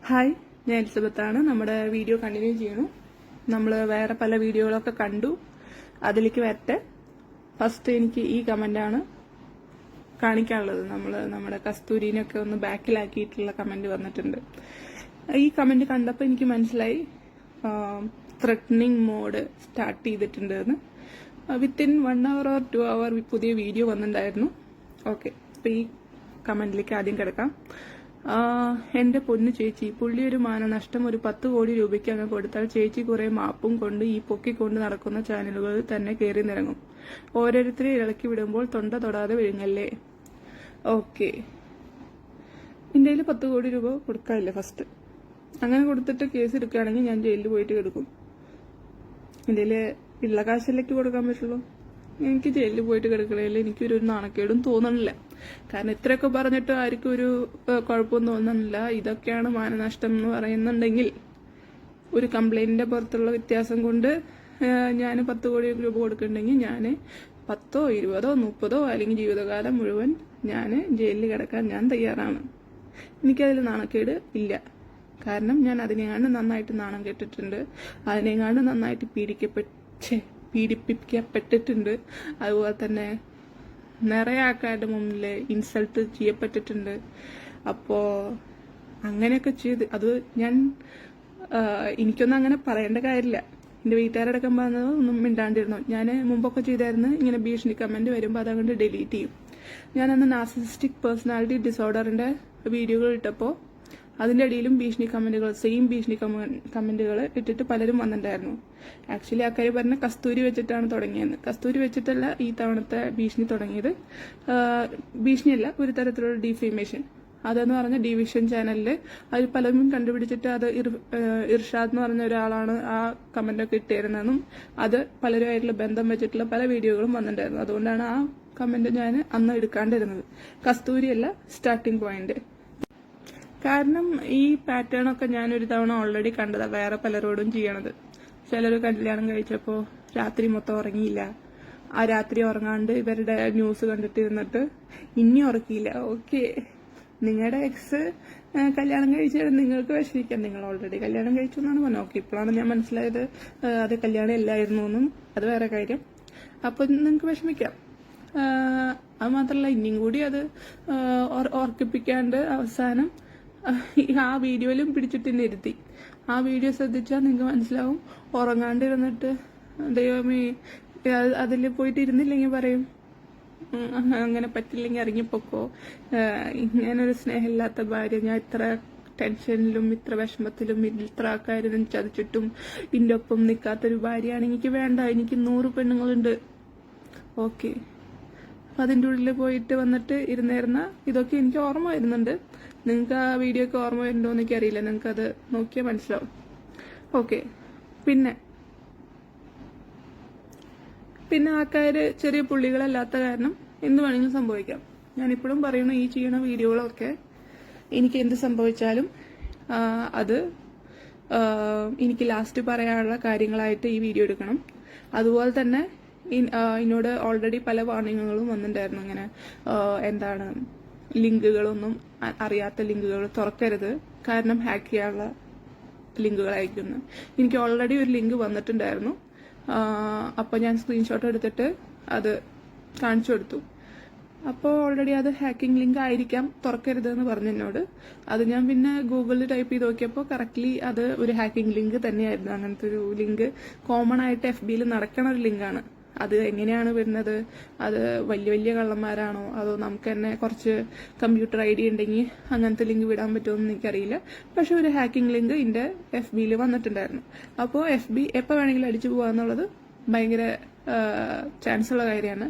Hi, ഞാൻ എലിസബത്താണ്. നമ്മുടെ video continue ചെയ്യണു. നമ്മൾ വേറെ പല വീഡിയോകളൊക്കെ കണ്ടു, അതിലേക്ക് വരട്ടെ. ഫസ്റ്റ് എനിക്ക് ഈ കമന്റാണ് കാണിക്കാനുള്ളത്. നമ്മുടെ കസ്തൂരിനൊക്കെ ഒന്ന് ബാക്കിലാക്കിയിട്ടുള്ള കമന്റ് വന്നിട്ടുണ്ട്. ഈ കമന്റ് കണ്ടപ്പോൾ എനിക്ക് മനസ്സിലായി ത്രെറ്റനിങ് മോഡ് സ്റ്റാർട്ട് ചെയ്തിട്ടുണ്ട് എന്ന്. വിത്തിൻ 1 hour or 2 hour പുതിയ വീഡിയോ വന്നിട്ടുണ്ടായിരുന്നു. ഓക്കെ, അപ്പൊ ഈ കമന്റിലേക്ക് ആദ്യം കിടക്കാം. എന്റെ പൊന്നു ചേച്ചി, പുള്ളി ഒരു മാനനഷ്ടം ഒരു 10 കോടി രൂപയ്ക്ക് അങ്ങ് കൊടുത്താൽ ചേച്ചി കുറെ മാപ്പും കൊണ്ട് ഈ പൊക്കിക്കൊണ്ട് നടക്കുന്ന ചാനലുകളിൽ തന്നെ കയറി നിറങ്ങും. ഓരോരുത്തരെ ഇളക്കി വിടുമ്പോൾ തൊണ്ട തൊടാതെ വിഴുങ്ങല്ലേ. ഓക്കെ, ഇന്ത്യയിൽ 10 കോടി രൂപ കൊടുക്കാനില്ല. ഫസ്റ്റ് അങ്ങനെ കൊടുത്തിട്ട് കേസ് എടുക്കുകയാണെങ്കിൽ ഞാൻ ജയിലിൽ പോയിട്ട് കിടക്കും. ഇന്ത്യയില് ഉള്ള കാശിലേക്ക് കൊടുക്കാൻ പറ്റുള്ളൂ. എനിക്ക് ജയിലിൽ പോയിട്ട് കിടക്കണേൽ എനിക്കൊരു നാണക്കേടും തോന്നണില്ല. കാരണം ഇത്രയൊക്കെ പറഞ്ഞിട്ട് ആർക്കും ഒരു കുഴപ്പമൊന്നും തോന്നുന്നില്ല. ഇതൊക്കെയാണ് മാനനഷ്ടം എന്ന് പറയുന്നുണ്ടെങ്കിൽ ഒരു കംപ്ലൈന്റിന്റെ പുറത്തുള്ള വ്യത്യാസം കൊണ്ട് ഞാൻ 10 കോടി രൂപ കൊടുക്കുന്നുണ്ടെങ്കിൽ ഞാൻ 10, 20, 30 അല്ലെങ്കിൽ ജീവിതകാലം മുഴുവൻ ഞാൻ ജയിലിൽ കിടക്കാൻ ഞാൻ തയ്യാറാണ്. എനിക്കതിൽ നാണക്കേട് ഇല്ല. കാരണം ഞാൻ അതിനെങ്ങാണ്ട് നന്നായിട്ട് നാണം കെട്ടിട്ടുണ്ട്, അതിനെങ്ങാണ്ട് നന്നായിട്ട് പീഡിപ്പിക്കപ്പെട്ടിട്ടുണ്ട്. അതുപോലെ തന്നെ നിറയെ ആൾക്കാരുടെ മുന്നിൽ ഇൻസൾട്ട് ചെയ്യപ്പെട്ടിട്ടുണ്ട്. അപ്പോ അങ്ങനെയൊക്കെ ചെയ്ത് അത് എനിക്കൊന്നും അങ്ങനെ പറയേണ്ട കാര്യമില്ല. എന്റെ വീട്ടുകാരടക്കം പറഞ്ഞത് ഒന്നും മിണ്ടാണ്ടിരുന്നു. ഞാൻ മുമ്പൊക്കെ ചെയ്തായിരുന്നു ഇങ്ങനെ ഭീഷണി കമന്റ് വരുമ്പോൾ അതങ്ങോട്ട് ഡിലീറ്റ് ചെയ്യും. ഞാൻ അന്ന് നാർസിസിസ്റ്റിക് പേഴ്സണാലിറ്റി ഡിസോർഡറിന്റെ വീഡിയോകൾ ഇട്ടപ്പോൾ അതിന്റെ അടിയിലും ഭീഷണി കമന്റുകൾ, സെയിം ഭീഷണി കമന്റുകൾ ഇട്ടിട്ട് പലരും വന്നിട്ടുണ്ടായിരുന്നു. ആക്ച്വലി ആൾക്കാർ പറഞ്ഞ കസ്തൂരി വെച്ചിട്ടാണ് തുടങ്ങിയത്. കസ്തൂരി വെച്ചിട്ടല്ല ഈ തവണത്തെ ഭീഷണി തുടങ്ങിയത്. ഭീഷണിയല്ല, ഒരു തരത്തിലുള്ള ഡിഫേമേഷൻ. അതെന്ന് പറഞ്ഞ ഡിവിഷൻ ചാനലില് അതിൽ പലരും കണ്ടുപിടിച്ചിട്ട് അത് ഇർഷാദ് എന്ന് പറഞ്ഞ ഒരാളാണ് ആ കമന്റൊക്കെ ഇട്ടിരുന്നതെന്നും അത് പലരുമായിട്ടുള്ള ബന്ധം വെച്ചിട്ടുള്ള പല വീഡിയോകളും വന്നിട്ടുണ്ടായിരുന്നു. അതുകൊണ്ടാണ് ആ കമന്റ് ഞാൻ അന്ന് എടുക്കാണ്ടിരുന്നത്. കസ്തൂരിയല്ല സ്റ്റാർട്ടിംഗ് പോയിന്റ്. കാരണം ഈ പാറ്റേൺ ഒക്കെ ഞാൻ ഒരു തവണ ഓൾറെഡി കണ്ടതാ വേറെ പലരോടും ചെയ്യണത്. ചിലർ കല്യാണം കഴിച്ചപ്പോ രാത്രി മൊത്തം ഉറങ്ങിയില്ല, ആ രാത്രി ഉറങ്ങാണ്ട് ഇവരുടെ ന്യൂസ് കണ്ടിട്ടിരുന്നിട്ട് ഇനി ഉറക്കിയില്ല. ഓക്കെ, നിങ്ങളുടെ എക്സ് കല്യാണം കഴിച്ചാൽ നിങ്ങൾക്ക് വിഷമിക്കാം. നിങ്ങൾ ഓൾറെഡി കല്യാണം കഴിച്ചു എന്നാണ് പറഞ്ഞത്. ഓക്കെ, ഇപ്പോഴാണ് ഞാൻ മനസ്സിലായത് അത് കല്യാണം ഇല്ലായിരുന്നു എന്നും. അത് വേറെ കാര്യം. അപ്പൊ നിങ്ങൾക്ക് വിഷമിക്കാം. അത് മാത്രല്ല ഇനിയും കൂടി അത് ഓർക്കിപ്പിക്കാണ്ട് അവസാനം ആ വീഡിയോയിലും പിടിച്ചിട്ട് തന്നെ ഇരുത്തി. ആ വീഡിയോ ശ്രദ്ധിച്ചാൽ നിങ്ങൾക്ക് മനസ്സിലാവും. ഉറങ്ങാണ്ടിരുന്നിട്ട് ദൈവമേ അതിൽ പോയിട്ട് ഇരുന്നില്ലെങ്കിൽ പറയും അങ്ങനെ പറ്റില്ലെങ്കിൽ ഇറങ്ങിപ്പോക്കോ, ഇങ്ങനൊരു സ്നേഹമില്ലാത്ത ഭാര്യ, ഞാൻ ഇത്ര ടെൻഷനിലും ഇത്ര വിഷമത്തിലും ഇത്ര ആൾക്കാരും ചതിച്ചിട്ടും ഇതിന്റെ ഒപ്പം നിൽക്കാത്തൊരു ഭാര്യയാണ് എനിക്ക് വേണ്ട. എനിക്ക് 100 പെണ്ണുങ്ങളുണ്ട്. ഓക്കെ, അപ്പൊ അതിൻ്റെ ഉള്ളിൽ പോയിട്ട് വന്നിട്ട് ഇരുന്നിരുന്ന ഇതൊക്കെ എനിക്ക് ഓർമ്മ വരുന്നുണ്ട്. നിങ്ങൾക്ക് ആ വീഡിയോ ഒക്കെ ഓർമ്മ വരുന്നുണ്ടോ എന്ന് എനിക്കറിയില്ല. നിങ്ങൾക്ക് അത് നോക്കിയാൽ മനസ്സിലാവും. ഓക്കെ, പിന്നെ ആൾക്കാര് ചെറിയ പുള്ളികളല്ലാത്ത കാരണം എന്ത് വേണമെങ്കിലും സംഭവിക്കാം. ഞാനിപ്പോഴും പറയണു, ഈ ചെയ്യണ വീഡിയോകളൊക്കെ എനിക്ക് എന്ത് സംഭവിച്ചാലും അത് എനിക്ക് ലാസ്റ്റ് പറയാനുള്ള കാര്യങ്ങളായിട്ട് ഈ വീഡിയോ എടുക്കണം. അതുപോലെ തന്നെ എന്നോട് ഓൾറെഡി പല വാർണിങ്ങുകളും വന്നിട്ടുണ്ടായിരുന്നു. ഇങ്ങനെ എന്താണ് ലിങ്കുകളൊന്നും അറിയാത്ത ലിങ്കുകൾ തുറക്കരുത്, കാരണം ഹാക്ക് ചെയ്യാനുള്ള ലിങ്കുകളായിരിക്കും. എനിക്ക് ഓൾറെഡി ഒരു ലിങ്ക് വന്നിട്ടുണ്ടായിരുന്നു. അപ്പോൾ ഞാൻ സ്ക്രീൻഷോട്ട് എടുത്തിട്ട് അത് കാണിച്ചു കൊടുത്തു. അപ്പോൾ ഓൾറെഡി അത് ഹാക്കിംഗ് ലിങ്ക് ആയിരിക്കാം, തുറക്കരുത് എന്ന് പറഞ്ഞു എന്നോട്. അത് ഞാൻ പിന്നെ ഗൂഗിളിൽ ടൈപ്പ് ചെയ്ത് നോക്കിയപ്പോൾ കറക്റ്റ്ലി അത് ഒരു ഹാക്കിംഗ് ലിങ്ക് തന്നെയായിരുന്നു. അങ്ങനത്തെ ഒരു ലിങ്ക് കോമൺ ആയിട്ട് FBയിൽ നടക്കണ ഒരു ലിങ്കാണ്. അത് എങ്ങനെയാണ് വരുന്നത്? അത് വലിയ കള്ളന്മാരാണോ, അതോ നമുക്ക് തന്നെ കുറച്ച് കമ്പ്യൂട്ടർ ID ഉണ്ടെങ്കിൽ അങ്ങനത്തെ ലിങ്ക് വിടാൻ പറ്റുമെന്ന് എനിക്കറിയില്ല. പക്ഷെ ഒരു ഹാക്കിംഗ് ലിങ്ക് എന്റെ FBയിൽ വന്നിട്ടുണ്ടായിരുന്നു. അപ്പോൾ FB എപ്പോൾ വേണമെങ്കിലും അടിച്ചു പോകാന്നുള്ളത് ഭയങ്കര ചാൻസ് ഉള്ള കാര്യമാണ്.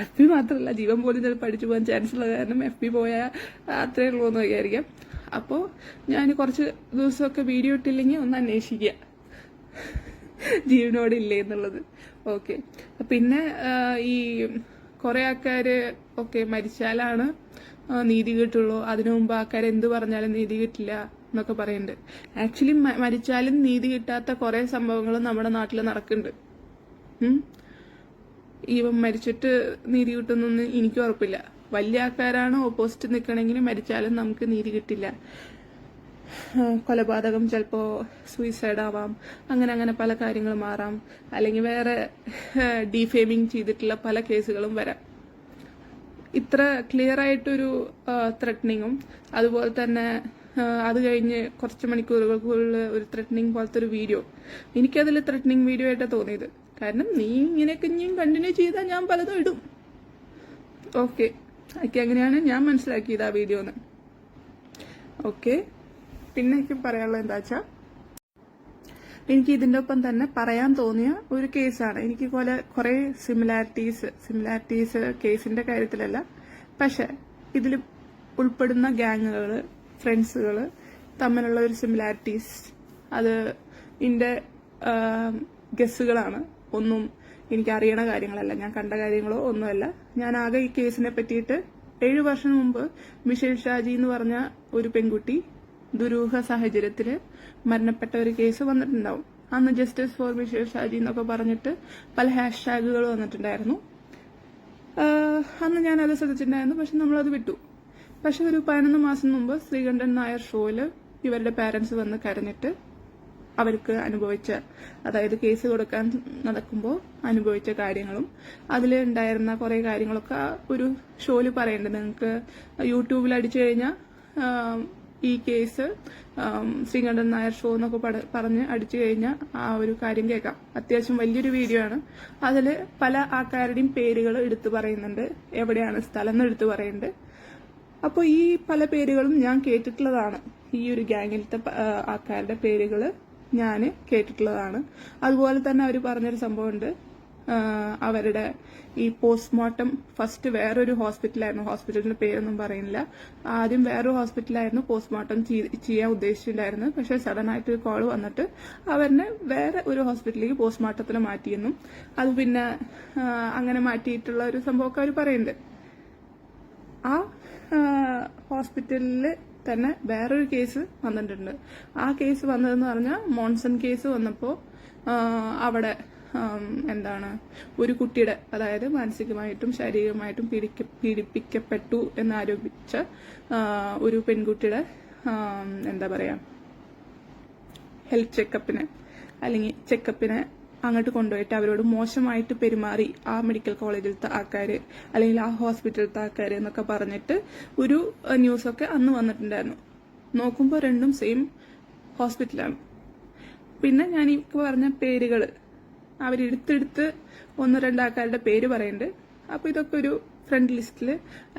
FB മാത്രമല്ല, ജീവൻ പോലും ചിലപ്പോൾ അടിച്ചു പോകാൻ ചാൻസ് ഉള്ള കാരണം FB പോയാൽ അത്രേ ഉള്ളൂ എന്ന് വിചാരിക്കാം. അപ്പോൾ ഞാൻ കുറച്ച് ദിവസമൊക്കെ വീഡിയോ ഇട്ടില്ലെങ്കിൽ ഒന്ന് അന്വേഷിക്കുക ജീവനോട് ഇല്ലേ എന്നുള്ളത്. ഓക്കെ, പിന്നെ ഈ കുറെ ആൾക്കാര് മരിച്ചാലാണ് നീതി കിട്ടുള്ളൂ, അതിനു മുമ്പ് ആൾക്കാർ എന്ത് പറഞ്ഞാലും നീതി കിട്ടില്ല എന്നൊക്കെ പറയുന്നുണ്ട്. ആക്ച്വലി മരിച്ചാലും നീതി കിട്ടാത്ത കുറെ സംഭവങ്ങൾ നമ്മുടെ നാട്ടിൽ നടക്കുന്നുണ്ട്. ഇവൻ മരിച്ചിട്ട് നീതി കിട്ടുന്നൊന്നും എനിക്ക് ഉറപ്പില്ല. വലിയ ആൾക്കാരാണ് ഓപ്പോസിറ്റ് നിൽക്കണമെങ്കിൽ മരിച്ചാലും നമുക്ക് നീതി കിട്ടില്ല. കൊലപാതകം, ചിലപ്പോൾ സൂയിസൈഡ് ആവാം, അങ്ങനെ പല കാര്യങ്ങളും മാറാം, അല്ലെങ്കിൽ വേറെ ഡീഫെയിമിങ് ചെയ്തിട്ടുള്ള പല കേസുകളും വരാം. ഇത്ര ക്ലിയർ ആയിട്ടൊരു ത്രെറ്റനിങ്ങും അതുപോലെ തന്നെ അത് കഴിഞ്ഞ് കുറച്ച് മണിക്കൂറുകൾക്കുള്ളിൽ ഒരു ത്രെറ്റനിങ് പോലത്തെ ഒരു വീഡിയോ, എനിക്കതിൽ ത്രെറ്റനിങ് വീഡിയോ ആയിട്ടാണ് തോന്നിയത്. കാരണം നീ ഇങ്ങനെയൊക്കെ ഇനിയും കണ്ടിന്യൂ ചെയ്താൽ ഞാൻ പലതും ഇടും. ഓക്കെ, ഒക്കെ അങ്ങനെയാണ് ഞാൻ മനസ്സിലാക്കിയത് ആ വീഡിയോന്ന്. ഓക്കെ, പിന്നെ എനിക്ക് പറയാനുള്ളത് എന്താ വെച്ചാൽ, എനിക്ക് ഇതിൻ്റെ ഒപ്പം തന്നെ പറയാൻ തോന്നിയ ഒരു കേസാണ്. എനിക്ക് കുറെ സിമിലാരിറ്റീസ് കേസിന്റെ കാര്യത്തിലല്ല, പക്ഷെ ഇതിൽ ഉൾപ്പെടുന്ന ഗ്യാങ്ങുകൾ, ഫ്രണ്ട്സുകൾ തമ്മിലുള്ള ഒരു സിമിലാരിറ്റീസ്, അത് എൻ്റെ ഗസ്സുകളാണ്. ഒന്നും എനിക്ക് അറിയണ കാര്യങ്ങളല്ല, ഞാൻ കണ്ട കാര്യങ്ങളോ ഒന്നുമല്ല. ഞാൻ ആകെ ഈ കേസിനെ പറ്റിയിട്ട് 7 വർഷം മുമ്പ് മിഷേൽ ഷാജി എന്ന് പറഞ്ഞ ഒരു പെൺകുട്ടി ദുരൂഹ സാഹചര്യത്തിൽ മരണപ്പെട്ട ഒരു കേസ് വന്നിട്ടുണ്ടാവും. അന്ന് ജസ്റ്റിസ് ഫോർ മിഷേൽ ഷാജി എന്നൊക്കെ പറഞ്ഞിട്ട് പല ഹാഷ്ടാഗുകൾ വന്നിട്ടുണ്ടായിരുന്നു. അന്ന് ഞാനത് ശ്രദ്ധിച്ചിട്ടുണ്ടായിരുന്നു, പക്ഷെ നമ്മളത് വിട്ടു. പക്ഷെ ഒരു 11 മാസം മുമ്പ് ശ്രീകണ്ഠൻ നായർ ഷോയില് ഇവരുടെ പാരന്റ്സ് വന്ന് കരഞ്ഞിട്ട് അവർക്ക് അനുഭവിച്ച, അതായത് കേസ് കൊടുക്കാൻ നടക്കുമ്പോൾ അനുഭവിച്ച കാര്യങ്ങളും അതിലുണ്ടായിരുന്ന കുറെ കാര്യങ്ങളൊക്കെ ഒരു ഷോയിൽ പറയുന്നുണ്ട്. നിങ്ങൾക്ക് യൂട്യൂബിൽ അടിച്ചു കഴിഞ്ഞാൽ ഈ കേസ് ശ്രീകണ്ഠൻ നായർ ഷോ എന്നൊക്കെ പറഞ്ഞ് അടിച്ചു കഴിഞ്ഞാൽ ആ ഒരു കാര്യം കേൾക്കാം. അത്യാവശ്യം വലിയൊരു വീഡിയോ ആണ്. അതിൽ പല ആൾക്കാരുടെയും പേരുകൾ എടുത്തു പറയുന്നുണ്ട്, എവിടെയാണ് സ്ഥലം എന്ന് എടുത്തു പറയുന്നുണ്ട്. അപ്പോൾ ഈ പല പേരുകളും ഞാൻ കേട്ടിട്ടുള്ളതാണ്. ഈ ഒരു ഗ്യാങ്ങിലത്തെ ആൾക്കാരുടെ പേരുകൾ ഞാൻ കേട്ടിട്ടുള്ളതാണ്. അതുപോലെ തന്നെ അവർ പറഞ്ഞൊരു സംഭവമുണ്ട്, അവരുടെ ഈ പോസ്റ്റ്മോർട്ടം ഫസ്റ്റ് വേറൊരു ഹോസ്പിറ്റലായിരുന്നു, ഹോസ്പിറ്റലിന്റെ പേരൊന്നും പറയുന്നില്ല, ആദ്യം വേറൊരു ഹോസ്പിറ്റലായിരുന്നു പോസ്റ്റ്മോർട്ടം ചെയ്യാൻ ഉദ്ദേശിച്ചിട്ടുണ്ടായിരുന്നു. പക്ഷെ സഡൻ ആയിട്ട് ഒരു കോള് വന്നിട്ട് അവരെ വേറെ ഒരു ഹോസ്പിറ്റലിലേക്ക് പോസ്റ്റ്മോർട്ടത്തിൽ മാറ്റിയെന്നും അത് പിന്നെ അങ്ങനെ മാറ്റിയിട്ടുള്ള ഒരു സംഭവമൊക്കെ അവർ പറയുന്നുണ്ട്. ആ ഹോസ്പിറ്റലിൽ തന്നെ വേറൊരു കേസ് വന്നിട്ടുണ്ട്. ആ കേസ് വന്നതെന്ന് പറഞ്ഞാൽ മോൺസൺ കേസ് വന്നപ്പോൾ അവിടെ ഒരു കുട്ടിയുടെ, അതായത് മാനസികമായിട്ടും ശാരീരികമായിട്ടും പീഡിപ്പിക്കപ്പെട്ടു എന്നാരോപിച്ച ഒരു പെൺകുട്ടിയുടെ ഹെൽത്ത് ചെക്കപ്പിന് അല്ലെങ്കിൽ ചെക്കപ്പിന് അങ്ങോട്ട് കൊണ്ടുപോയിട്ട് അവരോട് മോശമായിട്ട് പെരുമാറി ആ മെഡിക്കൽ കോളേജിലത്തെ ആൾക്കാർ അല്ലെങ്കിൽ ആ ഹോസ്പിറ്റലിലത്തെ ആൾക്കാർ എന്നൊക്കെ പറഞ്ഞിട്ട് ഒരു ന്യൂസൊക്കെ അന്ന് വന്നിട്ടുണ്ടായിരുന്നു. നോക്കുമ്പോൾ രണ്ടും സെയിം ഹോസ്പിറ്റലാണ്. പിന്നെ ഞാൻ ഈ പറഞ്ഞ പേരുകൾ അവരെടുത്തെടുത്ത് 1-2 ആൾക്കാരുടെ പേര് പറയുന്നുണ്ട്. അപ്പോൾ ഇതൊക്കെ ഒരു ഫ്രണ്ട് ലിസ്റ്റിൽ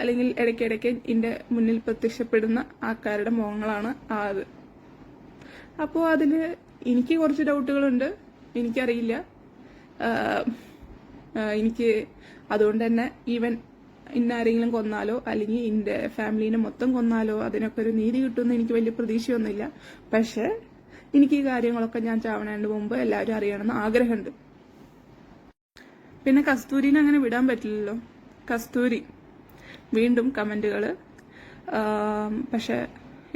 അല്ലെങ്കിൽ ഇടയ്ക്കിടയ്ക്ക് എൻ്റെ മുന്നിൽ പ്രത്യക്ഷപ്പെടുന്ന ആൾക്കാരുടെ മുഖങ്ങളാണ് അത്. അപ്പോൾ അതിൽ എനിക്ക് കുറച്ച് ഡൗട്ടുകളുണ്ട്. എനിക്കറിയില്ല, എനിക്ക് അതുകൊണ്ട് തന്നെ ഈവൻ ഇന്നാരെങ്കിലും കൊന്നാലോ അല്ലെങ്കിൽ എൻ്റെ ഫാമിലീനെ മൊത്തം കൊന്നാലോ അതിനൊക്കെ ഒരു നീതി കിട്ടുമെന്ന് എനിക്ക് വലിയ പ്രതീക്ഷയൊന്നുമില്ല. പക്ഷെ എനിക്ക് ഈ കാര്യങ്ങളൊക്കെ ഞാൻ ചാവണേണ്ട മുമ്പ് എല്ലാവരും അറിയണമെന്ന് ആഗ്രഹമുണ്ട്. പിന്നെ കസ്തൂരിനെ അങ്ങനെ വിടാൻ പറ്റില്ലല്ലോ. കസ്തൂരി വീണ്ടും കമന്റുകൾ, പക്ഷെ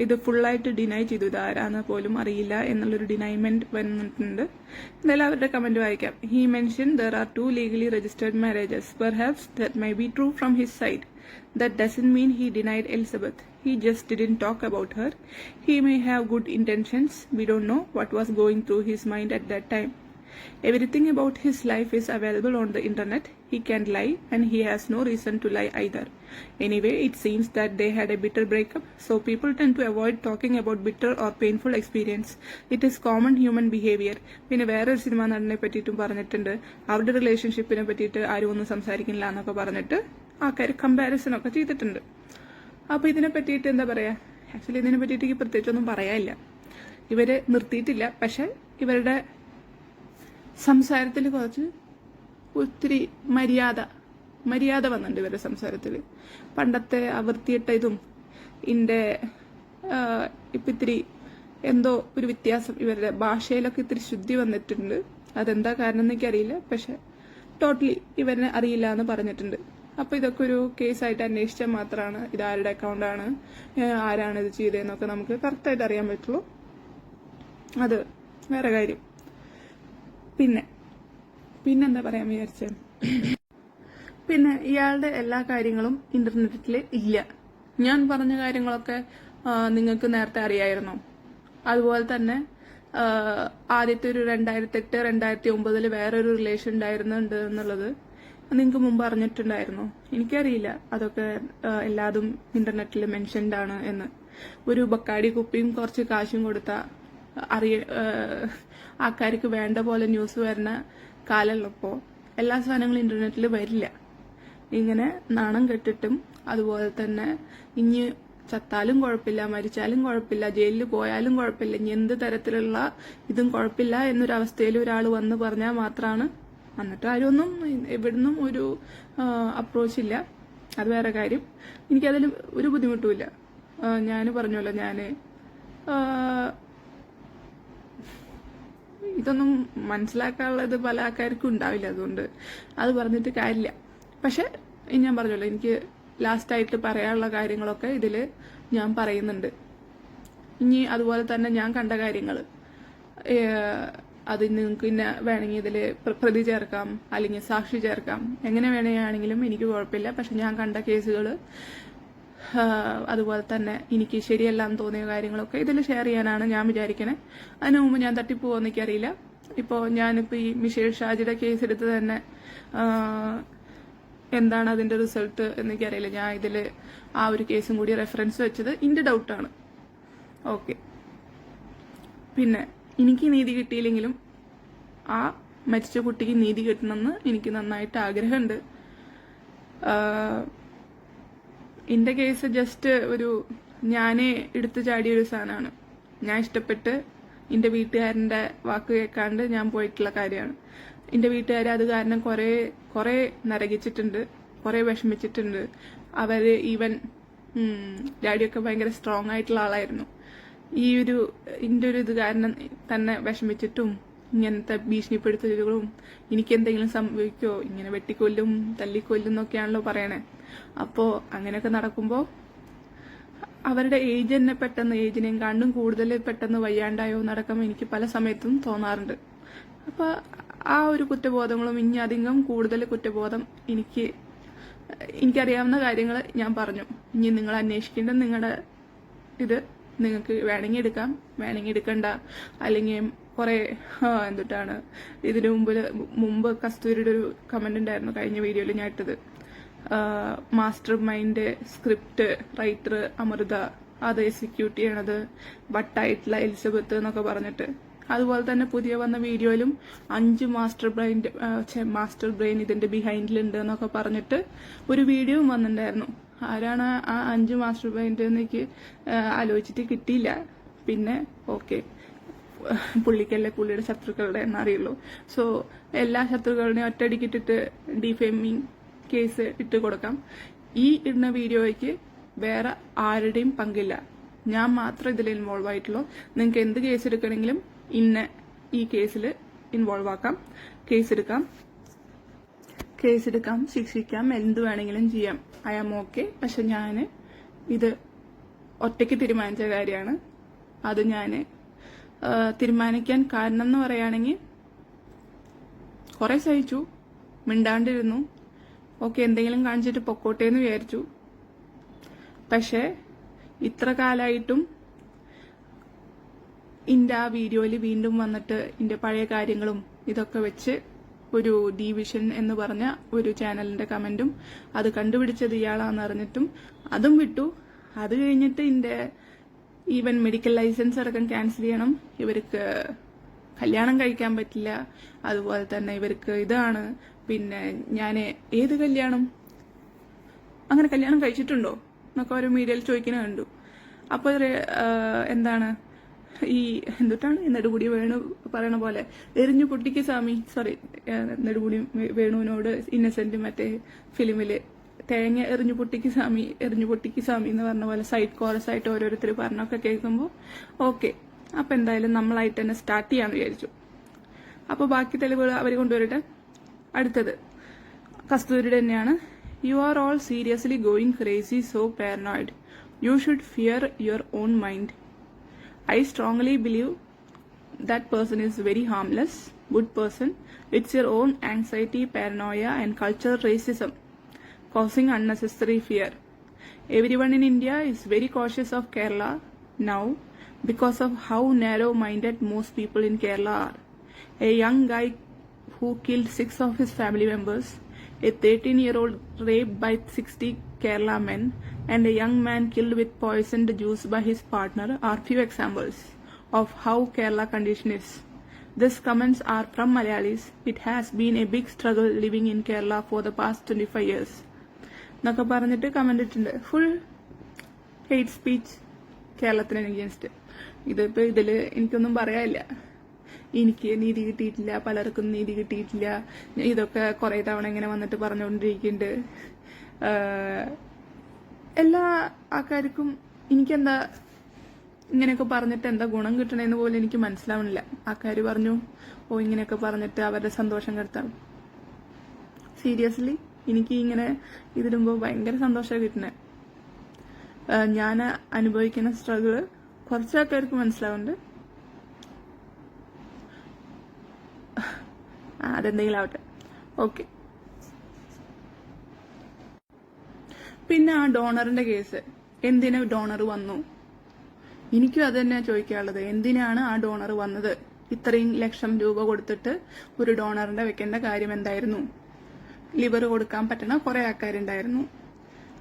ഇത് ഫുള്ളായിട്ട് ഡിനൈ ചെയ്തു, ഇത് ആരാന്ന് പോലും അറിയില്ല എന്നുള്ളൊരു ഡിനൈമെന്റ് വന്നിട്ടുണ്ട്. എന്തായാലും അവരുടെ കമന്റ് വായിക്കാം. He mention there are 2 legally registered marriages. Perhaps that may be true from his side. That doesn't mean he denied Elizabeth. He just didn't talk about her. He may have good intentions. We don't know what was going through his mind at that time. Everything about his life is available on the internet. He can't lie, and he has no reason to lie either. Anyway, it seems that they had a bitter breakup, so people tend to avoid talking about bitter or painful experience. It is common human behavior. പിന്നെ വേറൊരു cinema നടനെ പറ്റിയിട്ടും പറഞ്ഞിട്ടുണ്ട്, അവരുടെ റിലേഷൻഷിപ്പിനെ പറ്റിയിട്ട് ആരും ഒന്നും സംസാരിക്കില്ല എന്നൊക്കെ പറഞ്ഞിട്ട് ആൾക്കാർ കമ്പാരിസൺ ഒക്കെ ചെയ്തിട്ടുണ്ട്. അപ്പോൾ ഇതിനെ പറ്റിയിട്ട് എന്താ പറയാ, ആക്ച്വലി ഇതിനെ പറ്റിയിട്ട് എനിക്ക് പ്രത്യേകിച്ചൊന്നും പറയാനില്ല. ഇവര് നിർത്തിയിട്ടില്ല, പക്ഷെ ഇവരുടെ സംസാരത്തിൽ കുറച്ച് ഒത്തിരി മര്യാദ വന്നിട്ടുണ്ട് ഇവരുടെ സംസാരത്തിൽ. പണ്ടത്തെ വൃത്തിയിട്ട ഇതും ഇപ്പം ഇത്തിരി എന്തോ ഒരു വ്യത്യാസം, ഇവരുടെ ഭാഷയിലൊക്കെ ഇത്തിരി ശുദ്ധി വന്നിട്ടുണ്ട്. അതെന്താ കാരണം എന്ന് എനിക്കറിയില്ല, പക്ഷെ ടോട്ടലി ഇവരെ അറിയില്ല എന്ന് പറഞ്ഞിട്ടുണ്ട്. അപ്പോൾ ഇതൊക്കെ ഒരു കേസായിട്ട് അന്വേഷിച്ചാൽ മാത്രമാണ് ഇത് ആരുടെ അക്കൗണ്ടാണ്, ആരാണ് ഇത് ചെയ്തതെന്നൊക്കെ നമുക്ക് കറക്റ്റായിട്ട് അറിയാൻ പറ്റുള്ളൂ. അത് വേറെ കാര്യം. പിന്നെന്താ പറയാൻ വിചാരിച്ചത്, പിന്നെ ഇയാളുടെ എല്ലാ കാര്യങ്ങളും ഇന്റർനെറ്റിൽ ഇല്ല. ഞാൻ പറഞ്ഞ കാര്യങ്ങളൊക്കെ നിങ്ങൾക്ക് നേരത്തെ അറിയായിരുന്നോ? അതുപോലെ തന്നെ ആദ്യത്തെ ഒരു 2008-2009 വേറൊരു റിലേഷൻ ഉണ്ടായിരുന്നുണ്ട് എന്നുള്ളത് നിങ്ങൾക്ക് മുമ്പ് അറിഞ്ഞിട്ടുണ്ടായിരുന്നു. എനിക്കറിയില്ല അതൊക്കെ എല്ലാതും ഇന്റർനെറ്റിൽ മെൻഷൻഡ് ആണ് എന്ന്. ഒരു ബക്കാടി കുപ്പിയും കുറച്ച് കാശും കൊടുത്ത ആൾക്കാർക്ക് വേണ്ട പോലെ ന്യൂസ് വരുന്ന കാലമുള്ളപ്പോൾ എല്ലാ സാധനങ്ങളും ഇന്റർനെറ്റിൽ വരില്ല. ഇങ്ങനെ നാണം കെട്ടിട്ടും അതുപോലെ തന്നെ ഇനി ചത്താലും കുഴപ്പമില്ല, മരിച്ചാലും കുഴപ്പമില്ല, ജയിലിൽ പോയാലും കുഴപ്പമില്ല, ഇനി എന്ത് തരത്തിലുള്ള ഇതും കുഴപ്പമില്ല എന്നൊരവസ്ഥയിൽ ഒരാൾ വന്ന് പറഞ്ഞാൽ മാത്രമാണ്. എന്നിട്ട് ആരൊന്നും എവിടുന്നും ഒരു അപ്രോച്ച് ഇല്ല. അത് വേറെ കാര്യം. എനിക്കതിൽ ഒരു ബുദ്ധിമുട്ടുമില്ല. ഞാൻ പറഞ്ഞല്ലോ, ഇതൊന്നും മനസ്സിലാക്കാനുള്ളത് പല ആൾക്കാർക്കും ഉണ്ടാവില്ല. അതുകൊണ്ട് അത് പറഞ്ഞിട്ട് കാര്യമില്ല. പക്ഷെ ഞാൻ പറഞ്ഞല്ലോ, എനിക്ക് ലാസ്റ്റായിട്ട് പറയാനുള്ള കാര്യങ്ങളൊക്കെ ഇതിൽ ഞാൻ പറയുന്നുണ്ട്. ഇനി അതുപോലെ തന്നെ ഞാൻ കണ്ട കാര്യങ്ങൾ അത് നിങ്ങൾക്ക് പിന്നെ വേണമെങ്കിൽ ഇതിൽ പ്രതി ചേർക്കാം, അല്ലെങ്കിൽ സാക്ഷി ചേർക്കാം, എങ്ങനെ വേണമെങ്കിലും എനിക്ക് കുഴപ്പമില്ല. പക്ഷെ ഞാൻ കണ്ട കേസുകൾ അതുപോലെ തന്നെ എനിക്ക് ശരിയല്ലാന്ന് തോന്നിയ കാര്യങ്ങളൊക്കെ ഇതിൽ ഷെയർ ചെയ്യാനാണ് ഞാൻ വിചാരിക്കണേ. അതിനു മുമ്പ് ഞാൻ തട്ടിപ്പോവെന്ന് എനിക്കറിയില്ല. ഇപ്പോൾ ഞാനിപ്പോൾ ഈ മിഷേൽ ഷാജിയുടെ കേസ് എടുത്ത് തന്നെ എന്താണ് അതിന്റെ റിസൾട്ട് എന്നെനിക്കറിയില്ല. ഞാൻ ഇതിൽ ആ ഒരു കേസും കൂടി റെഫറൻസ് വെച്ചത് എന്റെ ഡൗട്ടാണ്. ഓക്കെ. പിന്നെ എനിക്ക് നീതി കിട്ടിയില്ലെങ്കിലും ആ മരിച്ച കുട്ടിക്ക് നീതി കിട്ടണമെന്ന് എനിക്ക് നന്നായിട്ട് ആഗ്രഹമുണ്ട്. എന്റെ കേസ് ജസ്റ്റ് ഒരു ഞാനേ എടുത്തു ചാടിയൊരു സാധനമാണ്. ഞാൻ ഇഷ്ടപ്പെട്ട് എന്റെ വീട്ടുകാരന്റെ വാക്ക് കേൾക്കാണ്ട് ഞാൻ പോയിട്ടുള്ള കാര്യമാണ്. എന്റെ വീട്ടുകാരെ അത് കാരണം കുറെ നരകിച്ചിട്ടുണ്ട്, കുറെ വിഷമിച്ചിട്ടുണ്ട്. അവര് ഈവൻ ഡാഡിയൊക്കെ ഭയങ്കര സ്ട്രോങ് ആയിട്ടുള്ള ആളായിരുന്നു. ഈ ഒരു എന്റെ ഒരു ഇത് കാരണം തന്നെ വിഷമിച്ചിട്ടും ഇങ്ങനത്തെ ഭീഷണിപ്പെടുത്തലുകളും എനിക്ക് എന്തെങ്കിലും സംഭവിക്കോ, ഇങ്ങനെ വെട്ടിക്കൊല്ലും തല്ലിക്കൊല്ലും എന്നൊക്കെയാണല്ലോ പറയണേ. അപ്പോ അങ്ങനെയൊക്കെ നടക്കുമ്പോ അവരുടെ ഏജ് തന്നെ പെട്ടെന്ന് ഏജിനെയും കണ്ടും കൂടുതൽ പെട്ടെന്ന് വയ്യാണ്ടായോ നടക്കം എനിക്ക് പല സമയത്തും തോന്നാറുണ്ട്. അപ്പൊ ആ ഒരു കുറ്റബോധങ്ങളും ഇനി അധികം കൂടുതൽ കുറ്റബോധം എനിക്കറിയാവുന്ന കാര്യങ്ങൾ ഞാൻ പറഞ്ഞു. ഇനി നിങ്ങൾ അന്വേഷിക്കേണ്ട നിങ്ങളുടെ ഇത് നിങ്ങൾക്ക് വേണമെങ്കിൽ എടുക്കാം, വേണമെങ്കിൽ എടുക്കണ്ട. അല്ലെങ്കിൽ കുറെ എന്തിട്ടാണ് ഇതിനു മുമ്പ് കസ്തൂരിയുടെ ഒരു കമന്റ് ഉണ്ടായിരുന്നു കഴിഞ്ഞ വീഡിയോയിൽ ഞാൻ ഇട്ടത്. Mastermind script writer Amrita, അത് എക്സിക്യൂട്ട് ചെയ്യണത് വട്ടായിട്ടുള്ള എലിസബത്ത് എന്നൊക്കെ പറഞ്ഞിട്ട്. അതുപോലെ തന്നെ പുതിയ വന്ന വീഡിയോയിലും 5 മാസ്റ്റർ ബ്രെയിൻ ഇതിന്റെ ബിഹൈൻഡിലുണ്ട് എന്നൊക്കെ പറഞ്ഞിട്ട് ഒരു വീഡിയോയും വന്നിട്ടുണ്ടായിരുന്നു. ആരാണ് ആ 5 മാസ്റ്റർ ബ്രെയിൻ എനിക്ക് ആലോചിച്ചിട്ട് കിട്ടിയില്ല. പിന്നെ ഓക്കെ, പുള്ളിക്കല്ലേ പുള്ളിയുടെ ശത്രുക്കളുടെ എന്നറിയുള്ളൂ. സോ എല്ലാ ശത്രുക്കളുടെയും ഒറ്റയടിക്കിട്ടിട്ട് ഡിഫേമിങ് കേസ് ഇട്ട് കൊടുക്കാം. ഈ ഇടുന്ന വീഡിയോയ്ക്ക് വേറെ ആരുടെയും പങ്കില്ല, ഞാൻ മാത്രം ഇതിൽ ഇൻവോൾവ് ആയിട്ടുള്ളൂ. നിങ്ങൾക്ക് എന്ത് കേസ് എടുക്കണമെങ്കിലും ഈ കേസിൽ ഇൻവോൾവ് ആക്കാം, കേസെടുക്കാം, ശിക്ഷിക്കാം, എന്ത് വേണമെങ്കിലും ചെയ്യാം. I am okay. പക്ഷെ ഞാൻ ഇത് ഒറ്റയ്ക്ക് തീരുമാനിച്ച കാര്യമാണ്. അത് ഞാൻ തീരുമാനിക്കാൻ കാരണം എന്ന് പറയുകയാണെങ്കിൽ കുറെ സഹിച്ചു, മിണ്ടാണ്ടിരുന്നു, ഓക്കെ എന്തെങ്കിലും കാണിച്ചിട്ട് പൊക്കോട്ടെ എന്ന് വിചാരിച്ചു. പക്ഷെ ഇത്ര കാലമായിട്ടും ഇന്റെ ആ വീഡിയോയിൽ വീണ്ടും വന്നിട്ട് ഇന്റെ പഴയ കാര്യങ്ങളും ഇതൊക്കെ വെച്ച് ഒരു ഡിവിഷൻ എന്ന് പറഞ്ഞ ഒരു ചാനലിന്റെ കമന്റും അത് കണ്ടുപിടിച്ചത് ഇയാളാന്ന് അറിഞ്ഞിട്ടും അതും വിട്ടു. അത് കഴിഞ്ഞിട്ട് ഇന്റെ ഈവൻ മെഡിക്കൽ ലൈസൻസ് അടക്കം ക്യാൻസൽ ചെയ്യണം, ഇവർക്ക് കല്യാണം കഴിക്കാൻ പറ്റില്ല, അതുപോലെ തന്നെ ഇവർക്ക് ഇതാണ്. പിന്നെ ഞാൻ ഏത് കല്യാണം, അങ്ങനെ കല്യാണം കഴിച്ചിട്ടുണ്ടോ എന്നൊക്കെ ഒരു മീഡിയയിൽ ചോദിക്കുന്ന കണ്ടു. അപ്പൊ എന്താണ് ഈ എന്തുട്ടാണ് നെടുമുടി വേണു പറയണ പോലെ എറിഞ്ഞു പൊട്ടിക്ക് സ്വാമി, നെടുമുടി വേണുവിനോട് ഇന്നസെന്റ് മറ്റേ ഫിലിമില് തേങ്ങ എറിഞ്ഞു പൊട്ടിക്ക് സ്വാമി എന്ന് പറഞ്ഞ പോലെ സൈഡ് കോറസ് ആയിട്ട് ഓരോരുത്തർ പറഞ്ഞൊക്കെ കേൾക്കുമ്പോൾ ഓക്കെ, അപ്പൊ എന്തായാലും നമ്മളായിട്ട് തന്നെ സ്റ്റാർട്ട് ചെയ്യാന്ന് വിചാരിച്ചു. അപ്പൊ ബാക്കി തെളിവുകൾ അവർ കൊണ്ടുവരട്ടെ. അടുത്തത് കസ്തൂരിയുടെ തന്നെയാണ്. You are all seriously going crazy, so paranoid. You should fear your own mind. I strongly believe that person is very harmless, good person. It's your own anxiety, paranoia and cultural racism causing unnecessary fear. Everyone in India is very cautious of Kerala now. because of how narrow-minded most people in Kerala are. A young guy who killed 6 of his family members, a 13-year-old raped by 60 Kerala men, and a young man killed with poisoned juice by his partner are few examples of how Kerala condition is. These comments are from Malayalis. It has been a big struggle living in Kerala for the past 25 years. എന്നൊക്കെ പറഞ്ഞിട്ട് comment ഇട്ടുണ്ട്. Full hate speech കേരളത്തിന് against. ഇതിപ്പോൾ ഇതിൽ എനിക്കൊന്നും പറയാനില്ല. എനിക്ക് നീതി കിട്ടിയിട്ടില്ല, പലർക്കും നീതി കിട്ടിയിട്ടില്ല, ഇതൊക്കെ കുറേ തവണ ഇങ്ങനെ വന്നിട്ട് പറഞ്ഞുകൊണ്ടിരിക്കുന്നുണ്ട്. എല്ലാ ആൾക്കാർക്കും എനിക്കെന്താ ഇങ്ങനെയൊക്കെ പറഞ്ഞിട്ട് എന്താ ഗുണം കിട്ടണമെന്ന് പോലും എനിക്ക് മനസ്സിലാവണില്ല. ആൾക്കാർ പറഞ്ഞു ഇങ്ങനെയൊക്കെ പറഞ്ഞിട്ട് അവരുടെ സന്തോഷം കെടുത്താം. സീരിയസ്ലി എനിക്ക് ഇങ്ങനെ ഇതിടുമ്പോൾ ഭയങ്കര സന്തോഷമാണ് കിട്ടുന്നത്. ഞാൻ അനുഭവിക്കുന്ന സ്ട്രഗിള് കുറച്ച് ആൾക്കാർക്ക് മനസ്സിലാവുന്നുണ്ട്. അതെന്തെങ്കിലും ആവട്ടെ. ഓക്കെ. പിന്നെ ആ ഡോണറിന്റെ കേസ്, എന്തിനാ ഡോണർ വന്നു? എനിക്കും അത് തന്നെയാണ് ചോദിക്കാനുള്ളത്. എന്തിനാണ് ആ ഡോണർ വന്നത്? ഇത്രയും ലക്ഷം രൂപ കൊടുത്തിട്ട് ഒരു ഡോണറിന്റെ വെക്കേണ്ട കാര്യം എന്തായിരുന്നു? ലിവർ കൊടുക്കാൻ പറ്റുന്ന കുറെ ആൾക്കാരുണ്ടായിരുന്നു.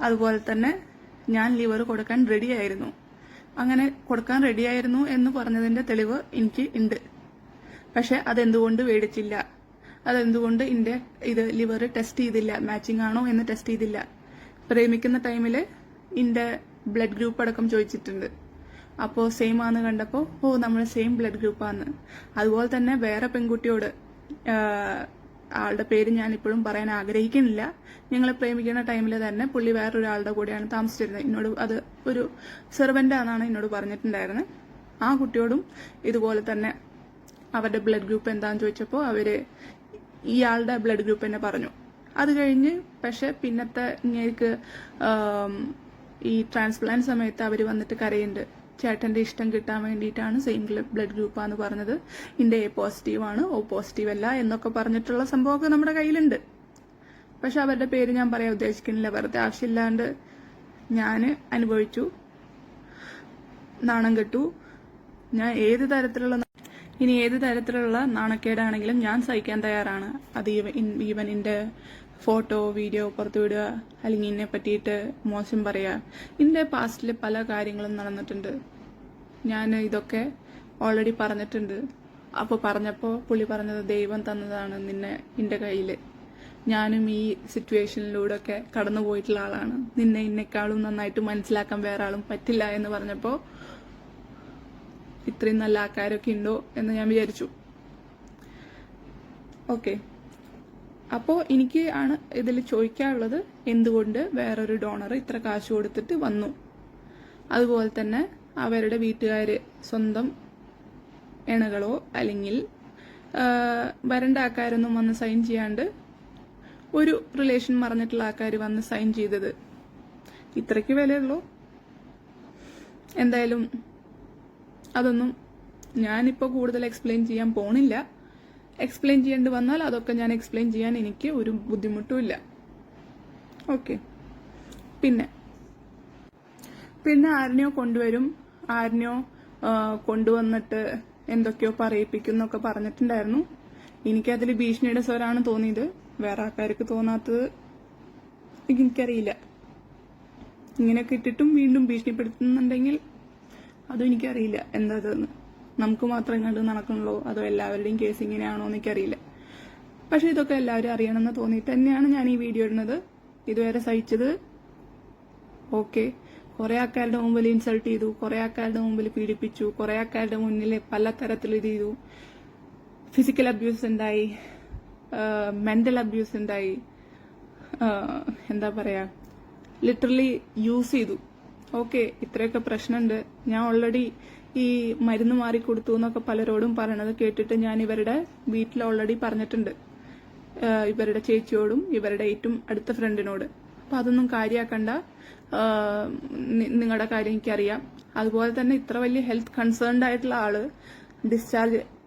അതുപോലെ തന്നെ ഞാൻ ലിവർ കൊടുക്കാൻ റെഡിയായിരുന്നു. അങ്ങനെ കൊടുക്കാൻ റെഡിയായിരുന്നു എന്ന് പറഞ്ഞതിന്റെ തെളിവ് എനിക്ക് ഉണ്ട്. പക്ഷെ അതെന്തുകൊണ്ട് മേടിച്ചില്ല? അതെന്തുകൊണ്ട് ഇത് ലിവർ ടെസ്റ്റ് ചെയ്തില്ല? മാച്ചിങ് ആണോ എന്ന് ടെസ്റ്റ് ചെയ്തില്ല? പ്രേമിക്കുന്ന ടൈമില് ഇന്റെ ബ്ലഡ് ഗ്രൂപ്പ് അടക്കം ചോദിച്ചിട്ടുണ്ട്. അപ്പോൾ സെയിം ആണെന്ന് കണ്ടപ്പോൾ നമ്മൾ സെയിം ബ്ലഡ് ഗ്രൂപ്പാന്ന്. അതുപോലെ തന്നെ വേറെ പെൺകുട്ടിയോട്, ആളുടെ പേര് ഞാൻ ഇപ്പോഴും പറയാൻ ആഗ്രഹിക്കുന്നില്ല, ഞങ്ങളെ പ്രേമിക്കുന്ന ടൈമിൽ തന്നെ പുള്ളി വേറൊരാളുടെ കൂടെയാണ് താമസിച്ചിരുന്നത്. എന്നോട് അത് ഒരു സെർവന്റ് ആണെന്നാണ് എന്നോട് പറഞ്ഞിട്ടുണ്ടായിരുന്നത്. ആ കുട്ടിയോടും ഇതുപോലെ തന്നെ അവരുടെ ബ്ലഡ് ഗ്രൂപ്പ് എന്താന്ന് ചോദിച്ചപ്പോൾ അവര് ഇയാളുടെ ബ്ലഡ് ഗ്രൂപ്പ് തന്നെ പറഞ്ഞു. അത് കഴിഞ്ഞ് പക്ഷെ പിന്നത്തെ ഇങ്ങേക്ക് ഈ ട്രാൻസ്പ്ലാന്റ് സമയത്ത് അവര് വന്നിട്ട് കരയുണ്ട്. ചേട്ടന്റെ ഇഷ്ടം കിട്ടാൻ വേണ്ടിയിട്ടാണ് സെയിം ബ്ലഡ് ഗ്രൂപ്പാന്ന് പറഞ്ഞത്. ഇന്റെ എ പോസിറ്റീവ് ആണ്, ഓ പോസിറ്റീവ് അല്ല എന്നൊക്കെ പറഞ്ഞിട്ടുള്ള സംഭവമൊക്കെ നമ്മുടെ കയ്യിലുണ്ട്. പക്ഷെ അവരുടെ പേര് ഞാൻ പറയാൻ ഉദ്ദേശിക്കുന്നില്ല. വെറുതെ ആവശ്യമില്ലാണ്ട് ഞാൻ അനുഭവിച്ചു, നാണം കെട്ടു. ഞാൻ ഏത് തരത്തിലുള്ള നാണക്കേടാണെങ്കിലും ഞാൻ സഹിക്കാൻ തയ്യാറാണ്. അത് ഈവൻ എന്റെ ഫോട്ടോ വീഡിയോ പുറത്തു വിടുക, അല്ലെങ്കിൽ എന്നെ പറ്റിയിട്ട് മോശം പറയുക. എന്റെ പാസ്റ്റിൽ പല കാര്യങ്ങളും നടന്നിട്ടുണ്ട്. ഞാൻ ഇതൊക്കെ ഓൾറെഡി പറഞ്ഞിട്ടുണ്ട്. അപ്പോൾ പറഞ്ഞപ്പോൾ പുള്ളി പറഞ്ഞത് ദൈവം തന്നതാണ് നിന്നെ എന്റെ കയ്യില്. ഞാനും ഈ സിറ്റുവേഷനിലൂടെ ഒക്കെ കടന്നു പോയിട്ടുള്ള ആളാണ്. നിന്നെ എന്നെക്കാളും നന്നായിട്ട് മനസ്സിലാക്കാൻ വേറെ ആളും പറ്റില്ല എന്ന് പറഞ്ഞപ്പോൾ ഇത്രയും നല്ല ആൾക്കാരൊക്കെ ഉണ്ടോ എന്ന് ഞാൻ വിചാരിച്ചു. ഓക്കെ. അപ്പോൾ എനിക്ക് ആണ് ഇതിൽ ചോദിക്കാനുള്ളത്, എന്തുകൊണ്ട് വേറൊരു ഡോണർ ഇത്ര കാശ് കൊടുത്തിട്ട് വന്നു? അതുപോലെ തന്നെ അവരുടെ വീട്ടുകാര് സ്വന്തം ഇണകളോ അല്ലെങ്കിൽ വരണ്ട ആൾക്കാരൊന്നും വന്ന് സൈൻ ചെയ്യാണ്ട് ഒരു റിലേഷൻ മറന്നിട്ടുള്ള ആൾക്കാർ വന്ന് സൈൻ ചെയ്തത് ഇത്രയ്ക്ക് വിലയുള്ളൂ? എന്തായാലും അതൊന്നും ഞാനിപ്പോൾ കൂടുതൽ എക്സ്പ്ലെയിൻ ചെയ്യാൻ പോണില്ല. എക്സ്പ്ലെയിൻ ചെയ്യേണ്ടി വന്നാൽ അതൊക്കെ ഞാൻ എക്സ്പ്ലെയിൻ ചെയ്യാൻ എനിക്ക് ഒരു ബുദ്ധിമുട്ടുമില്ല. ഓക്കെ. പിന്നെ ആരിനെയോ കൊണ്ടുവരും, ആരിനെയോ കൊണ്ടുവന്നിട്ട് എന്തൊക്കെയോ പറയിപ്പിക്കും എന്നൊക്കെ പറഞ്ഞിട്ടുണ്ടായിരുന്നു. എനിക്കതിൽ ഭീഷണിയുടെ സ്വരാണ് തോന്നിയത്. വേറെ ആൾക്കാർക്ക് തോന്നാത്തത് എനിക്കറിയില്ല. ഇങ്ങനെയൊക്കെ ഇട്ടിട്ടും വീണ്ടും ഭീഷണിപ്പെടുത്തുന്നുണ്ടെങ്കിൽ അതും എനിക്കറിയില്ല എന്താന്ന്. നമുക്ക് മാത്രം കണ്ട് നടക്കണല്ലോ, അതോ എല്ലാവരുടെയും കേസ് ഇങ്ങനെയാണോ എന്ന് എനിക്കറിയില്ല. പക്ഷെ ഇതൊക്കെ എല്ലാവരും അറിയണമെന്ന് തോന്നിയിട്ട് തന്നെയാണ് ഞാൻ ഈ വീഡിയോ ഇടുന്നത്. ഇതുവരെ സഹിച്ചത് ഓക്കെ. കുറെ ആൾക്കാരുടെ മുമ്പിൽ ഇൻസൾട്ട് ചെയ്തു, കുറെ ആൾക്കാരുടെ മുമ്പിൽ പീഡിപ്പിച്ചു, കുറെ ആൾക്കാരുടെ മുന്നിൽ പല തരത്തിൽ ഇത് ചെയ്തു. ഫിസിക്കൽ അബ്യൂസ് ഉണ്ടായി, മെന്റൽ അബ്യൂസ് ഉണ്ടായി, എന്താ പറയാ, ലിറ്ററലി യൂസ് ചെയ്തു. ഓക്കെ, ഇത്രയൊക്കെ പ്രശ്നമുണ്ട്. ഞാൻ ഓൾറെഡി ഈ മരുന്ന് മാറിക്കൊടുത്തു എന്നൊക്കെ പലരോടും പറയണത് കേട്ടിട്ട് ഞാൻ ഇവരുടെ വീട്ടിൽ ഓൾറെഡി പറഞ്ഞിട്ടുണ്ട്, ഇവരുടെ ചേച്ചിയോടും ഇവരുടെ ഏറ്റവും അടുത്ത ഫ്രണ്ടിനോട്. അപ്പൊ അതൊന്നും കാര്യമാക്കണ്ട, നിങ്ങളുടെ കാര്യം എനിക്കറിയാം. അതുപോലെ തന്നെ ഇത്ര വലിയ ഹെൽത്ത് കൺസേൺഡ് ആയിട്ടുള്ള ആള്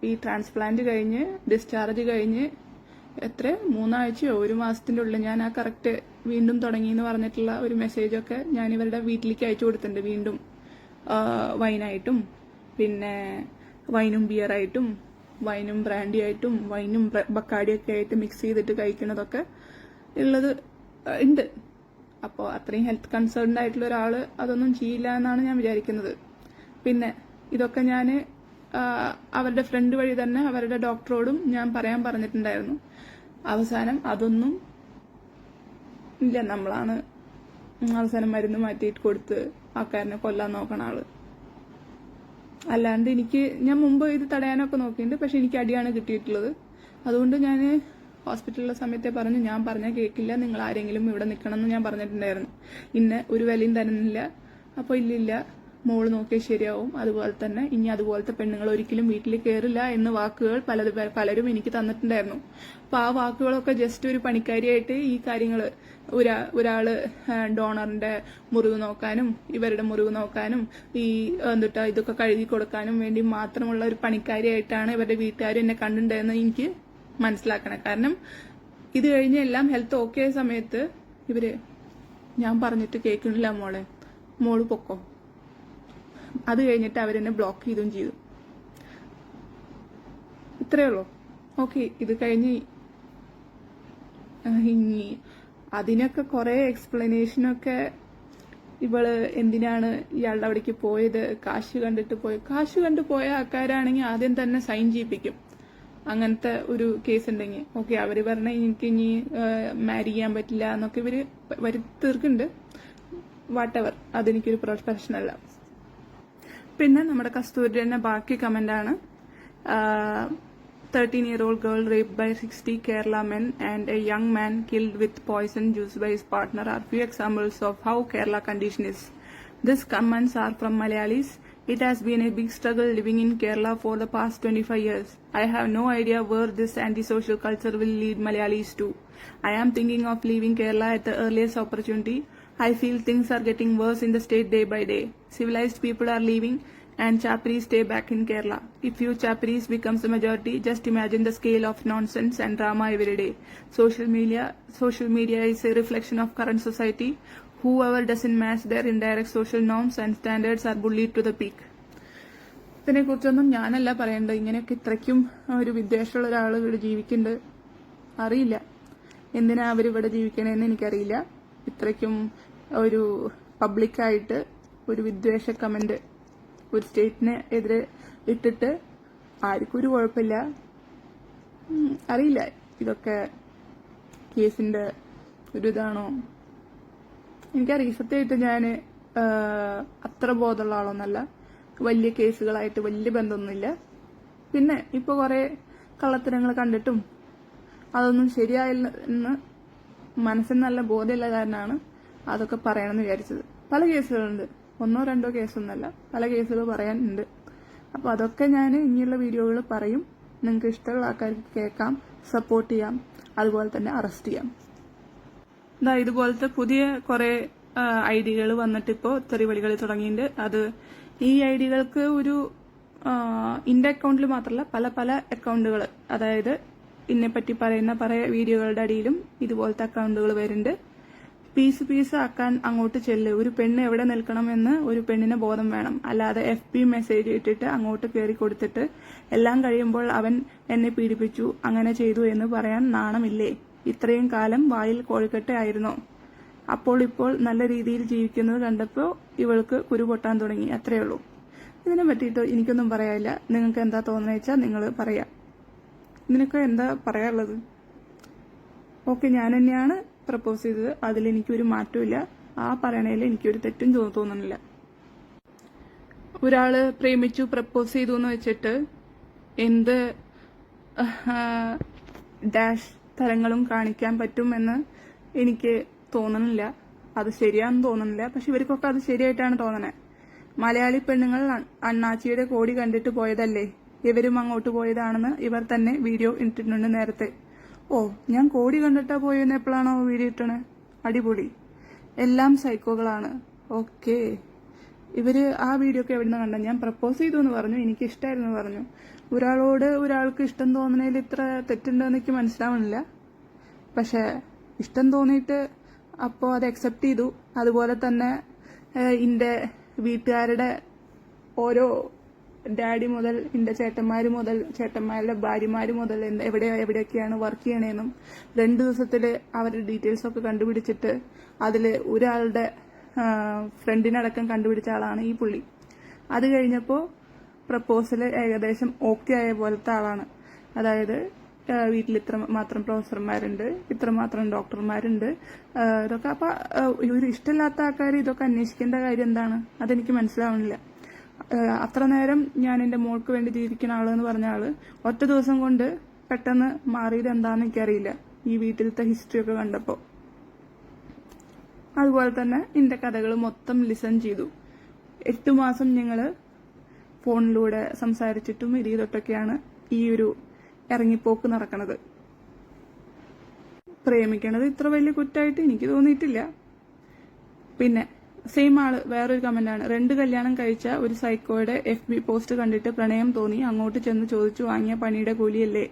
ഈ ട്രാൻസ്പ്ലാന്റ് കഴിഞ്ഞ് ഡിസ്ചാർജ് കഴിഞ്ഞ് എത്ര 3 ആഴ്ചയോ 1 മാസത്തിന്റെ ഉള്ളിൽ ഞാൻ ആ കറക്റ്റ് വീണ്ടും തുടങ്ങി എന്ന് പറഞ്ഞിട്ടുള്ള ഒരു മെസ്സേജൊക്കെ ഞാൻ ഇവരുടെ വീട്ടിലേക്ക് അയച്ചു കൊടുത്തിട്ടുണ്ട്. വീണ്ടും വൈനായിട്ടും പിന്നെ വൈനും ബിയറായിട്ടും വൈനും ബ്രാൻഡി ആയിട്ടും വൈനും ബക്കാഡിയൊക്കെ ആയിട്ട് മിക്സ് ചെയ്തിട്ട് കഴിക്കുന്നതൊക്കെ ഉള്ളത് ഉണ്ട്. അപ്പോൾ അത്രയും ഹെൽത്ത് കൺസേൺഡ് ആയിട്ടുള്ള ഒരാൾ അതൊന്നും ചെയ്യില്ല എന്നാണ് ഞാൻ വിചാരിക്കുന്നത്. പിന്നെ ഇതൊക്കെ ഞാൻ അവരുടെ ഫ്രണ്ട് വഴി തന്നെ അവരുടെ ഡോക്ടറോടും ഞാൻ പറയാൻ പറഞ്ഞിട്ടുണ്ടായിരുന്നു. അവസാനം അതൊന്നും ഇല്ല, നമ്മളാണ് അവസാനം മരുന്ന് മാറ്റിയിട്ട് കൊടുത്ത് ആൾക്കാരനെ കൊല്ലാൻ നോക്കണ ആള്. അല്ലാണ്ട് ഞാൻ മുമ്പ് ഇത് തടയാനൊക്കെ നോക്കിയിട്ടുണ്ട്, പക്ഷെ എനിക്ക് അടിയാണ് കിട്ടിയിട്ടുള്ളത്. അതുകൊണ്ട് ഞാൻ ഹോസ്പിറ്റലിലെ സമയത്തെ പറഞ്ഞു, ഞാൻ പറഞ്ഞാൽ കേൾക്കില്ല, നിങ്ങൾ ആരെങ്കിലും ഇവിടെ നിൽക്കണം എന്ന് ഞാൻ പറഞ്ഞിട്ടുണ്ടായിരുന്നു. ഇന്ന് ഒരു വിലയും തരുന്നില്ല, അപ്പോൾ ഇല്ലില്ല മോള് നോക്കിയാൽ ശരിയാവും, അതുപോലെ തന്നെ ഇനി അതുപോലത്തെ പെണ്ണുങ്ങൾ ഒരിക്കലും വീട്ടിൽ കയറില്ല എന്ന് വാക്കുകൾ പലരും എനിക്ക് തന്നിട്ടുണ്ടായിരുന്നു. അപ്പോൾ ആ വാക്കുകളൊക്കെ ജസ്റ്റ് ഒരു പണിക്കാരിയായിട്ട് ഈ കാര്യങ്ങൾ ഒരാള് ഡോണറിന്റെ മുറിവ് നോക്കാനും ഇവരുടെ മുറിവ് നോക്കാനും ഇതൊക്കെ കഴുകി കൊടുക്കാനും വേണ്ടി മാത്രമുള്ള ഒരു പണിക്കാരിയായിട്ടാണ് ഇവരുടെ വീട്ടുകാർ എന്നെ കണ്ടിട്ടുണ്ടെന്ന് എനിക്ക് മനസ്സിലാക്കണം. കാരണം ഇത് കഴിഞ്ഞ് എല്ലാം ഹെൽത്ത് ഓക്കെ ആയ സമയത്ത് ഇവര് ഞാൻ പറഞ്ഞിട്ട് കേൾക്കണില്ല മോള് പൊക്കോ, അത് കഴിഞ്ഞിട്ട് അവരെന്നെ ബ്ലോക്ക് ചെയ്തു. ഇത്രയേ ഉള്ളൂ. ഓക്കെ, ഇത് കഴിഞ്ഞ് ഇനി അതിനൊക്കെ കുറെ എക്സ്പ്ലനേഷനൊക്കെ ഇവള് എന്തിനാണ് ഇയാളുടെ അവിടേക്ക് പോയത്, കാശ് കണ്ടു പോയ ആൾക്കാരാണെങ്കിൽ ആദ്യം തന്നെ സൈൻ ചെയ്യിപ്പിക്കും. അങ്ങനത്തെ ഒരു കേസ് ഉണ്ടെങ്കിൽ ഓക്കെ, അവര് പറഞ്ഞ എനിക്ക് ഇനി മാരി ചെയ്യാൻ പറ്റില്ല എന്നൊക്കെ ഇവര് വരുത്തീർക്കുന്നുണ്ട്. വാട്ടെവർ, അതെനിക്കൊരു പ്രശ്നമല്ല. പിന്നെ നമ്മുടെ കസ്തൂരി തന്നെ ബാക്കി കമന്റാണ്. 13-year-old girl raped by 60 Kerala men and a young man killed with poison juice by his partner are few examples of how Kerala condition is. These comments are from Malayalis. It has been a big struggle living in Kerala for the past 25 years. I have no idea where this antisocial culture will lead Malayalis to. I am thinking of leaving Kerala at the earliest opportunity. I feel things are getting worse in the state day by day. Civilized people are leaving and Chaparis stay back in Kerala. If few Chaparis becomes the majority, just imagine the scale of nonsense and drama every day. Social media is a reflection of current society. Whoever doesn't match their indirect social norms and standards are bullied to the peak. ഇതിനെ കുറിച്ചൊന്നും ഞാനല്ല പറയേണ്ടത്. ഇങ്ങനെയൊക്കെ ഇത്രയ്ക്കും ഒരു വിദ്വേഷമുള്ള ഒരാൾ ഇവിടെ ജീവിക്കുന്നുണ്ട്. അറിയില്ല എന്തിനാ അവരിവിടെ ജീവിക്കണേന്ന് എനിക്കറിയില്ല. ഇത്രയ്ക്കും ഒരു പബ്ലിക്കായിട്ട് ഒരു വിദ്വേഷ കമന്റ് ഒരു സ്റ്റേറ്റിന് എതിരെ ഇട്ടിട്ട് ആർക്കും ഒരു കുഴപ്പമില്ല. അറിയില്ല ഇതൊക്കെ കേസിന്റെ ഒരു ഇതാണോ എനിക്കറിയാം. സത്യമായിട്ട് ഞാൻ അത്ര ബോധമുള്ള ആളൊന്നല്ല. വലിയ കേസുകളായിട്ട് വലിയ ബന്ധമൊന്നുമില്ല. പിന്നെ ഇപ്പൊ കുറെ കള്ളത്തരങ്ങൾ കണ്ടിട്ടും അതൊന്നും ശരിയായില്ല എന്ന് മനസ്സിന് നല്ല ബോധമുള്ള കാരണമാണ് അതൊക്കെ പറയണമെന്ന് വിചാരിച്ചത്. പല കേസുകളുണ്ട്, 1-2 കേസൊന്നുമല്ല, പല കേസുകൾ പറയാനുണ്ട്. അപ്പോൾ അതൊക്കെ ഞാൻ ഇനിയുള്ള വീഡിയോകൾ പറയും. നിങ്ങൾക്ക് ഇഷ്ടമുള്ള ആൾക്കാർക്ക് കേൾക്കാം, സപ്പോർട്ട് ചെയ്യാം, അതുപോലെ തന്നെ അറസ്റ്റ് ചെയ്യാം. ഇതുപോലത്തെ പുതിയ കുറെ ഐഡികൾ വന്നിട്ട് ഇപ്പോൾ തെറിവിളികൾ തുടങ്ങിയിട്ടുണ്ട്. അത് ഈ ഐഡികൾക്ക് ഒരു ഇന്റെ അക്കൗണ്ടിൽ മാത്രമല്ല പല പല അക്കൗണ്ടുകൾ, അതായത് ഇതിനെപ്പറ്റി പറയുന്ന വീഡിയോകളുടെ അടിയിലും ഇതുപോലത്തെ അക്കൗണ്ടുകൾ വരുന്നുണ്ട്. പീസ് ആക്കാൻ അങ്ങോട്ട് ചെല്ല്. ഒരു പെണ്ണ് എവിടെ നിൽക്കണമെന്ന് ഒരു പെണ്ണിന് ബോധം വേണം. അല്ലാതെ FB മെസ്സേജ് ഇട്ടിട്ട് അങ്ങോട്ട് കയറി കൊടുത്തിട്ട് എല്ലാം കഴിയുമ്പോൾ അവൻ എന്നെ പീഡിപ്പിച്ചു അങ്ങനെ ചെയ്തു എന്ന് പറയാൻ നാണമില്ലേ? ഇത്രയും കാലം വായിൽ കോഴിക്കട്ട ആയിരുന്നോ? ഇപ്പോൾ നല്ല രീതിയിൽ ജീവിക്കുന്നത് കണ്ടപ്പോൾ ഇവൾക്ക് കുരു പൊട്ടാൻ തുടങ്ങി. അത്രയേ ഉള്ളൂ. ഇതിനെ പറ്റിയിട്ട് എനിക്കൊന്നും പറയാനില്ല. നിങ്ങൾക്ക് എന്താ തോന്നുന്നത് വെച്ചാൽ നിങ്ങൾ പറയാം. ഇതിനൊക്കെ എന്താ പറയാനുള്ളത്? ഓക്കെ, ഞാൻ തന്നെയാണ് പ്രപ്പോസ് ചെയ്തത്, അതിലെനിക്കൊരു മാറ്റമില്ല. ആ പറയണേൽ എനിക്കൊരു തെറ്റും തോന്നുന്നില്ല. ഒരാള് പ്രേമിച്ചു പ്രപ്പോസ് ചെയ്തു എന്ന് വെച്ചിട്ട് എന്ത് ഡാഷ് തരങ്ങളും കാണിക്കാൻ പറ്റുമെന്ന് എനിക്ക് തോന്നുന്നില്ല. അത് ശരിയാണെന്ന് തോന്നുന്നില്ല. പക്ഷെ ഇവർക്കൊക്കെ അത് ശരിയായിട്ടാണ് തോന്നണേ. മലയാളി പെണ്ണുങ്ങൾ അണ്ണാച്ചിയുടെ കോടി കണ്ടിട്ട് പോയതല്ലേ, ഇവരും അങ്ങോട്ട് പോയതാണെന്ന് ഇവർ തന്നെ വീഡിയോ ഇട്ടിട്ടുണ്ട് നേരത്തെ. ഓ, ഞാൻ കോടി കണ്ടിട്ടാ പോയെന്ന് എപ്പോഴാണോ വീഡിയോ ഇട്ടണേ? അടിപൊളി. എല്ലാം സൈക്കോകളാണ്. ഓക്കെ, ഇവര് ആ വീഡിയോ ഒക്കെ എവിടെ നിന്ന് കണ്ട? ഞാൻ പ്രപ്പോസ് ചെയ്തു എന്ന് പറഞ്ഞു, എനിക്ക് ഇഷ്ടമായിരുന്നു പറഞ്ഞു. ഒരാൾക്ക് ഇഷ്ടം തോന്നണേൽ ഇത്ര തെറ്റുണ്ടെന്ന് എനിക്ക് മനസ്സിലാവണില്ല. പക്ഷെ ഇഷ്ടം തോന്നിയിട്ട് അപ്പോൾ അത് അക്സെപ്റ്റ് ചെയ്തു. അതുപോലെ തന്നെ എന്റെ വീട്ടുകാരുടെ ഓരോ ഡാഡി മുതൽ എന്റെ ചേട്ടന്മാര് മുതൽ ചേട്ടന്മാരുടെ ഭാര്യമാര് മുതൽ എവിടെയൊക്കെയാണ് വർക്ക് ചെയ്യണേന്നും 2 ദിവസത്തില് അവരുടെ ഡീറ്റെയിൽസ് ഒക്കെ കണ്ടുപിടിച്ചിട്ട് അതില് ഒരാളുടെ ഫ്രണ്ടിനടക്കം കണ്ടുപിടിച്ച ആളാണ് ഈ പുള്ളി. അത് കഴിഞ്ഞപ്പോ പ്രപ്പോസല് ഏകദേശം ഓക്കെ ആയ പോലത്തെ ആളാണ്. അതായത് വീട്ടിൽ ഇത്ര മാത്രം പ്രൊഫസർമാരുണ്ട്, ഇത്ര മാത്രം ഡോക്ടർമാരുണ്ട്, ഇതൊക്കെ. അപ്പൊ ഒരു ഇഷ്ടമില്ലാത്ത ആൾക്കാർ ഇതൊക്കെ അന്വേഷിക്കേണ്ട കാര്യം എന്താണ്? അതെനിക്ക് മനസ്സിലാവണില്ല. അത്ര നേരം ഞാൻ എന്റെ മോൾക്ക് വേണ്ടി ജീവിക്കുന്ന ആളെന്ന് പറഞ്ഞ ആള് ഒറ്റ ദിവസം കൊണ്ട് പെട്ടെന്ന് മാറിയത് എന്താണെന്ന് എനിക്കറിയില്ല, ഈ വീട്ടിലത്തെ ഹിസ്റ്ററി ഒക്കെ കണ്ടപ്പോ. അതുപോലെ തന്നെ എന്റെ കഥകൾ മൊത്തം ലിസൺ ചെയ്തു. 8 മാസം ഞങ്ങള് ഫോണിലൂടെ സംസാരിച്ചിട്ടും ഇത് ചെയ്തിട്ടൊക്കെയാണ് ഈ ഒരു ഇറങ്ങിപ്പോക്ക് നടക്കണത്. പ്രേമിക്കണത് ഇത്ര വലിയ കുറ്റമായിട്ട് എനിക്ക് തോന്നിയിട്ടില്ല. പിന്നെ സെയിം ആള് വേറൊരു കമന്റാണ്. 2 കല്യാണം കഴിച്ച ഒരു സൈക്കോയുടെ FB പോസ്റ്റ് കണ്ടിട്ട് പ്രണയം തോന്നി അങ്ങോട്ട് ചെന്ന് ചോദിച്ചു വാങ്ങിയ പണിയുടെ കൂലിയല്ലേ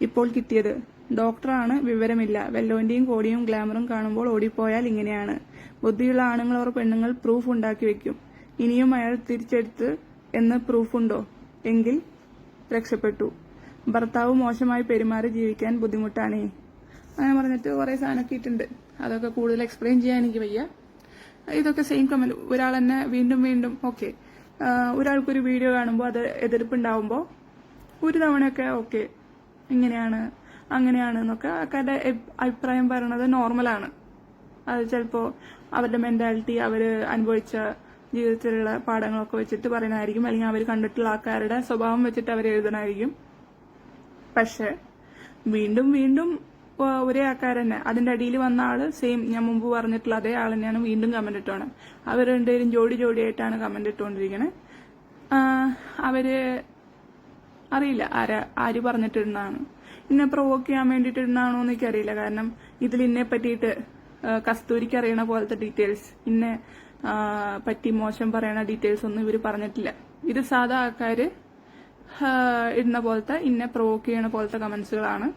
ഇപ്പോൾ കിട്ടിയത്. ഡോക്ടറാണ്, വിവരമില്ല, വെല്ലോന്റെയും കോടിയും ഗ്ലാമറും കാണുമ്പോൾ ഓടിപ്പോയാൽ ഇങ്ങനെയാണ്. ബുദ്ധിയുള്ള ആണുങ്ങൾ ഓർ പെണ്ണുങ്ങൾ പ്രൂഫ് ഉണ്ടാക്കി വെക്കും. ഇനിയും അയാൾ തിരിച്ചെടുത്ത് എന്ന് പ്രൂഫുണ്ടോ? എങ്കിൽ രക്ഷപ്പെട്ടു. ഭർത്താവ് മോശമായി പെരുമാറി ജീവിക്കാൻ ബുദ്ധിമുട്ടാണേ. അങ്ങനെ പറഞ്ഞിട്ട് കുറെ സാധനമൊക്കെ ഇട്ടുണ്ട്. അതൊക്കെ കൂടുതൽ എക്സ്പ്ലെയിൻ ചെയ്യാൻ എനിക്ക് വയ്യ. ഇതൊക്കെ സെയിം കമന്റ്. ഒരാൾ തന്നെ വീണ്ടും വീണ്ടും ഓക്കെ, ഒരാൾക്കൊരു വീഡിയോ കാണുമ്പോൾ അത് എതിർപ്പുണ്ടാവുമ്പോൾ ഒരു തവണയൊക്കെ ഓക്കെ ഇങ്ങനെയാണ് അങ്ങനെയാണ് എന്നൊക്കെ ആൾക്കാരുടെ അഭിപ്രായം പറയണത് നോർമലാണ്. അത് ചിലപ്പോ അവരുടെ മെന്റാലിറ്റി, അവര് അനുഭവിച്ച ജീവിതത്തിലുള്ള പാഠങ്ങളൊക്കെ വെച്ചിട്ട് പറയണമായിരിക്കും, അല്ലെങ്കിൽ അവർ കണ്ടിട്ടുള്ള ആൾക്കാരുടെ സ്വഭാവം വെച്ചിട്ട് അവർ എഴുതണമായിരിക്കും. പക്ഷെ വീണ്ടും വീണ്ടും ഒരേ ആൾക്കാർ തന്നെ, അതിന്റെ അടിയിൽ വന്ന ആള് സെയിം ഞാൻ മുമ്പ് പറഞ്ഞിട്ടുള്ള അതേ ആൾ തന്നെയാണ് വീണ്ടും കമന്റ് ഇട്ടോണം. അവർ രണ്ടുപേരും ജോഡിയായിട്ടാണ് കമന്റ് ഇട്ടുകൊണ്ടിരിക്കണേ. അവര് അറിയില്ല ആര് പറഞ്ഞിട്ടിരുന്നാണ്, ഇന്നെ പ്രൊവോക്ക് ചെയ്യാൻ വേണ്ടിയിട്ടിരുന്നാണോ എന്ന് എനിക്കറിയില്ല. കാരണം ഇതിൽ ഇന്നെ പറ്റിയിട്ട് കസ്തൂരിക്ക് അറിയണ പോലത്തെ ഡീറ്റെയിൽസ്, ഇന്നെ പറ്റി മോശം പറയണ ഡീറ്റെയിൽസ് ഒന്നും ഇവര് പറഞ്ഞിട്ടില്ല. ഇത് സാധാ ആൾക്കാര് ഇടുന്ന പോലത്തെ ഇന്നെ പ്രൊവോക്ക് ചെയ്യണ പോലത്തെ കമന്റ്സുകളാണ്.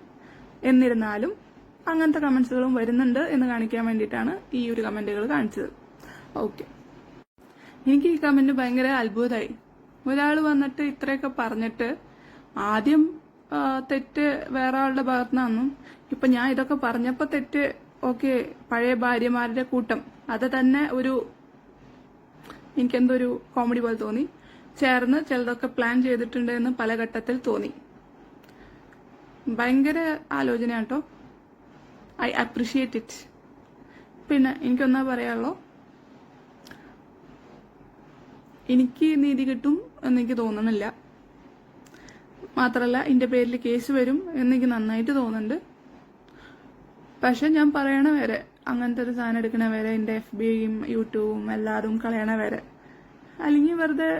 എന്നിരുന്നാലും അങ്ങനത്തെ കമന്റ്സുകളും വരുന്നുണ്ട് എന്ന് കാണിക്കാൻ വേണ്ടിയിട്ടാണ് ഈ ഒരു കമന്റുകൾ കാണിച്ചത്. ഓക്കെ, എനിക്ക് ഈ കമന്റ് ഭയങ്കര അത്ഭുതമായി. ഒരാൾ വന്നിട്ട് ഇത്രയൊക്കെ പറഞ്ഞിട്ട് ആദ്യം തെറ്റ് വേറെ ആളുടെ ഭാഗത്തുനിന്നും, ഇപ്പൊ ഞാൻ ഇതൊക്കെ പറഞ്ഞപ്പോ തെറ്റ് ഓക്കെ പഴയ ഭാര്യമാരുടെ കൂട്ടം, അത് തന്നെ എനിക്കെന്തോ ഒരു കോമഡി പോലെ തോന്നി. ചേർന്ന് ചിലതൊക്കെ പ്ലാൻ ചെയ്തിട്ടുണ്ട് എന്ന് പല ഘട്ടത്തിൽ തോന്നി. ഭയങ്കര ആലോചന കേട്ടോ. I appreciate it. പിന്നെ എനിക്കൊന്നാ പറയാനുള്ളൂ, എനിക്ക് നീതി കിട്ടും എന്നെനിക്ക് തോന്നുന്നില്ല. മാത്രല്ല എന്റെ പേരിൽ കേസ് വരും എന്നെനിക്ക് നന്നായിട്ട് തോന്നുന്നുണ്ട്. പക്ഷെ ഞാൻ പറയണ വരെ, അങ്ങനത്തെ ഒരു സാധനം എടുക്കണ വരെ, എന്റെ FBയും യൂട്യൂബും എല്ലാതും കളയണ വരെ, അല്ലെങ്കിൽ വെറുതെ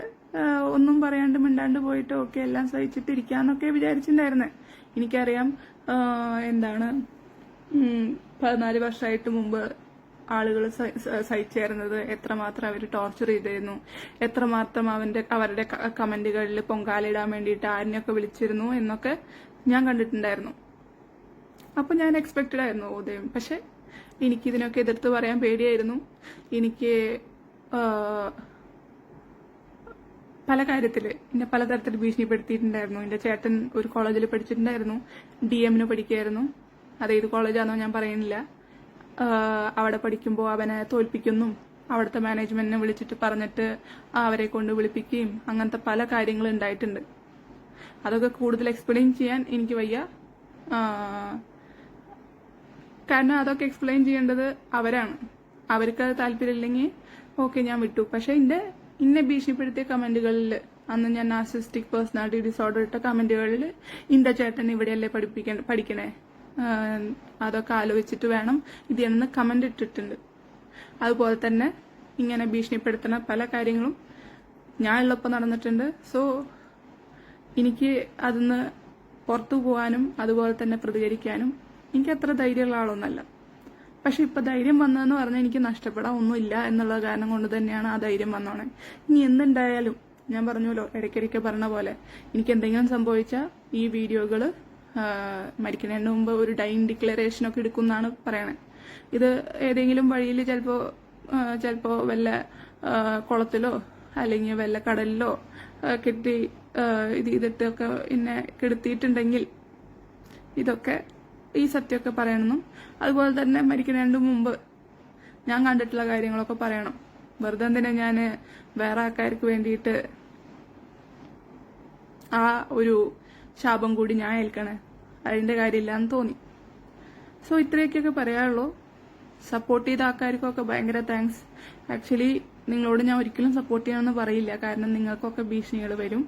ഒന്നും പറയാണ്ട് മിണ്ടാണ്ട് പോയിട്ട് ഓക്കെ എല്ലാം സഹിച്ചിട്ടിരിക്കാന്നൊക്കെ വിചാരിച്ചിട്ടുണ്ടായിരുന്നേ. എനിക്കറിയാം എന്താണ് 14 വർഷമായിട്ട് മുമ്പ് ആളുകൾ സഹിച്ചേരുന്നത്, എത്രമാത്രം അവർ ടോർച്ചർ ചെയ്തിരുന്നു, എത്രമാത്രം അവരുടെ കമന്റുകളിൽ പൊങ്കാലിടാൻ വേണ്ടിയിട്ട് ആരിനെയൊക്കെ വിളിച്ചിരുന്നു എന്നൊക്കെ ഞാൻ കണ്ടിട്ടുണ്ടായിരുന്നു. അപ്പൊ ഞാൻ എക്സ്പെക്റ്റഡ് ആയിരുന്നു ഉദയം. പക്ഷെ എനിക്കിതിനൊക്കെ എതിർത്ത് പറയാൻ പേടിയായിരുന്നു. എനിക്ക് പല കാര്യത്തില് എന്നെ പലതരത്തിൽ ഭീഷണിപ്പെടുത്തിയിട്ടുണ്ടായിരുന്നു. എന്റെ ചേട്ടൻ ഒരു കോളേജിൽ പഠിച്ചിട്ടുണ്ടായിരുന്നു, DM പഠിക്കുകയായിരുന്നു. അത് ഏത് കോളേജാണെന്നോ ഞാൻ പറയുന്നില്ല. അവിടെ പഠിക്കുമ്പോൾ അവനെ തോൽപ്പിക്കുന്നു, അവിടുത്തെ മാനേജ്മെന്റിനെ വിളിച്ചിട്ട് പറഞ്ഞിട്ട് അവരെ കൊണ്ട് വിളിപ്പിക്കുകയും അങ്ങനത്തെ പല കാര്യങ്ങളും ഉണ്ടായിട്ടുണ്ട്. അതൊക്കെ കൂടുതൽ എക്സ്പ്ലെയിൻ ചെയ്യാൻ എനിക്ക് വയ്യ. കാരണം അതൊക്കെ എക്സ്പ്ലെയിൻ ചെയ്യേണ്ടത് അവരാണ്. അവർക്ക് അത് താല്പര്യമില്ലെങ്കിൽ ഓക്കെ ഞാൻ വിട്ടു. പക്ഷെ ഇന്നെ ഭീഷണിപ്പെടുത്തിയ കമന്റുകളിൽ, അന്ന് ഞാൻ നാർസിസിസ്റ്റിക് പേഴ്സണാലിറ്റി ഡിസോർഡർ ഇട്ട കമന്റുകളിൽ ഇന്റെ ചേട്ടൻ ഇവിടെയല്ലേ പഠിക്കണേ, അതൊക്കെ ആലോചിച്ചിട്ട് വേണം ഇത് എന്ന് കമന്റ് ഇട്ടിട്ടുണ്ട്. അതുപോലെ തന്നെ ഇങ്ങനെ ഭീഷണിപ്പെടുത്തുന്ന പല കാര്യങ്ങളും ഞാൻ ഉള്ളപ്പോൾ നടന്നിട്ടുണ്ട്. സോ എനിക്ക് അതിന്ന് പുറത്തു പോകാനും അതുപോലെ തന്നെ പ്രതികരിക്കാനും എനിക്ക് അത്ര ധൈര്യമുള്ള ആളൊന്നല്ല. പക്ഷെ ഇപ്പൊ ധൈര്യം വന്നതെന്ന് പറഞ്ഞാൽ എനിക്ക് നഷ്ടപ്പെടാൻ ഒന്നുമില്ല എന്നുള്ള കാരണം കൊണ്ട് തന്നെയാണ് ആ ധൈര്യം വന്നോണേ. ഇനി എന്തുണ്ടായാലും ഞാൻ പറഞ്ഞല്ലോ, ഇടയ്ക്കിടയ്ക്ക് പറഞ്ഞ പോലെ എനിക്ക് എന്തെങ്കിലും സംഭവിച്ചാൽ ഈ വീഡിയോകള് മരിക്കുന്നതിന് മുമ്പ് ഒരു ഡൈയിങ് ഡിക്ലറേഷൻ ഒക്കെ എടുക്കുമെന്നാണ് പറയണേ. ഇത് ഏതെങ്കിലും വഴിയിൽ ചിലപ്പോ വല്ല കുളത്തിലോ അല്ലെങ്കിൽ വല്ല കടലിലോ കെട്ടി ഇത് ചെയ്തിട്ടൊക്കെ എന്നെ കെടുത്തിയിട്ടുണ്ടെങ്കിൽ ഇതൊക്കെ ഈ സത്യമൊക്കെ പറയണമെന്നും അതുപോലെ തന്നെ മരിക്കുന്നതിന് മുമ്പ് ഞാൻ കണ്ടിട്ടുള്ള കാര്യങ്ങളൊക്കെ പറയണം. വെറുതെ എന്തിനാ ഞാൻ വേറെ ആൾക്കാർക്ക് വേണ്ടിയിട്ട് ആ ഒരു ശാപം കൂടി ഞാൻ ഏൽക്കണേ, അതിന്റെ കാര്യമില്ലാന്ന് തോന്നി. സോ ഇത്രയൊക്കെ പറയാനുള്ളൂ. സപ്പോർട്ട് ചെയ്ത ആൾക്കാർക്കൊക്കെ ഭയങ്കര താങ്ക്സ്. ആക്ച്വലി നിങ്ങളോട് ഞാൻ ഒരിക്കലും സപ്പോർട്ട് ചെയ്യാമെന്ന് പറയില്ല, കാരണം നിങ്ങൾക്കൊക്കെ ഭീഷണികൾ വരും.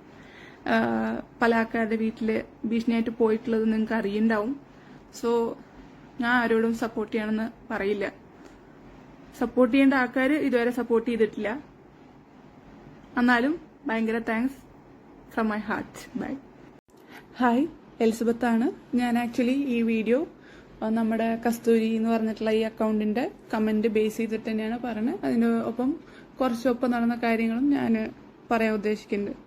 പല ആൾക്കാരുടെ വീട്ടില് ഭീഷണിയായിട്ട് പോയിട്ടുള്ളത് നിങ്ങൾക്ക് അറിയുണ്ടാവും. സോ ഞാൻ ആരോടും സപ്പോർട്ട് ചെയ്യണമെന്ന് പറയില്ല. സപ്പോർട്ട് ചെയ്യേണ്ട ആൾക്കാർ ഇതുവരെ സപ്പോർട്ട് ചെയ്തിട്ടില്ല. എന്നാലും ഭയങ്കര thanks from my heart. Bye. Hi, Elizabeth ആണ്. ഞാൻ ആക്ച്വലി ഈ വീഡിയോ നമ്മുടെ കസ്തൂരി എന്ന് പറഞ്ഞിട്ടുള്ള ഈ അക്കൗണ്ടിന്റെ കമന്റ് ബേസ് ചെയ്തിട്ട് തന്നെയാണ് പറയുന്നത്. അതിന് ഒപ്പം കുറച്ചൊപ്പം നടന്ന കാര്യങ്ങളും ഞാൻ പറയാൻ ഉദ്ദേശിക്കുന്നുണ്ട്.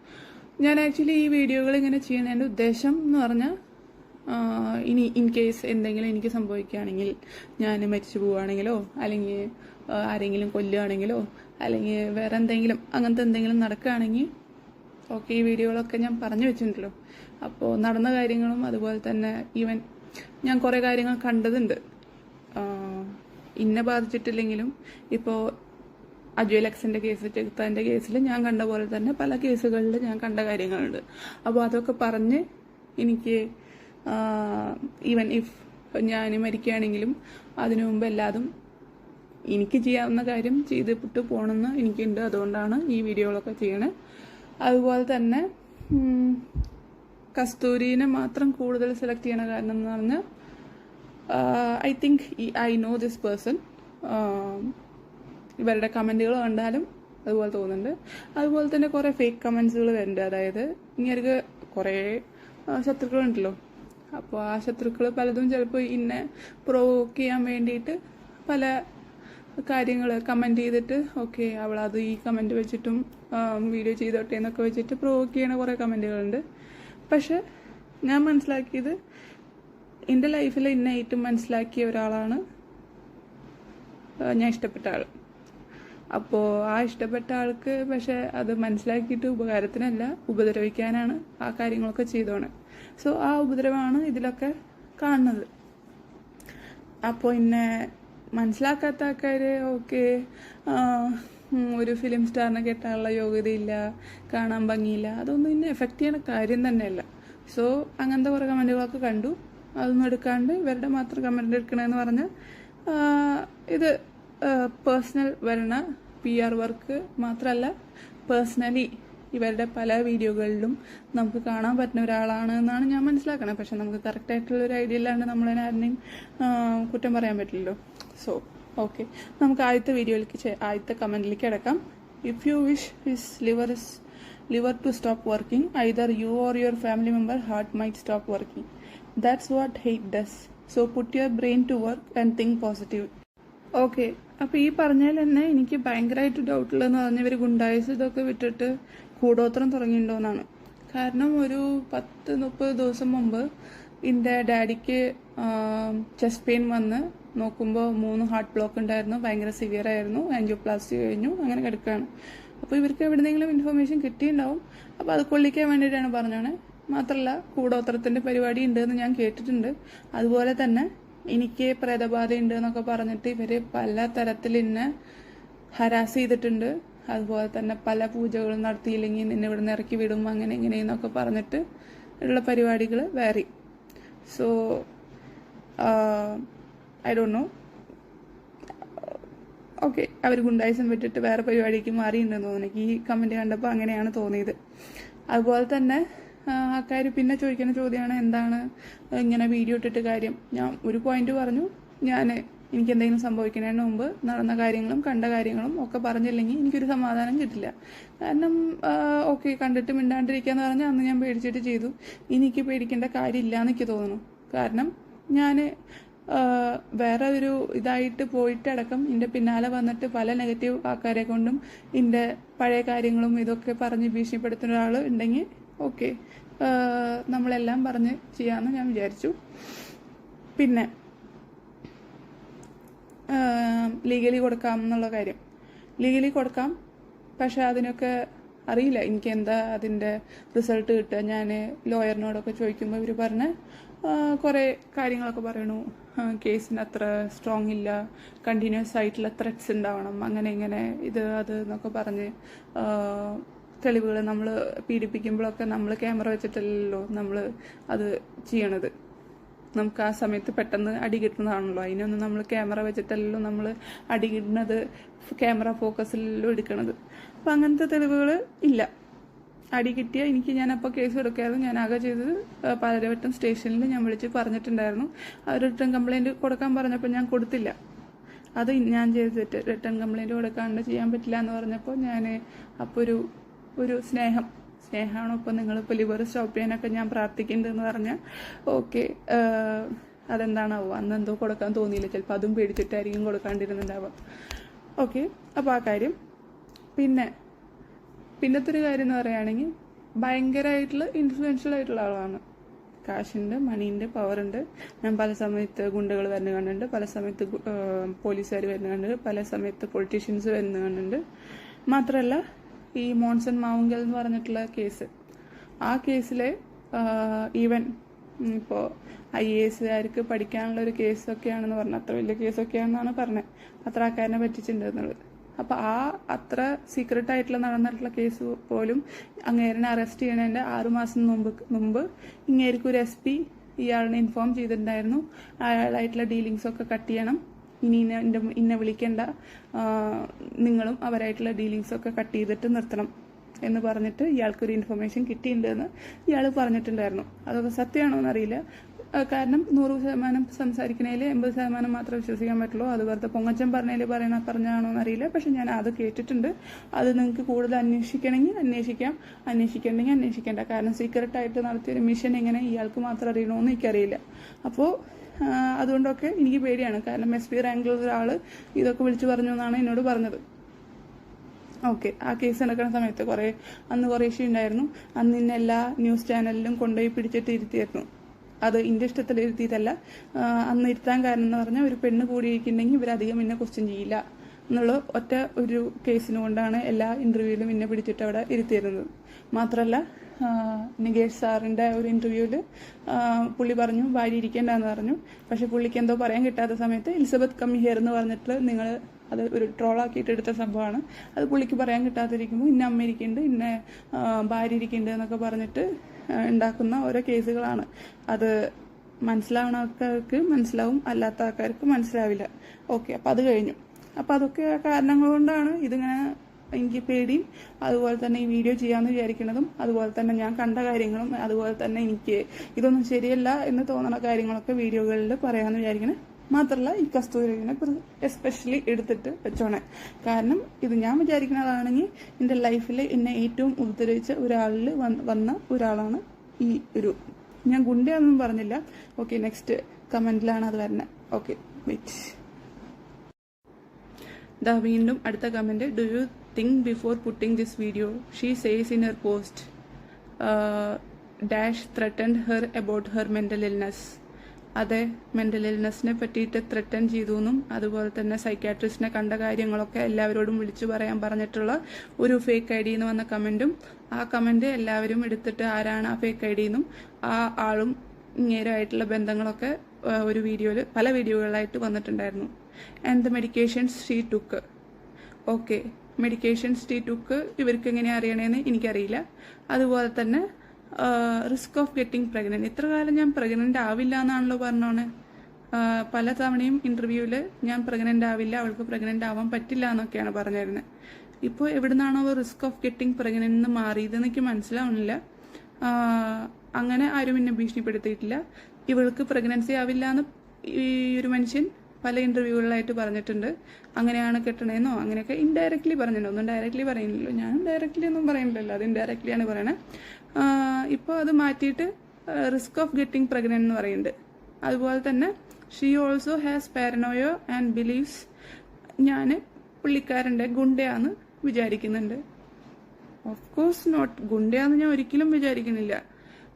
ഞാൻ ആക്ച്വലി ഈ വീഡിയോകൾ ഇങ്ങനെ ചെയ്യുന്നതിന്റെ ഉദ്ദേശം എന്ന് പറഞ്ഞാൽ, ഇനി ഇൻ കേസ് എന്തെങ്കിലും എനിക്ക് സംഭവിക്കുകയാണെങ്കിൽ, ഞാൻ മരിച്ചു പോവുകയാണെങ്കിലോ അല്ലെങ്കിൽ ആരെങ്കിലും കൊല്ലുകയാണെങ്കിലോ അല്ലെങ്കിൽ വേറെ എന്തെങ്കിലും അങ്ങനത്തെ എന്തെങ്കിലും നടക്കുകയാണെങ്കിൽ ഓക്കെ, ഈ വീഡിയോകളൊക്കെ ഞാൻ പറഞ്ഞു വെച്ചിട്ടുണ്ടല്ലോ. അപ്പോൾ നടന്ന കാര്യങ്ങളും അതുപോലെ തന്നെ ഈവൻ ഞാൻ കുറേ കാര്യങ്ങൾ കണ്ടതുണ്ട്. ഇന്നെ ബാധിച്ചിട്ടില്ലെങ്കിലും ഇപ്പോൾ അജു ലക്സിന്റെ കേസ്, ചെകുത്താന്റെ കേസിൽ ഞാൻ കണ്ട പോലെ തന്നെ പല കേസുകളിൽ ഞാൻ കണ്ട കാര്യങ്ങളുണ്ട്. അപ്പോൾ അതൊക്കെ പറഞ്ഞ് എനിക്ക് ഈവൻ ഇഫ് ഞാൻ മരിക്കുകയാണെങ്കിലും അതിനു മുമ്പ് എല്ലാതും എനിക്ക് ചെയ്യാവുന്ന കാര്യം ചെയ്തിട്ട് പോകണമെന്ന് എനിക്കുണ്ട്. അതുകൊണ്ടാണ് ഈ വീഡിയോകളൊക്കെ ചെയ്യണേ. അതുപോലെ തന്നെ കസ്തൂരിനെ മാത്രം കൂടുതൽ സെലക്ട് ചെയ്യണ കാരണം എന്ന് പറഞ്ഞാൽ, I think I know this person. ഇവരുടെ കമന്റുകൾ കണ്ടാലും അതുപോലെ തോന്നുന്നുണ്ട്. അതുപോലെ തന്നെ കുറെ ഫേക്ക് കമന്റ്സുകൾ വരുന്നുണ്ട്. അതായത് ഇങ്ങനെ കുറെ ശത്രുക്കളുണ്ടല്ലോ. അപ്പോൾ ആ ശത്രുക്കൾ പലതും ചിലപ്പോൾ ഇന്നെ പ്രൊവോക്ക് ചെയ്യാൻ വേണ്ടിയിട്ട് പല കാര്യങ്ങൾ കമന്റ് ചെയ്തിട്ട് ഓക്കെ അവളത് ഈ കമന്റ് വെച്ചിട്ടും വീഡിയോ ചെയ്തോട്ടെ എന്നൊക്കെ വെച്ചിട്ട് പ്രൊവോക്ക് ചെയ്യണ കുറെ കമന്റുകളുണ്ട്. പക്ഷെ ഞാൻ മനസ്സിലാക്കിയത്, എൻ്റെ ലൈഫിൽ എന്നെ ഏറ്റവും മനസ്സിലാക്കിയ ഒരാളാണ് ഞാൻ ഇഷ്ടപ്പെട്ട ആൾ. അപ്പോൾ ആ ഇഷ്ടപ്പെട്ട ആൾക്ക് പക്ഷെ അത് മനസ്സിലാക്കിയിട്ട് ഉപകാരത്തിനല്ല, ഉപദ്രവിക്കാനാണ് ആ കാര്യങ്ങളൊക്കെ ചെയ്തോണെ. സോ ആ ഉപദ്രവമാണ് ഇതിലൊക്കെ കാണുന്നത്. അപ്പോൾ എന്നെ മനസ്സിലാക്കാത്ത ആൾക്കാര് ഓക്കെ ഒരു ഫിലിം സ്റ്റാറിനെ കെട്ടാനുള്ള യോഗ്യതയില്ല, കാണാൻ ഭംഗിയില്ല, അതൊന്നും ഇന്നെ എഫക്റ്റ് ചെയ്യണ കാര്യം തന്നെയല്ല. സോ അങ്ങനത്തെ കുറെ കമന്റുകളൊക്കെ കണ്ടു. അതൊന്നും എടുക്കാണ്ട് ഇവരുടെ മാത്രം കമന്റ് എടുക്കണമെന്ന് പറഞ്ഞാൽ ഇത് പേഴ്സണൽ വരണ PR വർക്ക് മാത്രമല്ല, പേഴ്സണലി ഇവരുടെ പല വീഡിയോകളിലും നമുക്ക് കാണാൻ പറ്റുന്ന ഒരാളാണ് എന്നാണ് ഞാൻ മനസ്സിലാക്കണത്. പക്ഷെ നമുക്ക് കറക്റ്റ് ആയിട്ടുള്ള ഒരു ഐഡിയ ഇല്ലാണ്ട് നമ്മളതിനെ ആരെയും കുറ്റം പറയാൻ പറ്റില്ലല്ലോ. സോ ഓക്കെ, നമുക്ക് ആദ്യത്തെ കമന്റിലേക്ക് കിടക്കാം. If you wish his liver to stop working, either you or your family member heart might stop working. That's what hate does. So put your brain to work and think positive. Okay, അപ്പൊ ഈ പറഞ്ഞാൽ തന്നെ എനിക്ക് ഭയങ്കരമായിട്ട് ഡൗട്ടുള്ളതെന്ന് പറഞ്ഞാൽ ഇവർ ഗുണ്ടായസ് ഇതൊക്കെ വിട്ടിട്ട് കൂടോത്രം തുടങ്ങിയിട്ടുണ്ടോന്നാണ്. കാരണം ഒരു 10-30 ദിവസം മുമ്പ് എൻ്റെ ഡാഡിക്ക് ചെസ്റ്റ് പെയിൻ വന്ന് നോക്കുമ്പോൾ 3 ഹാർട്ട് ബ്ലോക്ക് ഉണ്ടായിരുന്നു, ഭയങ്കര സിവിയർ ആയിരുന്നു, ആൻജിയോപ്ലാസ്റ്റി കഴിഞ്ഞു, അങ്ങനെ കിടക്കുകയാണ്. അപ്പോൾ ഇവർക്ക് എവിടെന്നെങ്കിലും ഇൻഫർമേഷൻ കിട്ടിയിട്ടുണ്ടാവും. അപ്പോൾ അത് കൊള്ളിക്കാൻ വേണ്ടിയിട്ടാണ് പറഞ്ഞാണ്. മാത്രമല്ല കൂടോത്രത്തിന്റെ പരിപാടി ഉണ്ട് എന്ന് ഞാൻ കേട്ടിട്ടുണ്ട്. അതുപോലെ തന്നെ എനിക്ക് പ്രേതബാധ ഉണ്ട് എന്നൊക്കെ പറഞ്ഞിട്ട് ഇവര് പല തരത്തിൽ എന്നെ ഹരാസ് ചെയ്തിട്ടുണ്ട്. അതുപോലെ തന്നെ പല പൂജകളും നടത്തിയില്ലെങ്കിൽ നിന്നെ ഇവിടെ നിന്ന് ഇറക്കി വിടും, അങ്ങനെ ഇങ്ങനെയെന്നൊക്കെ പറഞ്ഞിട്ട് ഉള്ള പരിപാടികൾ വേറി. So I don't know. Okay, അവർ ഗുണ്ടായിസം വിട്ടിട്ട് വേറെ പരിപാടിക്ക് മാറിയിട്ടുണ്ടെന്ന് തോന്നുന്നു. എനിക്ക് ഈ കമന്റ് കണ്ടപ്പോൾ അങ്ങനെയാണ് തോന്നിയത്. അതുപോലെ തന്നെ ആൾക്കാർ പിന്നെ ചോദിക്കുന്ന ചോദ്യമാണ് എന്താണ് ഇങ്ങനെ വീഡിയോ ഇട്ടിട്ട് കാര്യം. ഞാൻ ഒരു പോയിന്റ് പറഞ്ഞു, എനിക്ക് എന്തെങ്കിലും സംഭവിക്കുന്നതിന് മുമ്പ് നടന്ന കാര്യങ്ങളും കണ്ട കാര്യങ്ങളും ഒക്കെ പറഞ്ഞില്ലെങ്കിൽ എനിക്കൊരു സമാധാനം കിട്ടില്ല. കാരണം ഓക്കെ, കണ്ടിട്ട് മിണ്ടാണ്ടിരിക്കാന്ന് പറഞ്ഞാൽ അന്ന് ഞാൻ പേടിച്ചിട്ട് ചെയ്തു. എനിക്ക് പേടിക്കേണ്ട കാര്യമില്ല എന്നെനിക്ക് തോന്നുന്നു. കാരണം ഞാൻ വേറെ ഒരു ഇതായിട്ട് പോയിട്ടടക്കം എൻ്റെ പിന്നാലെ വന്നിട്ട് പല നെഗറ്റീവ് ആൾക്കാരെ കൊണ്ടും എൻ്റെ പഴയ കാര്യങ്ങളും ഇതൊക്കെ പറഞ്ഞ് ഭീഷണിപ്പെടുത്തുന്ന ഒരാൾ ഉണ്ടെങ്കിൽ ഓക്കെ, നമ്മളെല്ലാം പറഞ്ഞ് ചെയ്യാമെന്ന് ഞാൻ വിചാരിച്ചു. പിന്നെ ലീഗലി കൊടുക്കാം എന്നുള്ള കാര്യം, ലീഗലി കൊടുക്കാം. പക്ഷെ അതിനൊക്കെ അറിയില്ല എനിക്ക് എന്താ അതിൻ്റെ റിസൾട്ട് കിട്ടുക. ഞാൻ ലോയറിനോടൊക്കെ ചോദിക്കുമ്പോൾ ഇവർ പറഞ്ഞ കുറേ കാര്യങ്ങളൊക്കെ പറയണു. കേസിന് അത്ര സ്ട്രോങ് ഇല്ല, കണ്ടിന്യൂസ് ആയിട്ടുള്ള ത്രെറ്റ്സ് ഉണ്ടാവണം, അങ്ങനെ ഇങ്ങനെ ഇത് അത് എന്നൊക്കെ പറഞ്ഞ് തെളിവുകൾ നമ്മൾ പീഡിപ്പിക്കുമ്പോഴൊക്കെ നമ്മൾ ക്യാമറ വെച്ചിട്ടല്ലോ നമ്മൾ അത് ചെയ്യണത്. നമുക്ക് ആ സമയത്ത് പെട്ടെന്ന് അടി കിട്ടുന്നതാണല്ലോ. അതിനൊന്നും നമ്മൾ ക്യാമറ വെച്ചിട്ടല്ലോ നമ്മൾ അടി കിട്ടുന്നത്, ക്യാമറ ഫോക്കസിലല്ലോ എടുക്കണത്. അപ്പം അങ്ങനത്തെ തെളിവുകൾ ഇല്ല. അടി കിട്ടിയ ഞാനപ്പോൾ കേസ് എടുക്കായിരുന്നു. ഞാൻ ആകെ ചെയ്തത് പാലാരിവട്ടം സ്റ്റേഷനിൽ ഞാൻ വിളിച്ച് പറഞ്ഞിട്ടുണ്ടായിരുന്നു. അവർ റിട്ടേൺ കംപ്ലൈൻറ്റ് കൊടുക്കാൻ പറഞ്ഞപ്പോൾ ഞാൻ കൊടുത്തില്ല. അത് ഞാൻ ചെയ്ത് തെറ്റ്. റിട്ടേൺ കംപ്ലൈൻറ്റ് കൊടുക്കാണ്ട് ചെയ്യാൻ പറ്റില്ല എന്ന് പറഞ്ഞപ്പോൾ ഞാൻ അപ്പോൾ ഒരു സ്നേഹമാണോ ഇപ്പം നിങ്ങളിപ്പോൾ ലിവർ സ്റ്റോപ്പ് ചെയ്യാനൊക്കെ ഞാൻ പ്രാർത്ഥിക്കുന്നുണ്ടെന്ന് പറഞ്ഞാൽ ഓക്കെ, അതെന്താണാവോ അന്ന് എന്തോ കൊടുക്കാൻ തോന്നിയില്ല, ചിലപ്പോൾ അതും പേടിച്ചിട്ടായിരിക്കും കൊടുക്കാണ്ടിരുന്നുണ്ടാവുക. ഓക്കെ, അപ്പോൾ ആ കാര്യം. പിന്നത്തെ ഒരു കാര്യം എന്ന് പറയുകയാണെങ്കിൽ ഭയങ്കരമായിട്ടുള്ള ഇൻഫ്ലുവൻഷ്യൽ ആയിട്ടുള്ള ആളാണ്. കാശുണ്ട്, മണീൻ്റെ, പവറുണ്ട്. ഞാൻ പല സമയത്ത് ഗുണ്ടകൾ വരുന്ന കണ്ടുണ്ട്, പല സമയത്ത് പോലീസുകാർ വരുന്ന കണ്ടുണ്ട്, പല സമയത്ത് പൊളിറ്റീഷ്യൻസ് വരുന്ന കണ്ടുണ്ട്. മാത്രമല്ല ഈ മോൺസൺ മാവുങ്കൽ എന്ന് പറഞ്ഞിട്ടുള്ള കേസ്, ആ കേസിലെ ഈവൻ ഇപ്പോൾ IAS പഠിക്കാനുള്ള ഒരു കേസൊക്കെയാണെന്ന് പറഞ്ഞു. അത്ര വലിയ കേസൊക്കെയാണെന്നാണ് പറഞ്ഞത്. അത്ര ആൾക്കാരനെ പറ്റിച്ചിട്ടുണ്ട് എന്നുള്ളത്. അപ്പോൾ അത്ര സീക്രട്ട് ആയിട്ടുള്ള നടന്നിട്ടുള്ള കേസ് പോലും അങ്ങേരനെ അറസ്റ്റ് ചെയ്യണതിൻ്റെ 6 മാസം മുമ്പ് ഇങ്ങേർക്ക് ഒരു SP ഇയാളിനെ ഇൻഫോം ചെയ്തിട്ടുണ്ടായിരുന്നു. അയാളായിട്ടുള്ള ഡീലിങ്സ് ഒക്കെ കട്ട് ചെയ്യണം, ഇനി ഇന്നെ വിളിക്കേണ്ട, നിങ്ങളും അവരായിട്ടുള്ള ഡീലിങ്സ് ഒക്കെ കട്ട് ചെയ്തിട്ട് നിർത്തണം എന്ന് പറഞ്ഞിട്ട് ഇയാൾക്കൊരു ഇൻഫർമേഷൻ കിട്ടിയിട്ടുണ്ടെന്ന് ഇയാൾ പറഞ്ഞിട്ടുണ്ടായിരുന്നു. അതൊക്കെ സത്യമാണോ എന്നറിയില്ല. കാരണം 100% സംസാരിക്കുന്നതിൽ 80% മാത്രമേ വിശ്വസിക്കാൻ പറ്റുള്ളൂ. അത് വെറുതെ പൊങ്ങച്ചം പറഞ്ഞതിൽ പറഞ്ഞാണോ എന്നറിയില്ല. പക്ഷെ ഞാൻ അത് കേട്ടിട്ടുണ്ട്. അത് നിങ്ങൾക്ക് കൂടുതൽ അന്വേഷിക്കണമെങ്കിൽ അന്വേഷിക്കാം, അന്വേഷിക്കണമെങ്കിൽ അന്വേഷിക്കേണ്ട. കാരണം സീക്രട്ടായിട്ട് നടത്തിയൊരു മിഷൻ എങ്ങനെ ഇയാൾക്ക് മാത്രം അറിയണമെന്ന് എനിക്കറിയില്ല. അപ്പോൾ അതുകൊണ്ടൊക്കെ എനിക്ക് പേടിയാണ്. കാരണം SP റാങ്കിലുള്ള ഒരാൾ ഇതൊക്കെ വിളിച്ചു പറഞ്ഞു എന്നാണ് എന്നോട് പറഞ്ഞത്. ഓക്കെ, ആ കേസ് നടക്കുന്ന സമയത്ത് അന്ന് കുറേ ഇഷ്യൂ ഉണ്ടായിരുന്നു. അന്ന് ഇന്ന് എല്ലാ ന്യൂസ് ചാനലിലും കൊണ്ടുപോയി പിടിച്ചിട്ട് ഇരുത്തിയായിരുന്നു. അത് എൻ്റെ ഇഷ്ടത്തിൽ ഇരുത്തിയിട്ടല്ല. അന്ന് ഇരുത്താൻ കാരണം എന്ന് പറഞ്ഞാൽ ഒരു പെണ്ണ് കൂടിയിരിക്കുന്നുണ്ടെങ്കിൽ ഇവരധികം എന്നെ ക്വസ്റ്റ്യൻ ചെയ്യില്ല എന്നുള്ള ഒറ്റ ഒരു കേസിന് കൊണ്ടാണ് എല്ലാ ഇൻ്റർവ്യൂവിലും എന്നെ പിടിച്ചിട്ട് അവിടെ ഇരുത്തിയിരുന്നത്. മാത്രമല്ല നികേഷ് സാറിൻ്റെ ഒരു ഇൻ്റർവ്യൂവിൽ പുള്ളി പറഞ്ഞു ഭാര്യ ഇരിക്കേണ്ടെന്ന് പറഞ്ഞു. പക്ഷെ പുള്ളിക്ക് എന്തോ പറയാൻ കിട്ടാത്ത സമയത്ത് എലിസബത്ത് കം ഹിയർ എന്ന് പറഞ്ഞിട്ട് നിങ്ങൾ അത് ഒരു ട്രോളാക്കിയിട്ട് എടുത്ത സംഭവമാണ്. അത് പുള്ളിക്ക് പറയാൻ കിട്ടാതിരിക്കുമ്പോൾ ഇന്ന അമ്മ ഇരിക്കുന്നുണ്ട്, ഇന്ന ഭാര്യ ഇരിക്കുന്നുണ്ട് എന്നൊക്കെ പറഞ്ഞിട്ട് ഉണ്ടാക്കുന്ന ഓരോ കേസുകളാണ്. അത് മനസ്സിലാവുന്ന ആൾക്കാർക്ക് മനസ്സിലാവും, അല്ലാത്ത ആൾക്കാർക്ക് മനസ്സിലാവില്ല. ഓക്കെ, അപ്പം അത് കഴിഞ്ഞു. അപ്പം അതൊക്കെ കാരണങ്ങൾ കൊണ്ടാണ് ഇതിങ്ങനെ എനിക്ക് പേടിയും അതുപോലെ തന്നെ ഈ വീഡിയോ ചെയ്യാമെന്ന് വിചാരിക്കുന്നതും അതുപോലെ തന്നെ ഞാൻ കണ്ട കാര്യങ്ങളും അതുപോലെ തന്നെ എനിക്ക് ഇതൊന്നും ശരിയല്ല എന്ന് തോന്നുന്ന കാര്യങ്ങളൊക്കെ വീഡിയോകളിൽ പറയാമെന്ന് വിചാരിക്കണേ. മാത്രമല്ല ഈ കസ്തൂരിനെ എസ്പെഷ്യലി എടുത്തിട്ട് വെച്ചോണേ. കാരണം ഇത് ഞാൻ വിചാരിക്കുന്നതാണെങ്കിൽ എൻ്റെ ലൈഫിൽ എന്നെ ഏറ്റവും ഉപദ്രവിച്ച ഒരാളിൽ വന്ന ഒരാളാണ് ഈ ഞാൻ ഗുണ്ടയാണെന്നും പറഞ്ഞില്ല. ഓക്കെ, നെക്സ്റ്റ് കമൻറ്റിലാണ് അത് വരുന്നത്. Okay, wait. വീണ്ടും അടുത്ത കമൻറ്റ്. Do you think before putting this video she says in her post dash threatened her about her mental illness. അതെ, മെൻ്റൽ ഇൽനെസ്സിനെ പറ്റിയിട്ട് ത്രെറ്റൻ ചെയ്തു എന്നും അതുപോലെ തന്നെ സൈക്യാട്രിസ്റ്റിനെ കണ്ട കാര്യങ്ങളൊക്കെ എല്ലാവരോടും വിളിച്ചു പറയാൻ പറഞ്ഞിട്ടുള്ള ഒരു ഫേക്ക് ID എന്ന് വന്ന കമൻറ്റും, ആ കമൻറ്റ് എല്ലാവരും എടുത്തിട്ട് ആരാണ് ആ ഫേക്ക് ID എന്നും ആ ആളും ഇങ്ങേരായിട്ടുള്ള ബന്ധങ്ങളൊക്കെ ഒരു വീഡിയോയിൽ പല വീഡിയോകളിലായിട്ട് വന്നിട്ടുണ്ടായിരുന്നു. And the medications she took. Okay, medications she took ഇവർക്ക് എങ്ങനെയാണ് അറിയണേന്ന് എനിക്കറിയില്ല. അതുപോലെ തന്നെ റിസ്ക് ഓഫ് ഗെറ്റിംഗ് പ്രഗ്നന്റ്. ഇത്ര കാലം ഞാൻ പ്രഗ്നന്റ് ആവില്ല എന്നാണല്ലോ പറഞ്ഞോണേ. പല തവണയും ഇന്റർവ്യൂവിൽ ഞാൻ പ്രഗ്നന്റ് ആവില്ല, അവൾക്ക് പ്രഗ്നന്റ് ആവാൻ പറ്റില്ല എന്നൊക്കെയാണ് പറഞ്ഞിരുന്നത്. ഇപ്പോൾ എവിടുന്നാണോ റിസ്ക് ഓഫ് ഗെറ്റിംഗ് പ്രഗ്നന്റ് എന്ന് മാറിയതെന്ന് എനിക്ക് മനസ്സിലാവുന്നില്ല. അങ്ങനെ ആരും എന്നെ ഭീഷണിപ്പെടുത്തിയിട്ടില്ല. ഇവൾക്ക് പ്രഗ്നൻസി ആവില്ല എന്ന് ഈ ഒരു മനുഷ്യൻ പല ഇന്റർവ്യൂകളിലായിട്ട് പറഞ്ഞിട്ടുണ്ട്. അങ്ങനെയാണ് കെട്ടണേന്നോ അങ്ങനെയൊക്കെ ഇൻഡയറക്ട്ലി പറഞ്ഞിട്ടുണ്ട്. ഒന്നും ഡയറക്ട്ലി പറയുന്നില്ലല്ലോ. ഞാനും ഡയറക്ട്ലി ഒന്നും പറയുന്നില്ലല്ലോ, അത് ഇൻഡയറക്ട്ലിയാണ് പറയണേ. ഇപ്പോൾ അത് മാറ്റിയിട്ട് റിസ്ക് ഓഫ് ഗെറ്റിംഗ് പ്രഗ്നന്റ് എന്ന് പറയുന്നുണ്ട്. അതുപോലെ തന്നെ she also has paranoia and believes. ഞാൻ പുള്ളിക്കാരൻ്റെ ഗുണ്ടയാന്ന് വിചാരിക്കുന്നുണ്ട്. ഓഫ് കോഴ്സ് നോട്ട്, ഗുണ്ടയാന്ന് ഞാൻ ഒരിക്കലും വിചാരിക്കുന്നില്ല.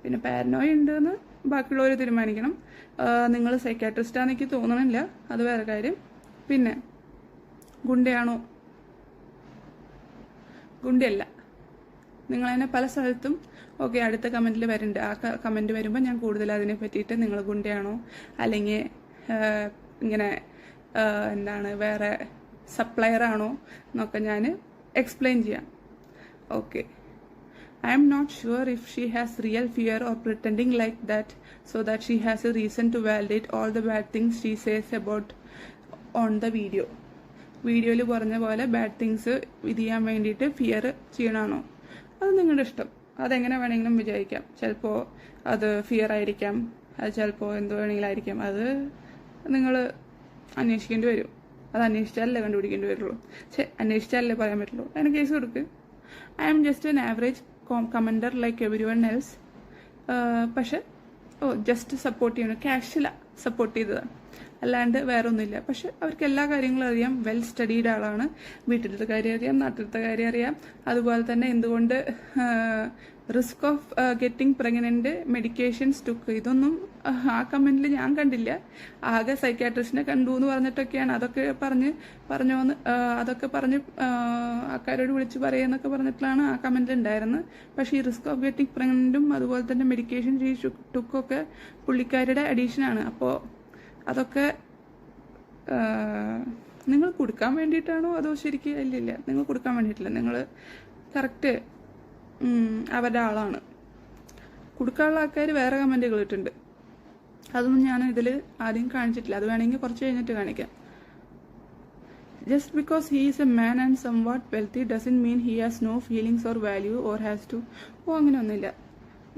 പിന്നെ പാരനോയ ഉണ്ടെന്ന് ബാക്കിയുള്ളവർ തീരുമാനിക്കണം. നിങ്ങൾ സൈക്കാട്രിസ്റ്റാന്ന് എനിക്ക് തോന്നണില്ല, അത് വേറെ കാര്യം. പിന്നെ ഗുണ്ടയാണോ? ഗുണ്ടയല്ല. നിങ്ങൾ തന്നെ പല സ്ഥലത്തും ഓക്കെ അടുത്ത കമൻറ്റിൽ വരുന്നുണ്ട്. ആ കമൻറ്റ് വരുമ്പോൾ ഞാൻ കൂടുതൽ അതിനെ പറ്റിയിട്ട് നിങ്ങൾ ഗുണ്ടയാണോ അല്ലെങ്കിൽ ഇങ്ങനെ എന്താണ് വേറെ സപ്ലയർ ആണോ എന്നൊക്കെ ഞാൻ എക്സ്പ്ലെയിൻ ചെയ്യാം. Okay, I am not sure if she has real fear or pretending like that so that she has a reason to validate all the bad things she says about on the video. വീഡിയോയിൽ പറഞ്ഞ പോലെ bad things ഇത് ചെയ്യാൻ വേണ്ടിയിട്ട് fear ചെയ്യണമാണോ? അത് നിങ്ങളുടെ ഇഷ്ടം. അതെങ്ങനെ വേണമെങ്കിലും വിചാരിക്കാം. ചിലപ്പോൾ അത് ഫിയർ ആയിരിക്കാം, അത് ചിലപ്പോൾ എന്ത് വേണമെങ്കിലും ആയിരിക്കാം. അത് നിങ്ങൾ അന്വേഷിക്കേണ്ടി വരും. അത് അന്വേഷിച്ചാലല്ലേ കണ്ടുപിടിക്കേണ്ടി വരുള്ളൂ. അന്വേഷിച്ചാലല്ലേ പറയാൻ പറ്റുള്ളൂ. അതിന് കേസ് കൊടുക്ക്. I am just an average commenter like everyone else. പക്ഷെ ജസ്റ്റ് സപ്പോർട്ട് ചെയ്യണം, ക്യാഷ്വല സപ്പോർട്ട് ചെയ്തതാണ്, അല്ലാണ്ട് വേറെ ഒന്നുമില്ല. പക്ഷെ അവർക്ക് എല്ലാ കാര്യങ്ങളും അറിയാം. വെൽ സ്റ്റഡീഡ് ആളാണ്. വീട്ടിലത്തെ കാര്യം അറിയാം, നാട്ടിലത്തെ കാര്യം അറിയാം. അതുപോലെ തന്നെ എന്തുകൊണ്ട് risk of getting pregnant medications took, ഇതൊന്നും ആ കമന്റിൽ ഞാൻ കണ്ടില്ല. ആകെ സൈക്യാട്രിസ്റ്റിനെ കണ്ടു എന്ന് പറഞ്ഞിട്ടൊക്കെയാണ് അതൊക്കെ പറഞ്ഞ് ആൾക്കാരോട് വിളിച്ച് പറയുന്നൊക്കെ പറഞ്ഞിട്ടാണ് ആ കമന്റിൽ ഉണ്ടായിരുന്നത്. പക്ഷേ ഈ റിസ്ക് ഓഫ് ഗെറ്റിംഗ് പ്രഗ്നന്റും അതുപോലെ തന്നെ മെഡിക്കേഷൻ ടുക്കൊക്കെ പുള്ളിക്കാരുടെ അഡീഷനാണ്. അപ്പോൾ അതൊക്കെ നിങ്ങൾ കൊടുക്കാൻ വേണ്ടിയിട്ടാണോ അതോ ശരിക്കും? ഇല്ലില്ല, നിങ്ങൾ കൊടുക്കാൻ വേണ്ടിയിട്ടില്ല. നിങ്ങൾ കറക്റ്റ് അവരുടെ ആളാണ്. കൊടുക്കാനുള്ള ആൾക്കാർ വേറെ കമൻറ്റുകൾ ഇട്ടുണ്ട്. അതൊന്നും ഞാൻ ഇതിൽ ആദ്യം കാണിച്ചിട്ടില്ല. അത് വേണമെങ്കിൽ കുറച്ച് കഴിഞ്ഞിട്ട് കാണിക്കാം. Just because he is a man and somewhat wealthy doesn't mean he has no feelings or value or has to. അങ്ങനെയൊന്നുമില്ല.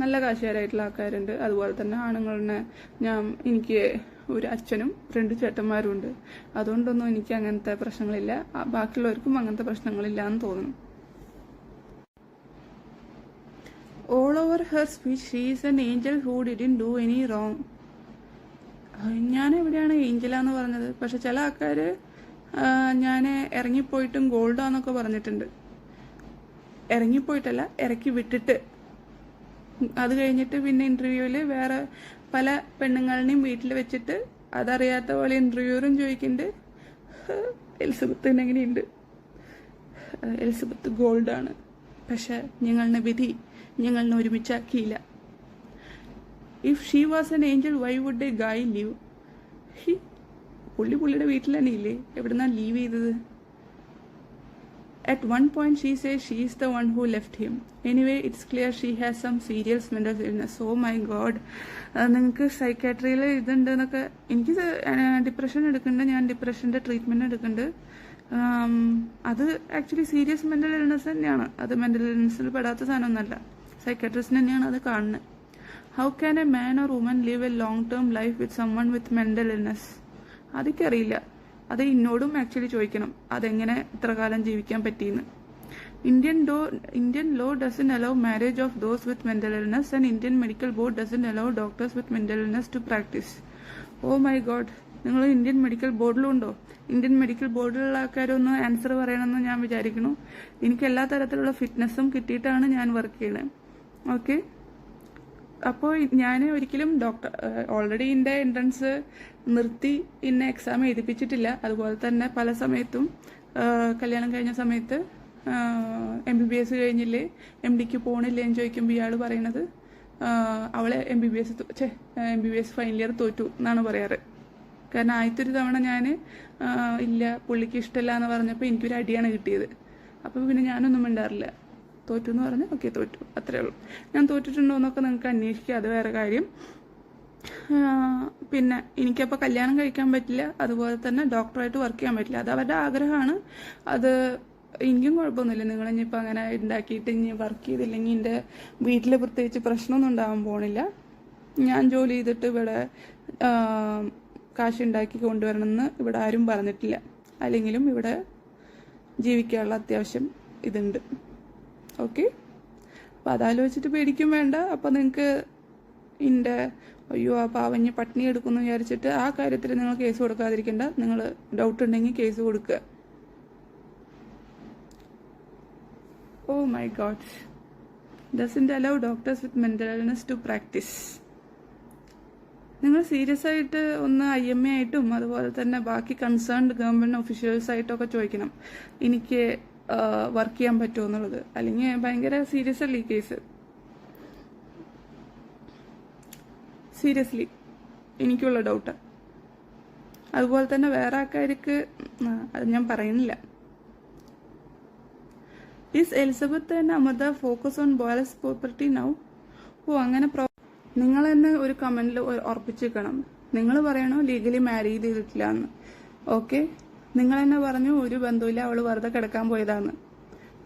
നല്ല കാശുകാരായിട്ടുള്ള ആൾക്കാരുണ്ട്. അതുപോലെ തന്നെ ആണുങ്ങളെ എനിക്ക് ഒരു അച്ഛനും 2 ചേട്ടന്മാരും ഉണ്ട്. അതുകൊണ്ടൊന്നും എനിക്ക് അങ്ങനത്തെ പ്രശ്നങ്ങളില്ല. ബാക്കിയുള്ളവർക്കും അങ്ങനത്തെ പ്രശ്നങ്ങളില്ല എന്ന് തോന്നുന്നു. All over her speech, she is an angel who didn't do any wrong. ഞാൻ എവിടെയാണ് ഏഞ്ചലാന്ന് പറഞ്ഞത്? പക്ഷെ ചില ആൾക്കാർ ഞാൻ ഇറങ്ങിപ്പോയിട്ടും ഗോൾഡാന്നൊക്കെ പറഞ്ഞിട്ടുണ്ട്. ഇറങ്ങിപ്പോയിട്ടല്ല, ഇറക്കി വിട്ടിട്ട്. അത് കഴിഞ്ഞിട്ട് പിന്നെ ഇന്റർവ്യൂവിൽ വേറെ പല പെണ്ണുങ്ങളെയും വീട്ടിൽ വെച്ചിട്ട് അതറിയാത്ത പോലെ ഇന്റർവ്യൂറും ചോദിക്കുന്നുണ്ട്, എലിസബത്തിന് എങ്ങനെയുണ്ട്? എലിസബത്ത് ഗോൾഡാണ്. പക്ഷെ ഞങ്ങളുടെ വിധി ഞങ്ങളെ ഒരുമിച്ചാക്കിയില്ല. If she was an angel why would a guy leave? പുള്ളിയുടെ വീട്ടിൽ തന്നെ ഇല്ലേ? എവിടുന്നാ ലീവ് ചെയ്തത്? At one point she says she is the one who left him. Anyway, it's clear she has some serious mental illness. Oh my god. നിങ്ങൾക്ക് സൈക്കാട്രിയിൽ ഇതുണ്ട് എന്നൊക്കെ. എനിക്ക് ഡിപ്രഷൻ എടുക്കുന്നുണ്ട്. ഞാൻ ഡിപ്രഷൻ്റെ ട്രീറ്റ്മെൻറ്റ് എടുക്കുന്നുണ്ട്. അത് ആക്ച്വലി സീരിയസ് മെൻ്റൽ ഇൽനെസ് തന്നെയാണ്. അത് മെൻ്റൽ ഇൽനെസ്സിൽ പെടാത്ത സാധനമൊന്നുമല്ല. സൈക്കാട്രിസ്റ്റ് തന്നെയാണ് അത് കാണുന്നത്. How can a man or woman live a long term life with someone with mental illness? അതൊക്കെ അറിയില്ല. അത് എന്നോടും ആക്ച്വലി ചോദിക്കണം, അതെങ്ങനെ ഇത്ര കാലം ജീവിക്കാൻ പറ്റിയെന്ന്. Indian law doesn't allow marriage of those with mental illness and Indian medical board doesn't allow doctors with mental illness to practise. Oh my god, നിങ്ങൾ ഇന്ത്യൻ മെഡിക്കൽ ബോർഡിലും ഉണ്ടോ? ഇന്ത്യൻ മെഡിക്കൽ ബോർഡിലുള്ള ആൾക്കാരൊന്ന് ആൻസർ പറയണമെന്ന് ഞാൻ വിചാരിക്കുന്നു. എനിക്ക് എല്ലാ തരത്തിലുള്ള ഫിറ്റ്നസ്സും കിട്ടിയിട്ടാണ് ഞാൻ വർക്ക് ചെയ്യണത്. ഓക്കെ, അപ്പോൾ ഞാൻ ഒരിക്കലും ഓൾറെഡി എൻ്റെ എൻട്രൻസ് നിർത്തി ഇന്ന എക്സാം എഴുതിപ്പിച്ചിട്ടില്ല. അതുപോലെ തന്നെ പല സമയത്തും കല്യാണം കഴിഞ്ഞ സമയത്ത് MBBS കഴിഞ്ഞില്ലേ, MDക്ക് പോകണില്ലേ എന്ന് ചോദിക്കുമ്പോൾ ഇയാൾ പറയണത് അവളെ MBBS ഫൈനൽ ഇയർ തോറ്റു എന്നാണ് പറയാറ്. കാരണം ആദ്യത്തെ ഒരു തവണ ഞാൻ ഇല്ല പുള്ളിക്ക് ഇഷ്ടമല്ല എന്ന് പറഞ്ഞപ്പോൾ എനിക്കൊരു അടിയാണ് കിട്ടിയത്. അപ്പോൾ പിന്നെ ഞാനൊന്നും മിണ്ടാറില്ല. തോറ്റു എന്ന് പറഞ്ഞാൽ ഓക്കെ തോറ്റു, അത്രേ ഉള്ളൂ. ഞാൻ തോറ്റിട്ടുണ്ടോ എന്നൊക്കെ നിങ്ങൾക്ക് അന്വേഷിക്കുക, അത് വേറെ കാര്യം. പിന്നെ എനിക്കപ്പോൾ കല്യാണം കഴിക്കാൻ പറ്റില്ല, അതുപോലെ തന്നെ ഡോക്ടറായിട്ട് വർക്ക് ചെയ്യാൻ പറ്റില്ല. അത് അവരുടെ ആഗ്രഹമാണ്. അത് എനിക്കും കുഴപ്പമൊന്നുമില്ല. നിങ്ങളിനിപ്പോൾ അങ്ങനെ ഉണ്ടാക്കിയിട്ട് ഇനി വർക്ക് ചെയ്തില്ലെങ്കിൽ എൻ്റെ വീട്ടിൽ പ്രത്യേകിച്ച് പ്രശ്നമൊന്നും ഉണ്ടാകാൻ പോകണില്ല. ഞാൻ ജോലി ചെയ്തിട്ട് ഇവിടെ കാശുണ്ടാക്കി കൊണ്ടുവരണമെന്ന് ഇവിടെ ആരും പറഞ്ഞിട്ടില്ല. അല്ലെങ്കിലും ഇവിടെ ജീവിക്കാനുള്ള അത്യാവശ്യം ഇതുണ്ട്. ഓക്കെ, അപ്പോൾ അതാലോചിച്ചിട്ട് പേടിക്കും വേണ്ട. അപ്പോൾ നിങ്ങൾക്ക് അയ്യോ ആ പാവഞ്ഞ് പട്ടിണി എടുക്കുമെന്ന് വിചാരിച്ചിട്ട് ആ കാര്യത്തിൽ നിങ്ങൾ കേസ് കൊടുക്കാതിരിക്കേണ്ട. നിങ്ങൾ ഡൗട്ട് ഉണ്ടെങ്കിൽ കേസ് കൊടുക്കുക. Oh my god, doesn't allow doctors with mental illness to practise. നിങ്ങൾ സീരിയസ് ആയിട്ട് ഒന്ന് IMA ആയിട്ടും അതുപോലെ തന്നെ ബാക്കി കൺസേൺഡ് ഗവൺമെൻറ് ഒഫീഷ്യൽസ് ആയിട്ടൊക്കെ ചോദിക്കണം. എനിക്ക് വർക്ക് ചെയ്യാൻ പറ്റുമോ എന്നുള്ളത്. അല്ലെങ്കിൽ ഭയങ്കര സീരിയസ് അല്ലേ ഈ കേസ്. സീരിയസ്ലി എനിക്കുള്ള ഡൗട്ട്. അതുപോലെ തന്നെ വേറെ ആൾക്കാർക്ക് അത് ഞാൻ പറയുന്നില്ല. Is Elizabeth and Amritha focus on boys property now? ഓ അങ്ങനെ നിങ്ങൾ തന്നെ ഒരു കമന്റിൽ ഉറപ്പിച്ചേക്കണം. നിങ്ങൾ പറയണോ ലീഗലി മാരീഡ് ചെയ്തിട്ടില്ല എന്ന്. ഓക്കെ, നിങ്ങൾ തന്നെ പറഞ്ഞു ഒരു ബന്ധമില്ല, അവള് വെറുതെ കിടക്കാൻ പോയതാന്ന്.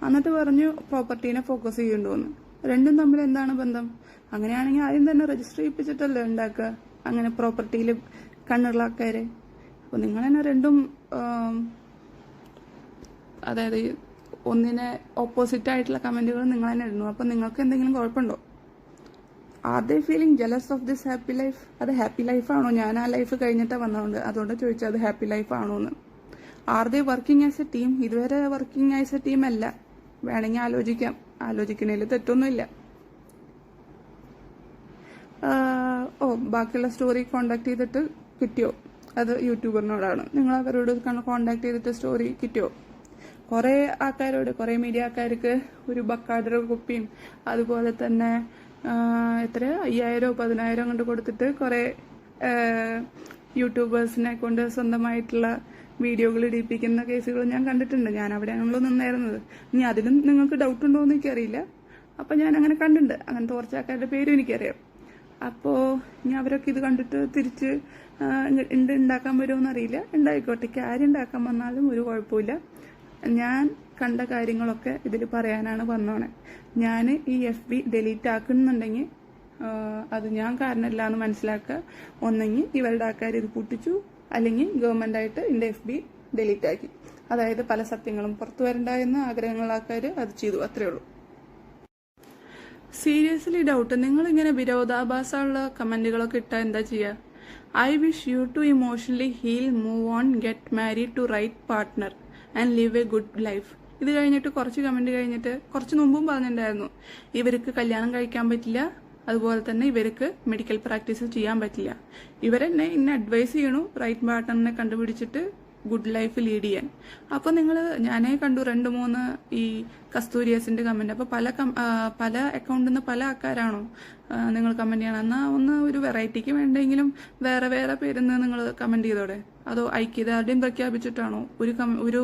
എന്നിട്ട് പറഞ്ഞു പ്രോപ്പർട്ടീനെ ഫോക്കസ് ചെയ്യണ്ടോന്ന്. രണ്ടും തമ്മിൽ എന്താണ് ബന്ധം? അങ്ങനെയാണെങ്കിൽ ആദ്യം തന്നെ രജിസ്റ്റർ ചെയ്യിപ്പിച്ചിട്ടല്ലേ ഉണ്ടാക്കുക അങ്ങനെ പ്രോപ്പർട്ടിയിൽ കണ്ണുള്ള ആൾക്കാരെ. അപ്പൊ നിങ്ങൾ തന്നെ രണ്ടും അതായത് ഒന്നിനെ ഓപ്പോസിറ്റ് ആയിട്ടുള്ള കമന്റുകൾ നിങ്ങൾ തന്നെ ഇടുന്നു. അപ്പൊ നിങ്ങൾക്ക് എന്തെങ്കിലും കുഴപ്പമുണ്ടോ? Are they feeling jealous of this happy life? അത് ഹാപ്പി ലൈഫ് ആണോ? ഞാൻ ആ ലൈഫ് കഴിഞ്ഞിട്ടാ വന്നതുകൊണ്ട് അതുകൊണ്ട് ചോദിച്ചത് അത് ഹാപ്പി ലൈഫ് ആണോ എന്ന്. Are they working as A team? ഇതുവരെ വർക്കിംഗ് ആസ് എ ടീം അല്ല. വേണമെങ്കിൽ ആലോചിക്കാം, ആലോചിക്കുന്നതിൽ തെറ്റൊന്നുമില്ല. ഓ ബാക്കിയുള്ള സ്റ്റോറി കോണ്ടാക്ട് ചെയ്തിട്ട് കിട്ടിയോ? അത് യൂട്യൂബറിനോടാണ്. നിങ്ങൾ അവരോട് കോണ്ടാക്ട് ചെയ്തിട്ട് സ്റ്റോറി കിട്ടിയോ? കുറെ ആൾക്കാരോട്, കുറെ മീഡിയ ആൾക്കാർക്ക് ഒരു ബക്കാർഡർ കുപ്പിയും അതുപോലെ തന്നെ എത്ര 5,000 10,000 കൊണ്ട് കൊടുത്തിട്ട് കുറെ യൂട്യൂബേഴ്സിനെ കൊണ്ട് സ്വന്തമായിട്ടുള്ള വീഡിയോകൾ ഇടിപ്പിക്കുന്ന കേസുകൾ ഞാൻ കണ്ടിട്ടുണ്ട്. ഞാൻ അവിടെയാണല്ലോ നിന്നായിരുന്നത്. ഇനി അതിലും നിങ്ങൾക്ക് ഡൗട്ട് ഉണ്ടോ എന്ന് എനിക്കറിയില്ല. അപ്പൊ ഞാൻ അങ്ങനെ കണ്ടിട്ടുണ്ട്. അങ്ങനത്തെ കുറച്ച് ആൾക്കാരുടെ പേരും എനിക്കറിയാം. അപ്പോ ഇനി അവരൊക്കെ ഇത് കണ്ടിട്ട് തിരിച്ച് ഉണ്ടാക്കാൻ വരുമോന്ന് അറിയില്ല. ഉണ്ടായിക്കോട്ടെ, കാര്യം ഉണ്ടാക്കാൻ വന്നാലും ഒരു കുഴപ്പമില്ല. ഞാൻ കണ്ട കാര്യങ്ങളൊക്കെ ഇതിൽ പറയാനാണ് വന്നോണെ. ഞാൻ ഈ FB ഡിലീറ്റ് ആക്കുന്നുണ്ടെങ്കിൽ അത് ഞാൻ കാരണമല്ല എന്ന് മനസ്സിലാക്കുക. ഒന്നെങ്കിൽ ഇവരുടെ ആൾക്കാർ ഇത് പൊട്ടിച്ചു, അല്ലെങ്കിൽ ഗവൺമെന്റ് ആയിട്ട് എന്റെ FB ഡിലീറ്റ് ആക്കി. അതായത് പല സത്യങ്ങളും പുറത്തു വരണ്ടെന്ന് ആഗ്രഹമുള്ള ആൾക്കാർ അത് ചെയ്തു, അത്രേ ഉള്ളൂ. Seriously doubt. നിങ്ങൾ ഇങ്ങനെ വിരോധാഭാസമുള്ള കമന്റുകളൊക്കെ ഇട്ടാൽ എന്താ ചെയ്യുക? I wish you to emotionally heal, move on, get married to right partner and live a good life. ഇത് കഴിഞ്ഞിട്ട് കുറച്ച് കമന്റ് കഴിഞ്ഞിട്ട് കുറച്ച് മുമ്പും പറഞ്ഞിട്ടുണ്ടായിരുന്നു ഇവർക്ക് കല്യാണം കഴിക്കാൻ പറ്റില്ല, അതുപോലെ തന്നെ ഇവർക്ക് മെഡിക്കൽ പ്രാക്ടീസ് ചെയ്യാൻ പറ്റില്ല. ഇവരെന്നെ ഇന്നെ അഡ്വൈസ് ചെയ്യണു റൈറ്റ് പാർട്ട്ണറിനെ കണ്ടുപിടിച്ചിട്ട് ഗുഡ് ലൈഫ് ലീഡ് ചെയ്യാൻ. അപ്പൊ നിങ്ങൾ ഞാനേ കണ്ടു 2-3 ഈ കസ്തൂരിയസിന്റെ കമന്റ്. അപ്പൊ പല അക്കൗണ്ടിൽ നിന്ന് പല ആൾക്കാരാണോ നിങ്ങൾ കമന്റ് ചെയ്യണം? എന്നാ ഒന്ന് ഒരു വെറൈറ്റിക്ക് വേണ്ടെങ്കിലും വേറെ വേറെ പേരെന്ന് നിങ്ങൾ കമന്റ് ചെയ്തോടെ. അതോ ഐക്യദാർഢ്യം പ്രഖ്യാപിച്ചിട്ടാണോ ഒരു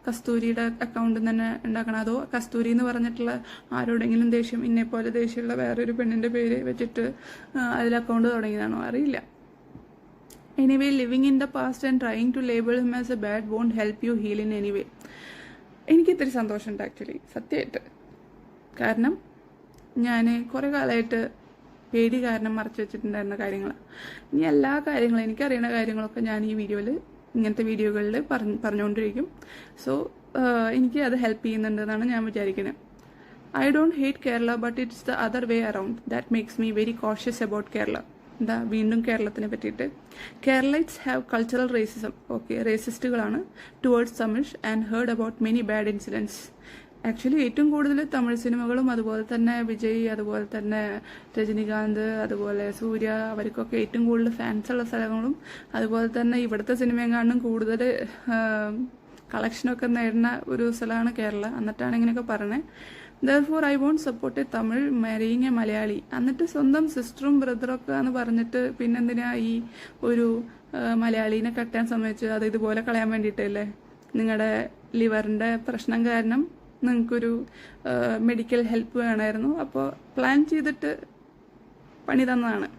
കസ്തൂരിയുടെ അക്കൗണ്ടിൽ തന്നെ ഉണ്ടാക്കണം? അതോ കസ്തൂരി എന്ന് പറഞ്ഞിട്ടുള്ള ആരോടെങ്കിലും ദേഷ്യം, ഇന്നെ പോലെ ദേഷ്യമുള്ള വേറൊരു പെണ്ണിന്റെ പേര് വെച്ചിട്ട് അതിൽ അക്കൗണ്ട് തുടങ്ങിയതാണോ? അറിയില്ല. Anyway, living in the past and trying to label him as a bad won't help you heal in any way. എനിക്ക് ഇത്തിരി സന്തോഷമുണ്ട് ആക്ച്വലി, സത്യമായിട്ട്. കാരണം ഞാൻ കുറെ കാലമായിട്ട് പേടി കാരണം മറച്ചു വെച്ചിട്ടുണ്ടായിരുന്ന കാര്യങ്ങൾ, ഇനി എല്ലാ കാര്യങ്ങളും എനിക്കറിയുന്ന കാര്യങ്ങളൊക്കെ ഞാൻ ഈ വീഡിയോയിൽ ഇങ്ങനത്തെ വീഡിയോകളിൽ പറഞ്ഞുകൊണ്ടിരിക്കും. സോ എനിക്ക് അത് ഹെൽപ്പ് ചെയ്യുന്നുണ്ടെന്നാണ് ഞാൻ വിചാരിക്കുന്നത്. I don't hate Kerala, but it's the other way around that makes me very cautious about Kerala. എന്താ വീണ്ടും കേരളത്തിനെ പറ്റിയിട്ട്? Keralites have cultural racism. Okay, റേസിസ്റ്റുകളാണ് towards Tamil and heard about many bad incidents. Actually ഏറ്റവും കൂടുതൽ തമിഴ് സിനിമകളും അതുപോലെ തന്നെ വിജയ്, അതുപോലെ തന്നെ രജനികാന്ത്, അതുപോലെ സൂര്യ, അവർക്കൊക്കെ ഏറ്റവും കൂടുതൽ ഫാൻസ് ഉള്ള സ്ഥലങ്ങളും അതുപോലെ തന്നെ ഇവിടുത്തെ സിനിമയെക്കാളും കൂടുതൽ കളക്ഷനൊക്കെ നേടുന്ന ഒരു സ്ഥലമാണ് കേരള. എന്നിട്ടാണ് ഇങ്ങനെയൊക്കെ പറഞ്ഞത്. Therefore, I won't support a Tamil marrying a Malayali. എന്നിട്ട് സ്വന്തം സിസ്റ്ററും ബ്രദറൊക്കെ എന്ന് പറഞ്ഞിട്ട് പിന്നെന്തിനാ ഈ ഒരു മലയാളീനെ കെട്ടാൻ സമ്മതിച്ചത്? അത് ഇതുപോലെ കളയാൻ വേണ്ടിയിട്ടല്ലേ? നിങ്ങളുടെ ലിവറിന്റെ പ്രശ്നം കാരണം നിങ്ങൾക്കൊരു മെഡിക്കൽ ഹെൽപ്പ് വേണമായിരുന്നു, അപ്പോൾ പ്ലാൻ ചെയ്തിട്ട് പണി തന്നതാണ്.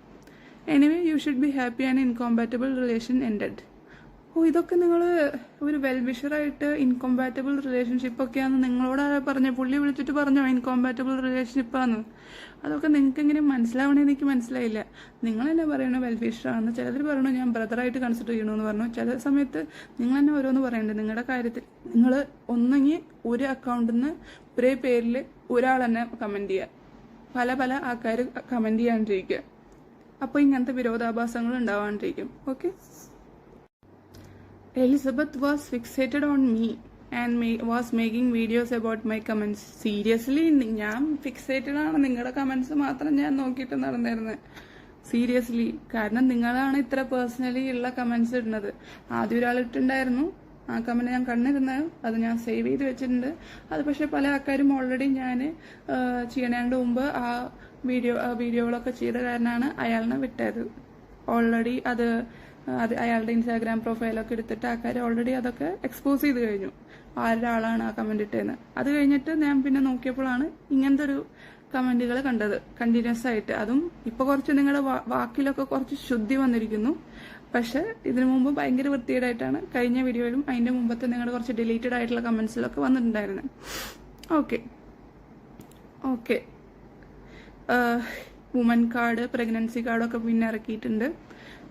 Anyway, you should be happy and incompatible relation ended. ഓ, ഇതൊക്കെ നിങ്ങൾ ഒരു വെൽവിഷറായിട്ട് ഇൻകോമ്പാറ്റബിൾ റിലേഷൻഷിപ്പ് ഒക്കെയാന്ന് നിങ്ങളോട് പറഞ്ഞ പുള്ളി വിളിച്ചിട്ട് പറഞ്ഞോ ഇൻകോമ്പാറ്റബിൾ റിലേഷൻഷിപ്പാന്ന്? അതൊക്കെ നിങ്ങൾക്ക് എങ്ങനെ മനസ്സിലാവണമെന്ന് എനിക്ക് മനസ്സിലായില്ല. നിങ്ങൾ തന്നെ പറയണോ വെൽവിഷറാണെന്ന്, ചിലർ പറയണോ ഞാൻ ബ്രദറായിട്ട് കൺസിഡർ ചെയ്യണമെന്ന് പറഞ്ഞു. ചില സമയത്ത് നിങ്ങൾ തന്നെ ഓരോന്ന് പറയണ്ടേ നിങ്ങളുടെ കാര്യത്തിൽ. നിങ്ങൾ ഒന്നെങ്കിൽ ഒരു അക്കൗണ്ടിൽ നിന്ന് ഒരേ പേരിൽ ഒരാൾ തന്നെ കമന്റ് ചെയ്യുക, പല പല ആൾക്കാർ കമന്റ് ചെയ്യാണ്ടിരിക്കുക. അപ്പോൾ ഇങ്ങനത്തെ വിരോധാഭാസങ്ങൾ ഉണ്ടാവാണ്ടിരിക്കും. Okay. Elizabeth was fixated on me and was making videos about my comments. Seriously, ഞാൻ ഫിക്സേറ്റഡ് ആണ്. നിങ്ങളുടെ കമന്റ്സ് മാത്രം ഞാൻ നോക്കിയിട്ട് നടന്നിരുന്നത്. സീരിയസ്ലി, കാരണം നിങ്ങളാണ് ഇത്ര പേഴ്സണലി ഉള്ള കമന്റ്സ് ഇടുന്നത്. ആദ്യം ഒരാൾ ഇട്ടുണ്ടായിരുന്നു, ആ കമന്റ് ഞാൻ കണ്ടിരുന്നത്, അത് ഞാൻ സേവ് ചെയ്ത് വെച്ചിട്ടുണ്ട്. അത് പക്ഷെ പല ആൾക്കാരും ഓൾറെഡി ഞാൻ ചെയ്യണേണ്ട മുമ്പ് ആ വീഡിയോകളൊക്കെ ചെയ്ത കാരണമാണ് അയാളിനെ വിട്ടത്. ഓൾറെഡി അത് അയാളുടെ ഇൻസ്റ്റാഗ്രാം പ്രൊഫൈലൊക്കെ എടുത്തിട്ട് ആൾക്കാർ ഓൾറെഡി അതൊക്കെ എക്സ്പോസ് ചെയ്ത് കഴിഞ്ഞു, ആരുടെ ആളാണ് ആ കമന്റ് ഇട്ടതെന്ന്. അത് കഴിഞ്ഞിട്ട് ഞാൻ പിന്നെ നോക്കിയപ്പോഴാണ് ഇങ്ങനത്തെ ഒരു കമന്റുകൾ കണ്ടത് കണ്ടിന്യൂസ് ആയിട്ട്. അതും ഇപ്പൊ കുറച്ച് നിങ്ങളുടെ വാക്കിലൊക്കെ കുറച്ച് ശുദ്ധി വന്നിരിക്കുന്നു. പക്ഷെ ഇതിനു മുമ്പ് ഭയങ്കര വൃത്തികേടായിട്ടാണ് കഴിഞ്ഞ വീഡിയോയിലും അതിന്റെ മുമ്പത്തെ നിങ്ങളുടെ കുറച്ച് ഡിലീറ്റഡ് ആയിട്ടുള്ള കമന്റ്സിലൊക്കെ വന്നിട്ടുണ്ടായിരുന്നത്. ഓക്കെ വുമൻ കാർഡ്, പ്രഗ്നൻസി കാർഡൊക്കെ പിന്നെ ഇറക്കിയിട്ടുണ്ട്.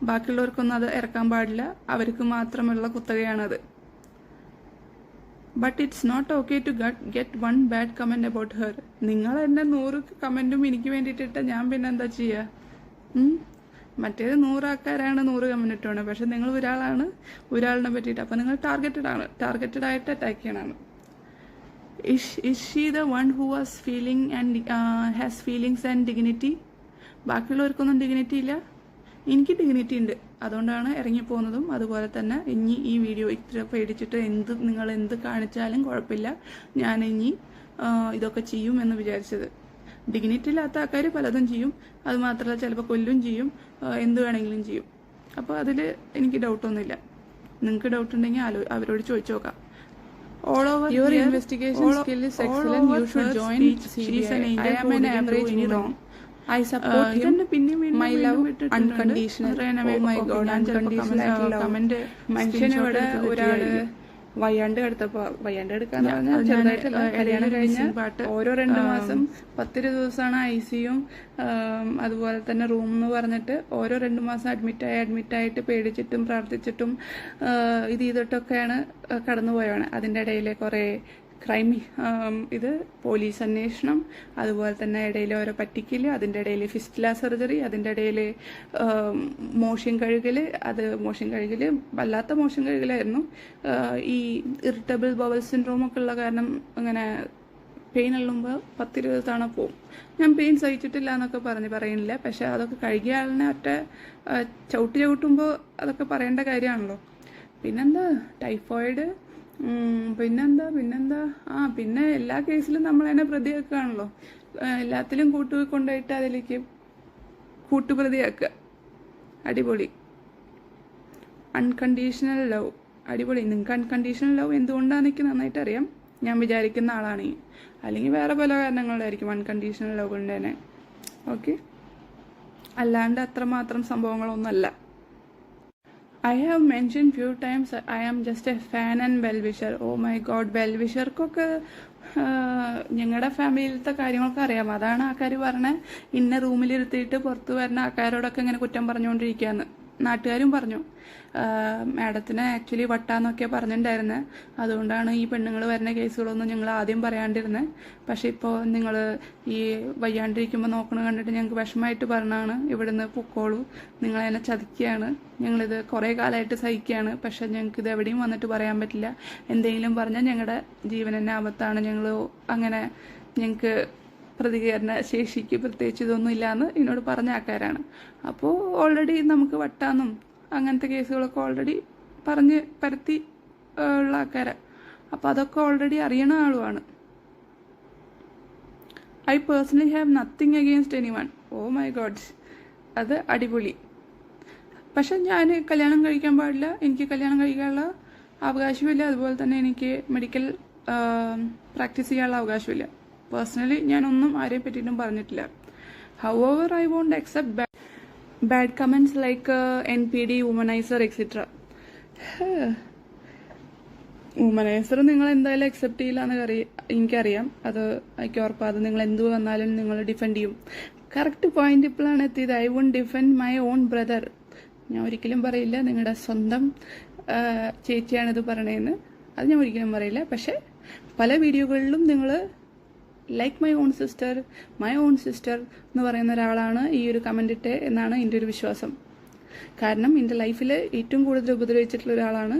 ബാക്കിയുള്ളവർക്കൊന്നും അത് ഇറക്കാൻ പാടില്ല, അവർക്ക് മാത്രമുള്ള കുത്തകയാണത്. But it's not okay to get one bad comment about her. നിങ്ങൾ എന്നെ 100 കമന്റും എനിക്ക് വേണ്ടിയിട്ടിട്ട് ഞാൻ പിന്നെ എന്താ ചെയ്യുക? മറ്റേത് 100 ആൾക്കാരാണ് 100 കമന്റ് ഇട്ടാണ്. പക്ഷെ നിങ്ങൾ ഒരാളിനെ പറ്റിയിട്ട്. അപ്പൊ നിങ്ങൾ ടാർഗറ്റഡ് ആയിട്ട് അറ്റാക്ക് ചെയ്യണമാണ്. Is she the one who was feeling and has feelings and dignity? ബാക്കിയുള്ളവർക്കൊന്നും ഡിഗ്നിറ്റി ഇല്ല, എനിക്ക് ഡിഗ്നിറ്റി ഉണ്ട്. അതുകൊണ്ടാണ് ഇറങ്ങിപ്പോകുന്നതും. അതുപോലെ തന്നെ ഇനി ഈ വീഡിയോ ഇത്ര പേടിച്ചിട്ട് നിങ്ങൾ എന്ത് കാണിച്ചാലും കുഴപ്പമില്ല, ഞാൻ ഇനി ഇതൊക്കെ ചെയ്യും എന്ന് വിചാരിച്ചത്. ഡിഗ്നിറ്റി ഇല്ലാത്ത ആൾക്കാർ പലതും ചെയ്യും, അത് മാത്രമല്ല ചിലപ്പോൾ കൊല്ലും ചെയ്യും, എന്ത് വേണമെങ്കിലും ചെയ്യും. അപ്പോൾ അതിൽ എനിക്ക് ഡൗട്ടൊന്നുമില്ല. നിങ്ങൾക്ക് ഡൗട്ട് ഉണ്ടെങ്കിൽ അവരോട് ചോദിച്ചു നോക്കാം. All over your investigation skill is excellent. You should join CBI. I am an average wrong. I support him. My love unconditional. Oh my God, unconditional love. മനുഷ്യനിവിടെ ഒരാള് വയ്യാണ്ട് എടുക്കാന്ന് പറഞ്ഞാൽ ചെറുതായിട്ടല്ല, കല്യാണം കഴിഞ്ഞ ഓരോ 2 മാസം 10 ദിവസമാണ് ഐസിയും അതുപോലെ തന്നെ റൂം എന്ന് പറഞ്ഞിട്ട് ഓരോ 2 മാസം അഡ്മിറ്റായിട്ട് പേടിച്ചിട്ടും പ്രാർത്ഥിച്ചിട്ടും ഇത് ചെയ്തിട്ടൊക്കെയാണ് കടന്നുപോയാണ്. അതിൻ്റെ ഇടയിൽ കുറേ ക്രൈം, ഇത് പോലീസ് അന്വേഷണം, അതുപോലെ തന്നെ ഇടയിൽ ഓരോ പറ്റിക്കല്, അതിൻ്റെ ഇടയിൽ ഫിസ്റ്റുല സർജറി, അതിൻ്റെ ഇടയിൽ മോഷൻ കഴുകല്. വല്ലാത്ത മോഷൻ കഴുകലായിരുന്നു. ഈ ഇറിറ്റബിൾ ബവൽ സിൻഡ്രോം ഒക്കെ ഉള്ള കാരണം അങ്ങനെ പെയിൻ ഉള്ളുമ്പോൾ 10-20 തവണ പോവും. ഞാൻ പെയിൻ സഹിച്ചിട്ടില്ല എന്നൊക്കെ പറയുന്നില്ല, പക്ഷെ അതൊക്കെ കഴുകിയ ആളിനെ ഒറ്റ ചവിട്ടുമ്പോൾ അതൊക്കെ പറയേണ്ട കാര്യമാണല്ലോ. പിന്നെന്താ ടൈഫോയിഡ്, പിന്നെന്താ പിന്നെ എല്ലാ കേസിലും നമ്മൾ തന്നെ പ്രതിയാക്കുകയാണല്ലോ. എല്ലാത്തിലും കൊണ്ടുപോയിട്ട് അതിലേക്ക് കൂട്ടുപ്രതിയാക്കുക. അടിപൊളി. അൺകണ്ടീഷണൽ ലവ്, അടിപൊളി. നിങ്ങൾക്ക് അൺകണ്ടീഷണൽ ലവ് എന്തുകൊണ്ടാണെന്ന് എനിക്ക് നന്നായിട്ട് അറിയാം. ഞാൻ വിചാരിക്കുന്ന ആളാണെങ്കിൽ, അല്ലെങ്കിൽ വേറെ പല കാരണങ്ങളിലായിരിക്കും അൺകണ്ടീഷണൽ ലവ് കൊണ്ട് തന്നെ. ഓക്കെ, അല്ലാണ്ട് അത്രമാത്രം സംഭവങ്ങളൊന്നുമല്ല. I have mentioned few times I am just a fan and well-wisher. Oh my God, well-wisherക്കൊക്കെ ഞങ്ങളുടെ ഫാമിലിയിലത്തെ കാര്യങ്ങളൊക്കെ അറിയാം. അതാണ് ആൾക്കാർ പറഞ്ഞത് ഇന്ന റൂമിലിരുത്തിയിട്ട് പുറത്ത് വരുന്ന ആൾക്കാരോടൊക്കെ ഇങ്ങനെ കുറ്റം പറഞ്ഞുകൊണ്ടിരിക്കുകയെന്ന്. നാട്ടുകാരും പറഞ്ഞു. മാഡത്തിന് ആക്ച്വലി വട്ടാന്നൊക്കെ പറഞ്ഞിട്ടുണ്ടായിരുന്നത്. അതുകൊണ്ടാണ് ഈ പെണ്ണുങ്ങൾ വരുന്ന കേസുകളൊന്നും ഞങ്ങൾ ആദ്യം പറയാണ്ടിരുന്നത്. പക്ഷെ ഇപ്പോൾ നിങ്ങൾ ഈ വയ്യാണ്ടിരിക്കുമ്പോൾ നോക്കണ കണ്ടിട്ട് ഞങ്ങൾക്ക് വിഷമമായിട്ട് പറഞ്ഞാണ് ഇവിടുന്ന് പൊക്കോളൂ, നിങ്ങളെന്നെ ചതിക്കുകയാണ്, ഞങ്ങളിത് കുറേ കാലമായിട്ട് സഹിക്കുകയാണ്, പക്ഷെ ഞങ്ങൾക്ക് ഇത് എവിടെയും വന്നിട്ട് പറയാൻ പറ്റില്ല, എന്തെങ്കിലും പറഞ്ഞാൽ ഞങ്ങളുടെ ജീവൻ തന്നെ ആപത്താണ്, ഞങ്ങൾ അങ്ങനെ ഞങ്ങൾക്ക് പ്രതികരണ ശേഷിക്ക് പ്രത്യേകിച്ച് ഇതൊന്നും ഇല്ലയെന്ന് എന്നോട് പറഞ്ഞ ആൾക്കാരാണ്. അപ്പോൾ ഓൾറെഡി നമുക്ക് വട്ടാന്നും അങ്ങനത്തെ കേസുകളൊക്കെ ഓൾറെഡി പറഞ്ഞ് പരത്തി ഉള്ള ആൾക്കാരാണ്. അപ്പോൾ അതൊക്കെ ഓൾറെഡി അറിയണ ആളുമാണ്. I personally have nothing against anyone. Oh my God, അത് അടിപൊളി. പക്ഷെ ഞാൻ കല്യാണം കഴിക്കാൻ പാടില്ല, എനിക്ക് കല്യാണം കഴിക്കാനുള്ള അവകാശമില്ല, അതുപോലെ തന്നെ എനിക്ക് മെഡിക്കൽ പ്രാക്ടീസ് ചെയ്യാനുള്ള അവകാശമില്ല. പേഴ്സണലി ഞാനൊന്നും ആരെയും പറ്റിയിട്ടും പറഞ്ഞിട്ടില്ല. However I won't accept bad comments like NPD, womaniser etcetera. Womaniser നിങ്ങൾ എന്തായാലും അക്സെപ്റ്റ് ചെയ്യില്ല എന്ന് എനിക്കറിയാം. അത് എനിക്ക് ഉറപ്പാണ്. അത് നിങ്ങൾ എന്ത് വന്നാലും നിങ്ങൾ ഡിഫെൻഡ് ചെയ്യും. കറക്റ്റ് പോയിന്റ് ഇപ്പോഴാണ് എത്തിയത്. I won't defend my own brother. ഞാൻ ഒരിക്കലും പറയില്ല നിങ്ങളുടെ സ്വന്തം ചേച്ചിയാണിത് പറയണതെന്ന്. അത് ഞാൻ ഒരിക്കലും പറയില്ല. പക്ഷെ പല വീഡിയോകളിലും നിങ്ങൾ ലൈക്ക് മൈ ഓൺ സിസ്റ്റർ എന്ന് പറയുന്ന ഒരാളാണ് ഈ ഒരു കമന്റ് ഇട്ടേ എന്നാണ് എൻ്റെ ഒരു വിശ്വാസം. കാരണം എൻ്റെ ലൈഫിൽ ഏറ്റവും കൂടുതൽ ഉപദ്രവിച്ചിട്ടുള്ള ഒരാളാണ്.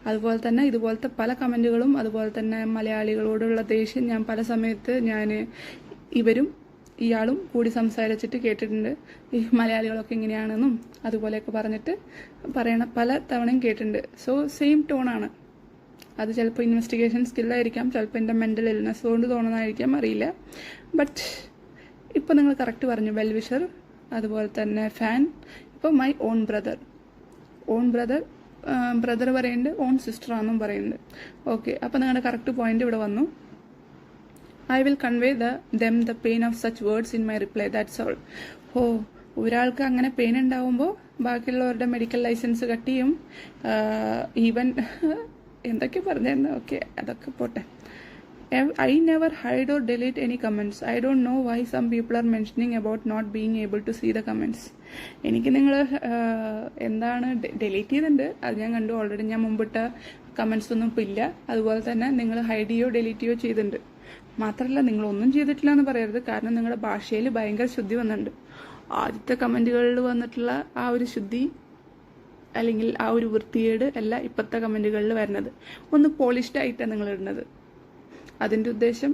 അതുപോലെ തന്നെ ഇതുപോലത്തെ പല കമന്റുകളും, അതുപോലെ തന്നെ മലയാളികളോടുള്ള ദേഷ്യം ഞാൻ പല സമയത്ത് ഇയാളും കൂടി സംസാരിച്ചിട്ട് കേട്ടിട്ടുണ്ട്. ഈ മലയാളികളൊക്കെ ഇങ്ങനെയാണെന്നും അതുപോലെയൊക്കെ പറയണ പല തവണയും കേട്ടിട്ടുണ്ട്. സോ സെയിം ടോണാണ്. അത് ചിലപ്പോൾ ഇൻവെസ്റ്റിഗേഷൻ സ്കില്ലായിരിക്കാം, ചിലപ്പോൾ എൻ്റെ മെൻ്റൽ ഇൽനെസ് കൊണ്ട് തോന്നുന്നതായിരിക്കാം, അറിയില്ല. ബട്ട് ഇപ്പോൾ നിങ്ങൾ കറക്റ്റ് പറഞ്ഞു, വെൽവിഷർ, അതുപോലെ തന്നെ ഫാൻ. ഇപ്പോൾ മൈ ഓൺ ബ്രദർ പറയുന്നുണ്ട്, ഓൺ സിസ്റ്റർ ആണെന്നും പറയുന്നുണ്ട്. ഓക്കെ, അപ്പോൾ നിങ്ങളുടെ കറക്റ്റ് പോയിന്റ് ഇവിടെ വന്നു. I will convey them the pain of such words in my reply, that's all. ഒരാൾക്ക് അങ്ങനെ പെയിൻ ഉണ്ടാവുമ്പോൾ ബാക്കിയുള്ളവരുടെ മെഡിക്കൽ ലൈസൻസ് കട്ട് ചെയ്യും, ഈവൻ എന്തൊക്കെ പറഞ്ഞിരുന്നു. ഓക്കെ, അതൊക്കെ പോട്ടെ. I never hide or delete any comments. I don't know why some people are mentioning about not being able to see the comments. എനിക്ക് നിങ്ങൾ എന്താണ് ഡിലീറ്റ് ചെയ്തിട്ടുണ്ട്, അത് ഞാൻ കണ്ടു ഓൾറെഡി. ഞാൻ മുമ്പിട്ട കമൻസ് ഒന്നും ഇപ്പോൾ ഇല്ല. അതുപോലെ തന്നെ നിങ്ങൾ ഹൈഡ് ചെയ്യോ ഡിലീറ്റ് ചെയ്യോ ചെയ്തിട്ടുണ്ട്. മാത്രമല്ല നിങ്ങളൊന്നും ചെയ്തിട്ടില്ല എന്ന് പറയരുത്, കാരണം നിങ്ങളുടെ ഭാഷയിൽ ഭയങ്കര ശുദ്ധി വന്നിട്ടുണ്ട്. ആദ്യത്തെ കമൻറ്റുകളിൽ വന്നിട്ടുള്ള ആ ഒരു ശുദ്ധി അല്ലെങ്കിൽ ആ ഒരു വൃത്തികേട് അല്ല ഇപ്പോഴത്തെ കമൻറ്റുകളിൽ വരുന്നത്. ഒന്ന് പോളിഷ്ഡ് ആയിട്ടാണ് നിങ്ങൾ ഇടുന്നത്. അതിൻ്റെ ഉദ്ദേശം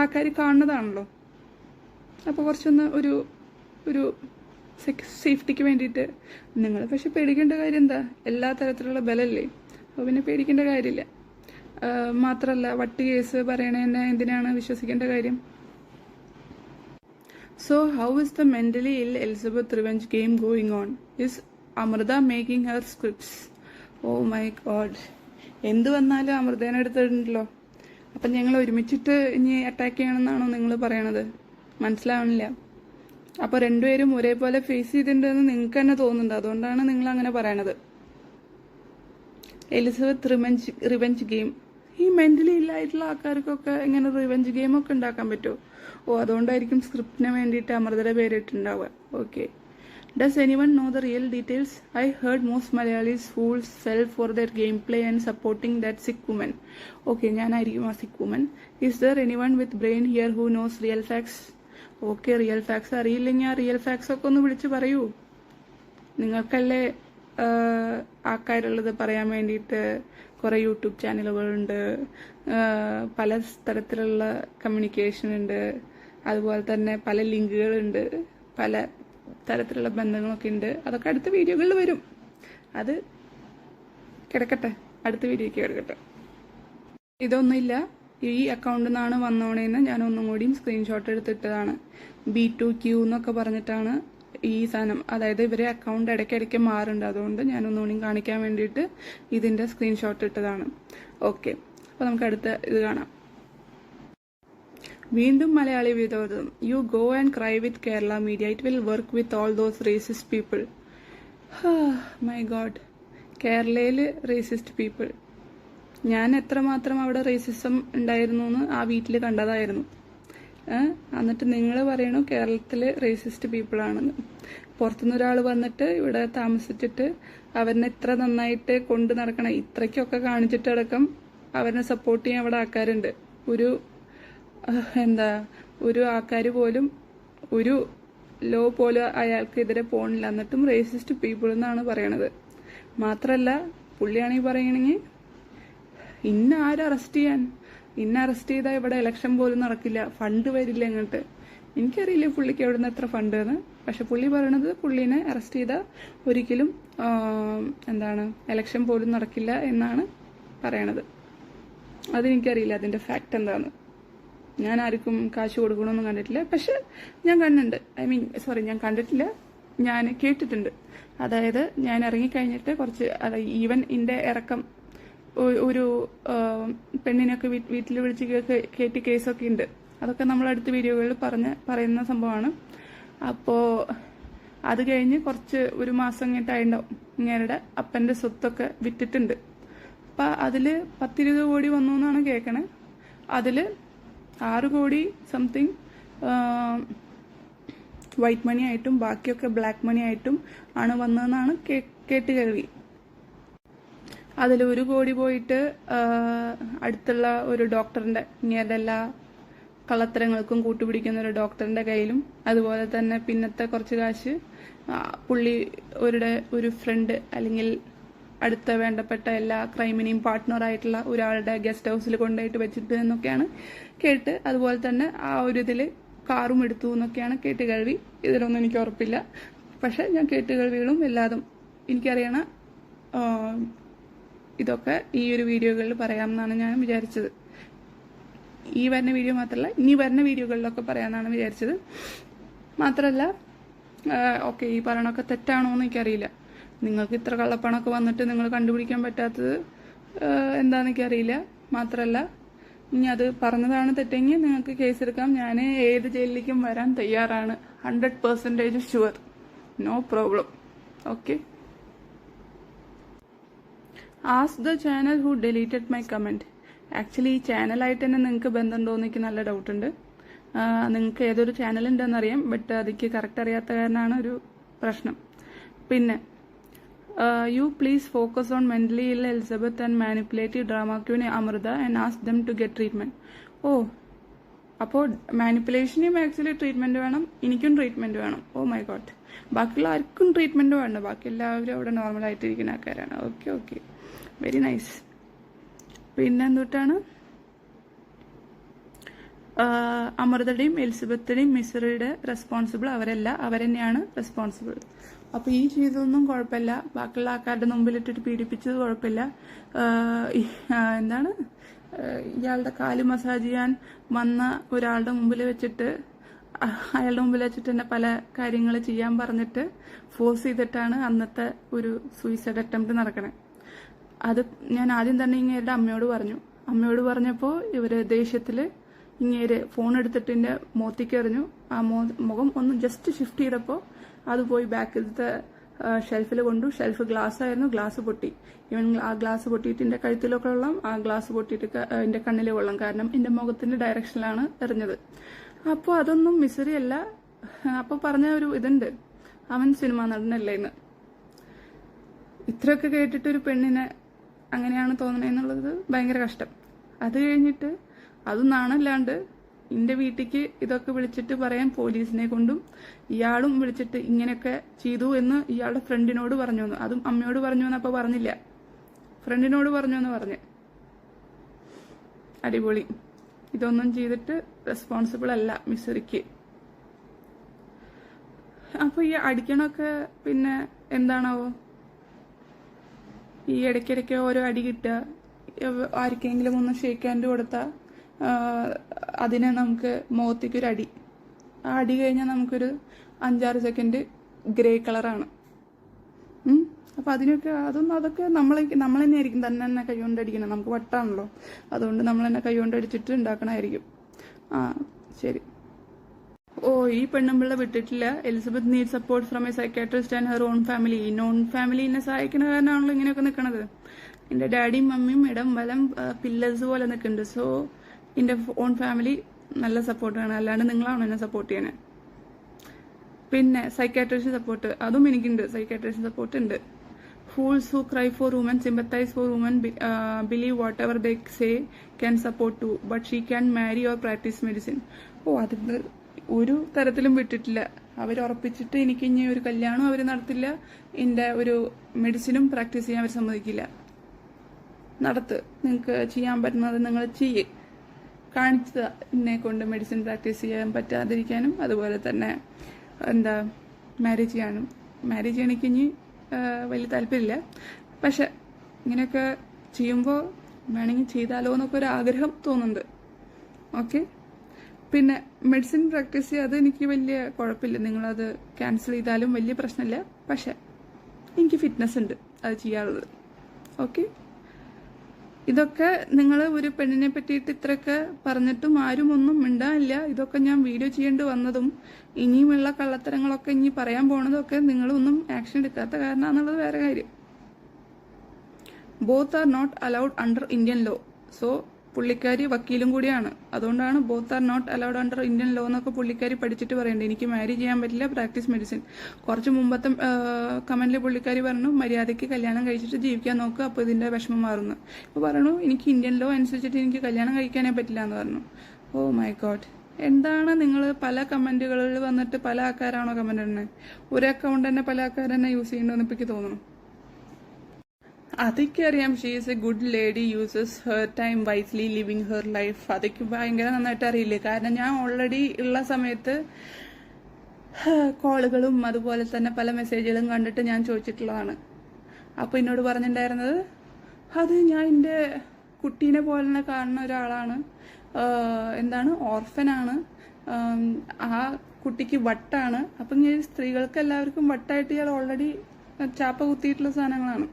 ആൾക്കാർ കാണുന്നതാണല്ലോ. അപ്പോൾ കുറച്ചൊന്ന് ഒരു സേഫ്റ്റിക്ക് വേണ്ടിയിട്ട് നിങ്ങൾ. പക്ഷെ പേടിക്കേണ്ട കാര്യം എന്താ, എല്ലാ തരത്തിലുള്ള ബലല്ലേ, അപ്പോൾ പിന്നെ പേടിക്കേണ്ട കാര്യമില്ല. മാത്രമല്ല വട്ടി കേസ് പറയണതന്നെ എന്തിനാണ് വിശ്വസിക്കേണ്ട കാര്യം. So how is the mentally ill Elizabeth revenge game going on? Is Amrita making her scripts? Oh my God, എന്ത് വന്നാലും അമൃതേനെ എടുത്തിട്ടുണ്ടല്ലോ. അപ്പം ഞങ്ങൾ ഒരുമിച്ചിട്ട് ഇനി അറ്റാക്ക് ചെയ്യണമെന്നാണോ നിങ്ങൾ പറയണത്? മനസ്സിലാവണില്ല. അപ്പോൾ രണ്ടുപേരും ഒരേപോലെ ഫേസ് ചെയ്തിട്ടുണ്ടെന്ന് നിങ്ങൾക്ക് തന്നെ തോന്നുന്നുണ്ട്, അതുകൊണ്ടാണ് നിങ്ങൾ അങ്ങനെ പറയണത്. എലിസബത്ത് റിവെഞ്ച് ഗെയിം, ഈ മെന്റലി ഇല്ലായിട്ടുള്ള ആൾക്കാർക്കൊക്കെ എങ്ങനെ റിവെഞ്ച് ഗെയിമൊക്കെ ഉണ്ടാക്കാൻ പറ്റുമോ? അതുകൊണ്ടായിരിക്കും സ്ക്രിപ്റ്റിന് വേണ്ടിയിട്ട് അമൃതയുടെ പേരിട്ടുണ്ടാവുക. Okay. Does anyone know the real details? I heard most Malayalis fools fell for their gameplay and supporting that sick woman. Okay, ഞാനായിരിക്കും ആ sick woman. Is there anyone with brain here who knows real facts? Okay, real facts അറിയില്ലെങ്കിൽ ആ real facts ഒക്കെ ഒന്ന് വിളിച്ച് പറയൂ. നിങ്ങൾക്കല്ലേ ആൾക്കാരുള്ളത് പറയാൻ വേണ്ടിയിട്ട് കുറേ യൂട്യൂബ് ചാനലുകളുണ്ട്, പല തരത്തിലുള്ള കമ്മ്യൂണിക്കേഷൻ ഉണ്ട്, അതുപോലെ തന്നെ പല ലിങ്കുകളുണ്ട്, പല തരത്തിലുള്ള ബന്ധങ്ങളൊക്കെ ഉണ്ട്. അതൊക്കെ അടുത്ത വീഡിയോകളിൽ വരും. അത് കിടക്കട്ടെ, അടുത്ത വീഡിയോയ്ക്ക് കിടക്കട്ടെ. ഇതൊന്നുമില്ല, ഈ അക്കൗണ്ടിൽ നിന്നാണ് വന്നോണേന്ന് ഞാൻ ഒന്നും കൂടിയും സ്ക്രീൻഷോട്ട് എടുത്തിട്ടതാണ്. B2Q എന്നൊക്കെ പറഞ്ഞിട്ടാണ് ഈ സാധനം. അതായത് ഇവരെ അക്കൗണ്ട് ഇടയ്ക്കിടയ്ക്ക് മാറുന്നുണ്ട്, അതുകൊണ്ട് ഞാൻ ഒന്നുകൂടിയും കാണിക്കാൻ വേണ്ടിയിട്ട് ഇതിൻ്റെ സ്ക്രീൻഷോട്ട് ഇട്ടതാണ്. ഓക്കെ, അപ്പോൾ നമുക്ക് അടുത്ത ഇത് കാണാം. വീണ്ടും മലയാളി വിരോധം. You go and cry with Kerala media, it will work with all those racist people. My God, കേരളയിൽ റേസിസ്റ്റ് പീപ്പിൾ. ഞാൻ എത്രമാത്രം അവിടെ റേസിസം ഉണ്ടായിരുന്നു എന്ന് ആ വീട്ടിൽ കണ്ടതായിരുന്നു. എന്നിട്ട് നിങ്ങൾ പറയണു കേരളത്തിൽ റേസിസ്റ്റ് പീപ്പിളാണെന്ന്. പുറത്തുനിന്ന് ഒരാൾ വന്നിട്ട് ഇവിടെ താമസിച്ചിട്ട് അവരെ ഇത്ര നന്നായിട്ട് കൊണ്ട് നടക്കണം, ഇത്രയ്ക്കൊക്കെ കാണിച്ചിട്ടടക്കം അവരെ സപ്പോർട്ട് ചെയ്യാൻ അവിടെ ആൾക്കാരുണ്ട്. ഒരു ആൾക്കാർ പോലും ഒരു ലോ പോലും അയാൾക്കെതിരെ പോണില്ല, എന്നിട്ടും റേസിസ്റ്റ് പീപ്പിൾ എന്നാണ് പറയണത്. മാത്രമല്ല പുള്ളിയാണെങ്കിൽ പറയണെങ്കിൽ ഇന്ന അറസ്റ്റ് ചെയ്താൽ ഇവിടെ ഇലക്ഷൻ പോലും നടക്കില്ല, ഫണ്ട് വരില്ല അങ്ങോട്ട്. എനിക്കറിയില്ല പുള്ളിക്ക് എവിടെ നിന്ന് എത്ര ഫണ്ട് എന്ന്. പക്ഷെ പുള്ളി പറയണത് പുള്ളീനെ അറസ്റ്റ് ചെയ്താൽ ഒരിക്കലും ഇലക്ഷൻ പോലും നടക്കില്ല എന്നാണ് പറയണത്. അതെനിക്കറിയില്ല അതിൻ്റെ ഫാക്ട് എന്താന്ന്. ഞാൻ ആർക്കും കാശ് കൊടുക്കണമെന്നും കണ്ടിട്ടില്ല. പക്ഷെ ഞാൻ കണ്ടിട്ടുണ്ട്, ഞാൻ കണ്ടിട്ടില്ല, ഞാൻ കേട്ടിട്ടുണ്ട്. അതായത് ഞാൻ ഇറങ്ങിക്കഴിഞ്ഞിട്ട് ഈവൻ എൻ്റെ ഇറക്കം ഒരു പെണ്ണിനൊക്കെ വീട്ടിൽ വിളിച്ച് കയറ്റി കേസൊക്കെ ഉണ്ട്. അതൊക്കെ നമ്മൾ അടുത്ത വീഡിയോകളിൽ പറയുന്ന സംഭവമാണ്. അപ്പോൾ അത് കഴിഞ്ഞ് ഒരു മാസം കഴിഞ്ഞിട്ടായിട്ടുണ്ടാവും ഇങ്ങേരുടെ അപ്പൻ്റെ സ്വത്തൊക്കെ വിറ്റിട്ടുണ്ട്. അപ്പം അതിൽ 10-20 കോടി വന്നു എന്നാണ് കേൾക്കണേ. അതിൽ 6 കോടി സംതിങ് വൈറ്റ് മണി ആയിട്ടും ബാക്കിയൊക്കെ ബ്ലാക്ക് മണി ആയിട്ടും ആണ് വന്നതെന്നാണ് കേട്ട് കേൾവി. അതിൽ 1 കോടി പോയിട്ട് അടുത്തുള്ള ഒരു ഡോക്ടറിൻ്റെ, ഇങ്ങേരുടെ എല്ലാ കള്ളത്തരങ്ങൾക്കും കൂട്ടുപിടിക്കുന്ന ഒരു ഡോക്ടറിൻ്റെ കയ്യിലും, അതുപോലെ തന്നെ പിന്നത്തെ കുറച്ച് കാശ് ഒരു ഫ്രണ്ട് അല്ലെങ്കിൽ അടുത്ത വേണ്ടപ്പെട്ട എല്ലാ ക്രൈമിനെയും പാർട്ട്ണറായിട്ടുള്ള ഒരാളുടെ ഗസ്റ്റ് ഹൗസിൽ കൊണ്ടുപോയിട്ട് വെച്ചിട്ട് എന്നൊക്കെയാണ് കേട്ട്. അതുപോലെ തന്നെ ആ ഒരു ഇതിൽ കാറും എടുത്തു എന്നൊക്കെയാണ് കേട്ട് കേൾവി. ഇതിലൊന്നും എനിക്ക് ഉറപ്പില്ല. പക്ഷെ ഞാൻ കേട്ട് കേൾവികളും എല്ലാതും എനിക്കറിയണ ഇതൊക്കെ ഈ ഒരു വീഡിയോകളിൽ പറയാമെന്നാണ് ഞാൻ വിചാരിച്ചത്. ഈ വരുന്ന വീഡിയോ മാത്രമല്ല, ഇനി വരുന്ന വീഡിയോകളിലൊക്കെ പറയാമെന്നാണ് വിചാരിച്ചത്. മാത്രമല്ല, ഓക്കെ, ഈ പറയണമൊക്കെ തെറ്റാണോ എന്ന് എനിക്കറിയില്ല. നിങ്ങൾക്ക് ഇത്ര കള്ളപ്പണമൊക്കെ വന്നിട്ട് നിങ്ങൾ കണ്ടുപിടിക്കാൻ പറ്റാത്തത് എന്താണെന്ന് എനിക്കറിയില്ല. മാത്രമല്ല, ഇനി അത് പറഞ്ഞതാണ് തെറ്റെങ്കിൽ നിങ്ങൾക്ക് കേസെടുക്കാം. ഞാൻ ഏത് ജയിലിലേക്കും വരാൻ തയ്യാറാണ്. 100% sure, no problem. Okay. Ask the channel who deleted my comment. Actually ഈ ചാനലായിട്ട് തന്നെ നിങ്ങൾക്ക് ബന്ധമുണ്ടോ എന്ന് എനിക്ക് നല്ല ഡൗട്ടുണ്ട്. നിങ്ങൾക്ക് ഏതൊരു ചാനലുണ്ടെന്നറിയാം, ബട്ട് അതിക്ക് കറക്റ്റ് അറിയാത്ത കാരണമാണ് ഒരു പ്രശ്നം. പിന്നെ you please focus on mentally ill Elizabeth and manipulative drama queen Amrita and ask them to get treatment. ഓ, അപ്പോൾ മാനിപ്പുലേഷനും ആക്ച്വലി ട്രീറ്റ്മെന്റ് വേണം, എനിക്കും ട്രീറ്റ്മെന്റ് വേണം. Oh my God. ബാക്കിയുള്ള ആർക്കും ട്രീറ്റ്മെന്റ് വേണ്ട, ബാക്കി എല്ലാവരും അവിടെ നോർമലായിട്ടിരിക്കുന്ന ആൾക്കാരാണ്. Okay okay, very nice. പിന്നെ എന്തുട്ടാണ്, അമൃതയുടെയും എലിസബത്തിന്റെയും മിസറിയുടെ റെസ്പോൺസിബിൾ അവരല്ല, അവരെന്നെയാണ് റെസ്പോൺസിബിൾ. അപ്പൊ ഈ ചെയ്തതൊന്നും കുഴപ്പമില്ല, ബാക്കിയുള്ള ആൾക്കാരുടെ മുമ്പിലിട്ടിട്ട് പീഡിപ്പിച്ചത് കുഴപ്പമില്ല. എന്താണ്, ഇയാളുടെ കാല് മസാജ് ചെയ്യാൻ വന്ന ഒരാളുടെ മുമ്പിൽ വെച്ചിട്ട് അയാളുടെ മുമ്പിൽ വെച്ചിട്ട് തന്നെ പല കാര്യങ്ങൾ ചെയ്യാൻ പറഞ്ഞിട്ട് ഫോഴ്സ് ചെയ്തിട്ടാണ് അന്നത്തെ ഒരു സൂയിസൈഡ് അറ്റംപ്റ്റ് നടക്കണേ. അത് ഞാൻ ആദ്യം തന്നെ ഇങ്ങേരുടെ അമ്മയോട് പറഞ്ഞു. അമ്മയോട് പറഞ്ഞപ്പോൾ ഇവര് ദേഷ്യത്തില് ഇങ്ങേര് ഫോൺ എടുത്തിട്ട് എന്റെ മോത്തിക്ക് എറിഞ്ഞു. ആ മുഖം ഒന്ന് ജസ്റ്റ് ഷിഫ്റ്റ് ചെയ്തപ്പോൾ അത് പോയി ബാക്കിലത്തെ ഷെൽഫിൽ കൊണ്ടു. ഷെൽഫ് ഗ്ലാസ് ആയിരുന്നു, ഗ്ലാസ് പൊട്ടി. ഇവൻ ആ ഗ്ലാസ് പൊട്ടിയിട്ട് എന്റെ കഴുത്തിലൊക്കെ വെള്ളം, ആ ഗ്ലാസ് പൊട്ടിയിട്ട് എന്റെ കണ്ണിലെ വെള്ളം, കാരണം എന്റെ മുഖത്തിന്റെ ഡയറക്ഷനിലാണ് എറിഞ്ഞത്. അപ്പോൾ അതൊന്നും മിസറി അല്ല. അപ്പൊ പറഞ്ഞ ഒരു ഇതുണ്ട്, അവൻ സിനിമ നടനല്ലേ എന്ന്. ഇത്രയൊക്കെ കേട്ടിട്ട് ഒരു പെണ്ണിനെ അങ്ങനെയാണ് തോന്നണേന്നുള്ളത് ഭയങ്കര കഷ്ടം. അത് കഴിഞ്ഞിട്ട് അത് നാണല്ലാണ്ട് എന്റെ വീട്ടിക്ക് ഇതൊക്കെ വിളിച്ചിട്ട് പറയാൻ പോലീസിനെ കൊണ്ടും ഇയാളും വിളിച്ചിട്ട് ഇങ്ങനെയൊക്കെ ചെയ്തു എന്ന് ഇയാളുടെ ഫ്രണ്ടിനോട് പറഞ്ഞു എന്ന്. അതും അമ്മയോട് പറഞ്ഞു എന്ന് അപ്പൊ പറഞ്ഞില്ല, ഫ്രണ്ടിനോട് പറഞ്ഞു എന്ന് പറഞ്ഞ്. അടിപൊളി. ഇതൊന്നും ചെയ്തിട്ട് റെസ്പോൺസിബിൾ അല്ല മിസറിക്ക്. അപ്പൊ ഈ അടിക്കണൊക്കെ പിന്നെ എന്താണാവോ, ഈ ഇടയ്ക്കിടയ്ക്ക് ഓരോ അടി കിട്ടുക, ആർക്കെങ്കിലും ഒന്ന് ഷേക്ക് ഹാൻഡ് കൊടുത്താൽ അതിനെ നമുക്ക് മുഖത്തേക്കൊരു അടി, ആ അടി കഴിഞ്ഞാൽ നമുക്കൊരു 5-6 സെക്കൻഡ് ഗ്രേ കളറാണ്. അപ്പൊ അതൊക്കെ നമ്മൾ തന്നെ ആയിരിക്കും തന്നെ കൈകൊണ്ട് അടിക്കണം. നമുക്ക് വട്ടാണല്ലോ, അതുകൊണ്ട് നമ്മൾ തന്നെ കൈകൊണ്ട് അടിച്ചിട്ട് ഉണ്ടാക്കണമായിരിക്കും. ശരി. ഓ, ഈ പെണ്ണുമ്പിള്ള വിട്ടിട്ടില്ല. Elizabeth need support from A psychiatrist and her own family. Non family എന്നെ സഹായിക്കുന്ന കാരണമാണല്ലോ ഇങ്ങനെയൊക്കെ നിൽക്കണത്. എന്റെ ഡാഡിയും മമ്മിയും ഇടം വലം പില്ലേഴ്സ് പോലെ നിൽക്കുന്നുണ്ട്. സോ എന്റെ ഓൺ ഫാമിലി നല്ല സപ്പോർട്ടാണ്, അല്ലാണ്ട് നിങ്ങളാണോ എന്നെ സപ്പോർട്ട് ചെയ്യണേ. പിന്നെ സൈക്കാട്രിസ്റ്റ് സപ്പോർട്ട്, അതും എനിക്കുണ്ട്. സൈക്കാട്രിസ്റ്റ് സപ്പോർട്ട് ഉണ്ട്. Fools who cry for woman, sympathise for woman, believe whatever they say can support too, but she can marry or practise medicine. ഓ, അതിന്റെ ഒരു തരത്തിലും വിട്ടിട്ടില്ല. അവർ ഉറപ്പിച്ചിട്ട് എനിക്ക് ഇനി ഒരു കല്യാണം അവർ നടത്തില്ല, എന്റെ ഒരു മെഡിസിനും പ്രാക്ടീസ് ചെയ്യാൻ അവർ സമ്മതിക്കില്ല. നടത്ത്, നിങ്ങൾക്ക് ചെയ്യാൻ പറ്റുന്നത് നിങ്ങൾ ചെയ്യേ. കാണിച്ചത് എന്നെ കൊണ്ട് മെഡിസിൻ പ്രാക്ടീസ് ചെയ്യാൻ പറ്റാതിരിക്കാനും അതുപോലെ തന്നെ മാരേജ് ചെയ്യാനും. മാരേജ് ചെയ്യാൻ എനിക്ക് ഇനി വലിയ താല്പര്യമില്ല, പക്ഷെ ഇങ്ങനെയൊക്കെ ചെയ്യുമ്പോൾ വേണമെങ്കിൽ ചെയ്താലോ എന്നൊക്കെ ഒരു ആഗ്രഹം തോന്നുന്നുണ്ട്. ഓക്കെ. പിന്നെ മെഡിസിൻ പ്രാക്ടീസ് ചെയ്യാതെ എനിക്ക് വലിയ കുഴപ്പമില്ല, നിങ്ങളത് ക്യാൻസൽ ചെയ്താലും വലിയ പ്രശ്നമില്ല. പക്ഷെ എനിക്ക് ഫിറ്റ്നസ് ഉണ്ട് അത് ചെയ്യാറുള്ളത്. ഓക്കെ. ഇതൊക്കെ നിങ്ങൾ ഒരു പെണ്ണിനെ പറ്റിയിട്ട് ഇത്രയൊക്കെ പറഞ്ഞിട്ടും ആരും ഒന്നും മിണ്ടാനില്ല. ഇതൊക്കെ ഞാൻ വീഡിയോ ചെയ്യേണ്ടി വന്നതും ഇനിയുമുള്ള കള്ളത്തരങ്ങളൊക്കെ ഇനി പറയാൻ പോണതൊക്കെ നിങ്ങളൊന്നും ആക്ഷൻ എടുക്കാത്ത കാരണമാണെന്നുള്ളത് വേറെ കാര്യം. Both are not allowed under Indian law. So പുള്ളിക്കാരി വക്കീലും കൂടിയാണ്, അതുകൊണ്ടാണ് both are not allowed under Indian law എന്നൊക്കെ പുള്ളിക്കാരി പഠിച്ചിട്ട് പറയണ്ടേ. എനിക്ക് മാരേജ് ചെയ്യാൻ പറ്റില്ല, പ്രാക്ടീസ് മെഡിസിൻ. കുറച്ച് മുമ്പത്തെ കമന്റിൽ പുള്ളിക്കാരി പറഞ്ഞു മര്യാദയ്ക്ക് കല്യാണം കഴിച്ചിട്ട് ജീവിക്കാൻ നോക്കുക, അപ്പോൾ ഇതിന്റെ വിഷമം മാറുന്നു. ഇപ്പൊ പറഞ്ഞു എനിക്ക് ഇന്ത്യൻ ലോ അനുസരിച്ചിട്ട് എനിക്ക് കല്യാണം കഴിക്കാനേ പറ്റില്ല എന്ന് പറഞ്ഞു. Oh my god. എന്താണ് നിങ്ങൾ പല കമന്റുകളിൽ വന്നിട്ട് പല ആൾക്കാരാണോ കമന്റ് ഇടുന്നത്? ഒരു അക്കൗണ്ട് തന്നെ പല ആൾക്കാർ തന്നെ യൂസ് ചെയ്യണമെന്ന് ഇപ്പൊ എനിക്ക് തോന്നുന്നു. അതൊക്കെ അറിയാം. She is A good lady, uses her time wisely, living her life. അതൊക്കെ ഭയങ്കര നന്നായിട്ട് അറിയില്ലേ. കാരണം ഞാൻ ഓൾറെഡി ഉള്ള സമയത്ത് കോളുകളും അതുപോലെ തന്നെ പല മെസ്സേജുകളും കണ്ടിട്ട് ഞാൻ ചോദിച്ചിട്ടുള്ളതാണ്. അപ്പോൾ എന്നോട് പറഞ്ഞിട്ടുണ്ടായിരുന്നത് അത് ഞാൻ എൻ്റെ കുട്ടീനെ പോലെ തന്നെ കാണുന്ന ഒരാളാണ്. എന്താണ്, ഓർഫനാണ്. ആ കുട്ടിക്ക് വട്ടാണ്. അപ്പം ഇങ്ങനെ സ്ത്രീകൾക്ക് എല്ലാവർക്കും വട്ടായിട്ട് ഇയാൾ ഓൾറെഡി ചാപ്പ കുത്തിയിട്ടുള്ള സാധനങ്ങളാണ്.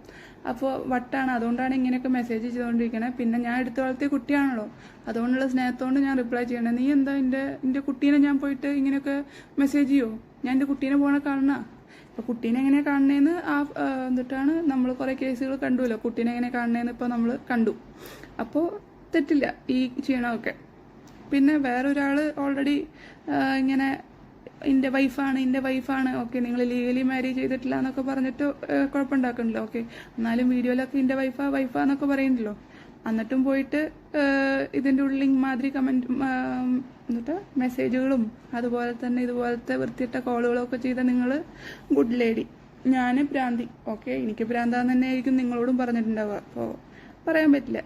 അപ്പോൾ വട്ടാണ്, അതുകൊണ്ടാണ് ഇങ്ങനെയൊക്കെ മെസ്സേജ് ചെയ്തുകൊണ്ടിരിക്കണേ. പിന്നെ ഞാൻ എടുത്തു വളർത്തിയ കുട്ടിയാണല്ലോ, അതുകൊണ്ടുള്ള സ്നേഹത്തോണ്ട് ഞാൻ റിപ്ലൈ ചെയ്യണേ. നീ എന്താ എൻ്റെ കുട്ടീനെ ഞാൻ പോയിട്ട് ഇങ്ങനെയൊക്കെ മെസ്സേജ് ചെയ്യോ? ഞാൻ എൻ്റെ കുട്ടീനെ പോകണ കാണുന്ന. ഇപ്പൊ കുട്ടീനെ എങ്ങനെ കാണണേന്ന് എന്നിട്ടാണ് നമ്മൾ കുറെ കേസുകൾ കണ്ടുല്ലോ, കുട്ടീനെ എങ്ങനെ കാണണേന്ന് ഇപ്പൊ നമ്മൾ കണ്ടു. അപ്പോൾ തെറ്റില്ല ഈ ചെയ്യണമൊക്കെ. പിന്നെ വേറൊരാള് ഓൾറെഡി ഇങ്ങനെ എൻ്റെ വൈഫാണ്, ഓക്കെ നിങ്ങൾ ലീഗലി മാരേജ് ചെയ്തിട്ടില്ല എന്നൊക്കെ പറഞ്ഞിട്ട് കുഴപ്പമുണ്ടാക്കണല്ലോ. ഓക്കെ, എന്നാലും വീഡിയോയിലൊക്കെ എൻ്റെ വൈഫാന്നൊക്കെ പറയുന്നുണ്ടല്ലോ. എന്നിട്ടും പോയിട്ട് ഇതിൻ്റെ ഉള്ളിൽ മാതിരി കമന്റ് എന്നിട്ട് മെസ്സേജുകളും അതുപോലെ തന്നെ ഇതുപോലത്തെ വൃത്തിയിട്ട കോളുകളൊക്കെ ചെയ്ത നിങ്ങൾ ഗുഡ് ലേഡി. ഞാൻ ഭ്രാന്തി, ഓക്കെ, എനിക്ക് ഭ്രാന്താന്ന് തന്നെ ആയിരിക്കും നിങ്ങളോടും പറഞ്ഞിട്ടുണ്ടാവുക. അപ്പോൾ പറയാൻ പറ്റില്ല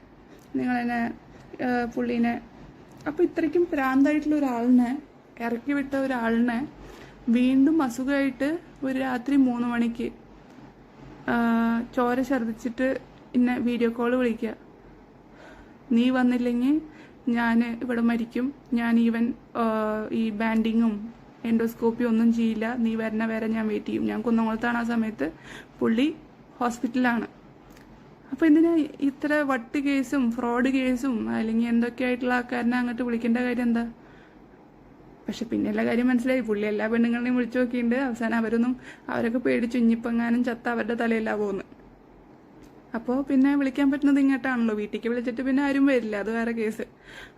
നിങ്ങളെന്നെ പുള്ളീനെ. അപ്പോൾ ഇത്രയ്ക്കും ഭ്രാന്തായിട്ടുള്ള ഒരാളിനെ ഇറക്കി വിട്ട ഒരാളിനെ വീണ്ടും അസുഖമായിട്ട് ഒരു രാത്രി 3 മണിക്ക് ചോര ഛർദിച്ചിട്ട് എന്നെ വീഡിയോ കോൾ വിളിക്കുക. നീ വന്നില്ലെങ്കിൽ ഞാൻ ഇവിടെ മരിക്കും, ഞാൻ ഈ ബാൻഡിങ്ങും എൻഡോസ്കോപ്പിയും ഒന്നും ചെയ്യില്ല, നീ വരണ വരെ ഞാൻ വെയിറ്റ് ചെയ്യും. ഞാൻ കുന്നംകുളത്താണ് ആ സമയത്ത്, പുള്ളി ഹോസ്പിറ്റലാണ്. അപ്പോൾ എന്തിനാ ഇത്ര വട്ട് കേസും ഫ്രോഡ് കേസും അല്ലെങ്കിൽ എന്തൊക്കെയായിട്ടുള്ള ആൾക്കാരനെ അങ്ങോട്ട് വിളിക്കേണ്ട കാര്യം എന്താ? പക്ഷെ പിന്നെ എല്ലാ കാര്യം മനസ്സിലായി, പുള്ളി എല്ലാ പെണ്ണുങ്ങളെയും വിളിച്ചു നോക്കിയിട്ടുണ്ട്. അവസാനം അവരൊക്കെ പേടിച്ചു, ഇനിയിപ്പെങ്ങാനും ചത്ത അവരുടെ തലയിലാ പോകുന്നത്. അപ്പോൾ പിന്നെ വിളിക്കാൻ പറ്റുന്നത് ഇങ്ങോട്ടാണല്ലോ, വീട്ടിലേക്ക് വിളിച്ചിട്ട് പിന്നെ ആരും വരില്ല, അത് വേറെ കേസ്.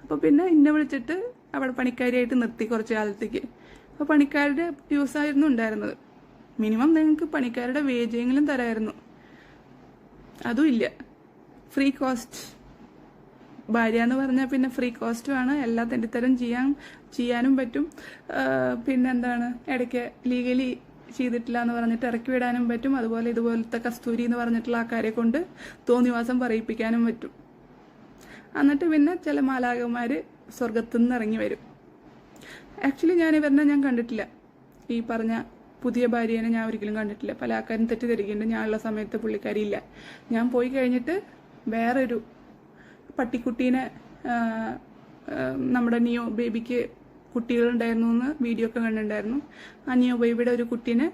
അപ്പോൾ പിന്നെ എന്നെ വിളിച്ചിട്ട് അവിടെ പണിക്കാരിയായിട്ട് നിർത്തി കുറച്ച് കാലത്തേക്ക്. അപ്പോൾ പണിക്കാരുടെ യൂസായിരുന്നു ഉണ്ടായിരുന്നത്. മിനിമം നിങ്ങൾക്ക് പണിക്കാരുടെ വേജെങ്കിലും തരായിരുന്നു, അതും ഇല്ല. ഫ്രീ കോസ്റ്റ് ഭാര്യ എന്ന് പറഞ്ഞാൽ പിന്നെ ഫ്രീ കോസ്റ്റുമാണ്, എല്ലാ തെണ്ടിത്തരം ചെയ്യാനും പറ്റും. പിന്നെന്താണ്, ഇടയ്ക്ക് ലീഗലി ചെയ്തിട്ടില്ല എന്ന് പറഞ്ഞിട്ട് ഇറക്കി വിടാനും പറ്റും. അതുപോലെ ഇതുപോലത്തെ കസ്തൂരി എന്ന് പറഞ്ഞിട്ടുള്ള ആൾക്കാരെ കൊണ്ട് തോന്നിവാസം പറയിപ്പിക്കാനും പറ്റും. എന്നിട്ട് പിന്നെ ചില മാലാകന്മാർ സ്വർഗത്തുനിന്ന് ഇറങ്ങി വരും. ആക്ച്വലി ഞാൻ കണ്ടിട്ടില്ല, ഈ പറഞ്ഞ പുതിയ ഭാര്യനെ ഞാൻ ഒരിക്കലും കണ്ടിട്ടില്ല. പല ആൾക്കാരും തെറ്റിദ്ധരിക്കുന്നുണ്ട്, ഞാനുള്ള സമയത്ത് പുള്ളിക്കാരിയില്ല. ഞാൻ പോയി കഴിഞ്ഞിട്ട് വേറൊരു പട്ടിക്കുട്ടീനെ, നമ്മുടെ നിയോ ബേബിക്ക് കുട്ടികളുണ്ടായിരുന്നു എന്ന് വീഡിയോ ഒക്കെ കണ്ടിട്ടുണ്ടായിരുന്നു. ആ നിയോ ബേബിയുടെ ഒരു കുട്ടീനെ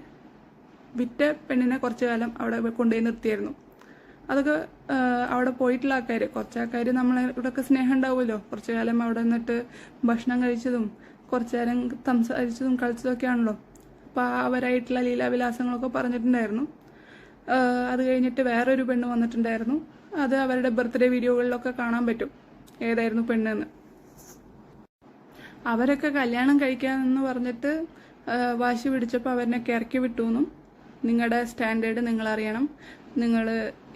വിറ്റ പെണ്ണിനെ കുറച്ചു കാലം അവിടെ കൊണ്ടുപോയി നിർത്തിയായിരുന്നു. അതൊക്കെ അവിടെ പോയിട്ടുള്ള ആൾക്കാർ, കുറച്ച് ആൾക്കാർ നമ്മളോടൊക്കെ സ്നേഹം ഉണ്ടാവുമല്ലോ, കുറച്ചു കാലം അവിടെ നിന്നിട്ട് ഭക്ഷണം കഴിച്ചതും കുറച്ചു നേരം സംസാരിച്ചതും കളിച്ചതൊക്കെ ആണല്ലോ. അപ്പോൾ അവരായിട്ടുള്ള ലീലാവിലാസങ്ങളൊക്കെ പറഞ്ഞിട്ടുണ്ടായിരുന്നു. അത് കഴിഞ്ഞിട്ട് വേറൊരു പെണ്ണ് വന്നിട്ടുണ്ടായിരുന്നു. അത് അവരുടെ ബർത്ത്ഡേ വീഡിയോകളിലൊക്കെ കാണാൻ പറ്റും ഏതായിരുന്നു പെണ്ണെന്ന്. അവരൊക്കെ കല്യാണം കഴിക്കാമെന്ന് പറഞ്ഞിട്ട് വാശി പിടിച്ചപ്പോൾ അവരിനൊക്കെ ഇറക്കി വിട്ടുവെന്നും, നിങ്ങളുടെ സ്റ്റാൻഡേർഡ് നിങ്ങൾ അറിയണം, നിങ്ങൾ